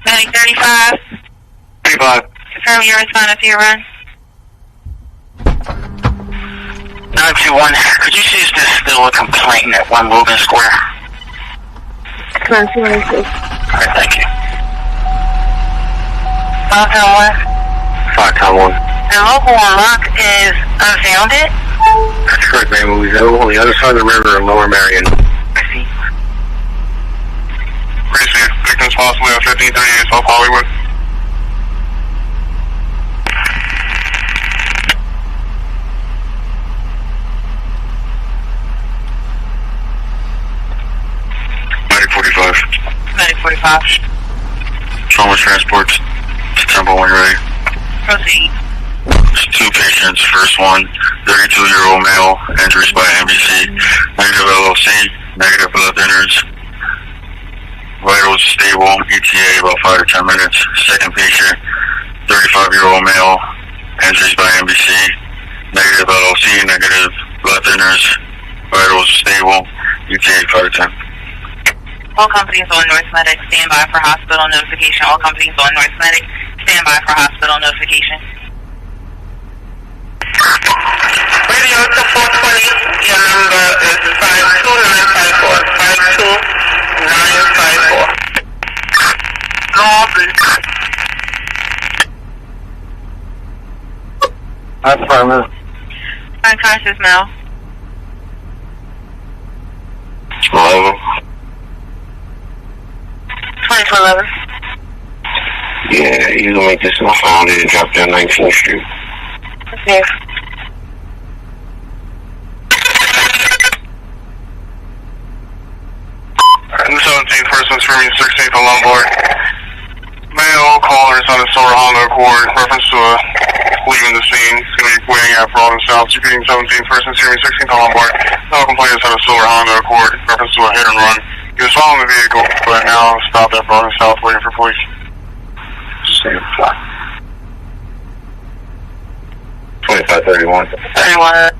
9035. 35. Confirm your response to your run. 921, could you see if there's still a complaint at 1 Logan Square? 926. Alright, thank you. 5 5-1. The local unlock is unfounded. That's correct, ma'am. We go on the other side of the river in Lower Marion. I see. Appreciate it. Victims possibly on 1538 South Hollywood. Medic 45. Trauma transports to Temple when you're ready. Proceed. There's 2 patients. First one, 32-year-old male, injuries by NBC, negative LLC, negative blood thinners, vitals stable, ETA about 5 to 10 minutes. Second patient, 35-year-old male, injuries by NBC, negative LLC, negative blood thinners, vitals stable, ETA 5 to 10. All companies on North Medic, stand by for hospital notification. All companies on North Medic, stand by for hospital notification. Radio to 420, your number is 52954. 52954. Copy. Affirmative. Unconscious male. 11. 2211. Yeah, you can make this found and drop down 19th Street. Okay. And 17th person's for me, 16th on Lombard. Male caller is on a Silver Honda Accord, reference to leaving the scene. It's going to be waiting at Broad and South. Repeating 17th person's for me, 16th on Lombard. Male complaint is on a Silver Honda Accord, reference to a hit and run. He was following the vehicle, but now stopped at Broad and South waiting for police. Same flat. 2531. 31.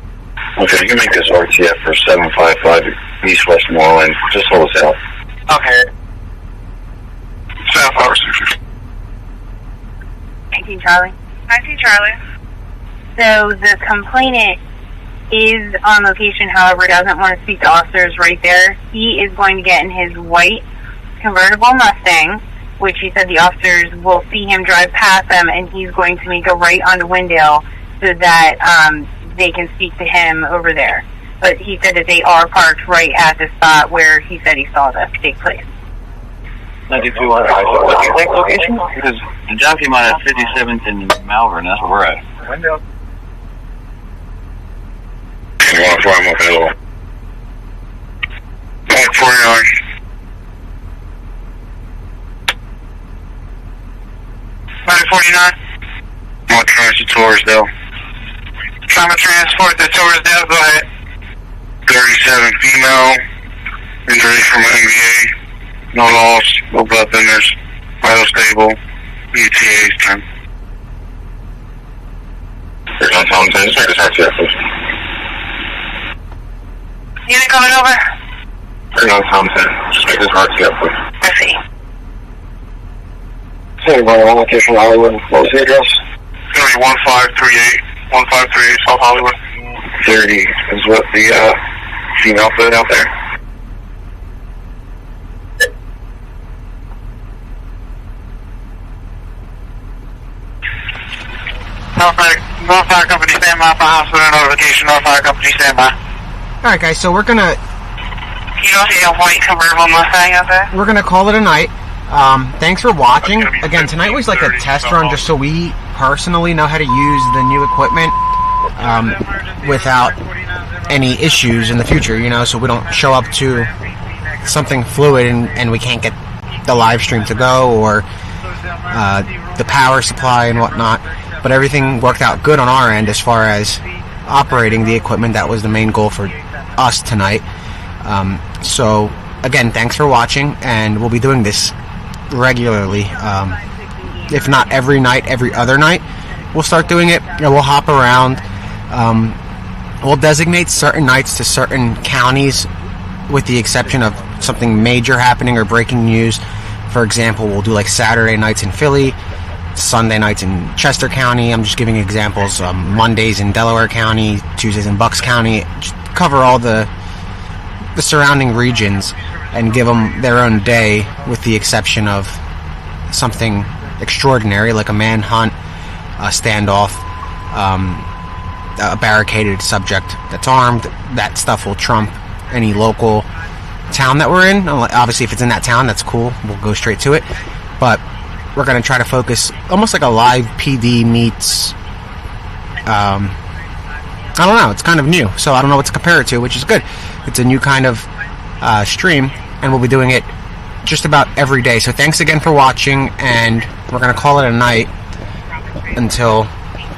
Okay, you can make this RTF for 755 East Westmoreland. Just hold us out. Okay. South Power 60. 19 Charlie. 19 Charlie. So the complainant is on location, however, doesn't want to speak to officers right there. He is going to get in his white convertible Mustang, which he said the officers will see him drive past them, and he's going to make a right onto Windale so that they can speak to him over there. but he said that they are parked right at the spot where he said he saw this take place. 92 location? Because the job came out at 57th and Malvern, that's where we're at. Window. 1-4, I'm available. 149. 949. More transit to Torresdale. Trying to transport the Torresdale, go ahead. 37 female. Injury from NBA. No loss. No blood thinners. Vital stable. ETA's 10. They're going to tell them 10. Just make this RTF, please. Unit coming over? They're going to tell them 10. Just make this RTF, please. I see. Hey, one location, Hollywood. What was the address? It's going to be 1538. 1538 South Hollywood. 30 is what the female put out there. North Fire Company standby for hospital notification. North Fire Company standby. Alright guys, so we're gonna... You don't see a white convertible Mustang out there? We're gonna call it a night. Thanks for watching. Again, tonight was like a test run just so we personally know how to use the new equipment without any issues in the future, you know, so we don't show up to something fluid and we can't get the live stream to go or the power supply and whatnot. But everything worked out good on our end as far as operating the equipment. That was the main goal for us tonight. So again, thanks for watching, and we'll be doing this regularly. If not every night, every other night, we'll start doing it. You know, we'll hop around. We'll designate certain nights to certain counties, with the exception of something major happening or breaking news. For example, we'll do like Saturday nights in Philly, Sunday nights in Chester County. I'm just giving examples. Mondays in Delaware County, Tuesdays in Bucks County. Just cover all the surrounding regions and give them their own day, with the exception of something extraordinary like a manhunt, a standoff, a barricaded subject that's armed. That stuff will trump any local town that we're in. Obviously, if it's in that town, that's cool. We'll go straight to it. But we're going to try to focus almost like a live PD meets... I don't know. It's kind of new, so I don't know what to compare it to, which is good. It's a new kind of stream, and we'll be doing it just about every day. So thanks again for watching, and we're going to call it a night until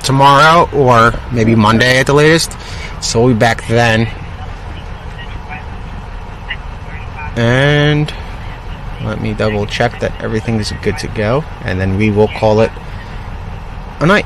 tomorrow or maybe Monday at the latest. So we'll be back then. And let me double check that everything is good to go, and then we will call it a night.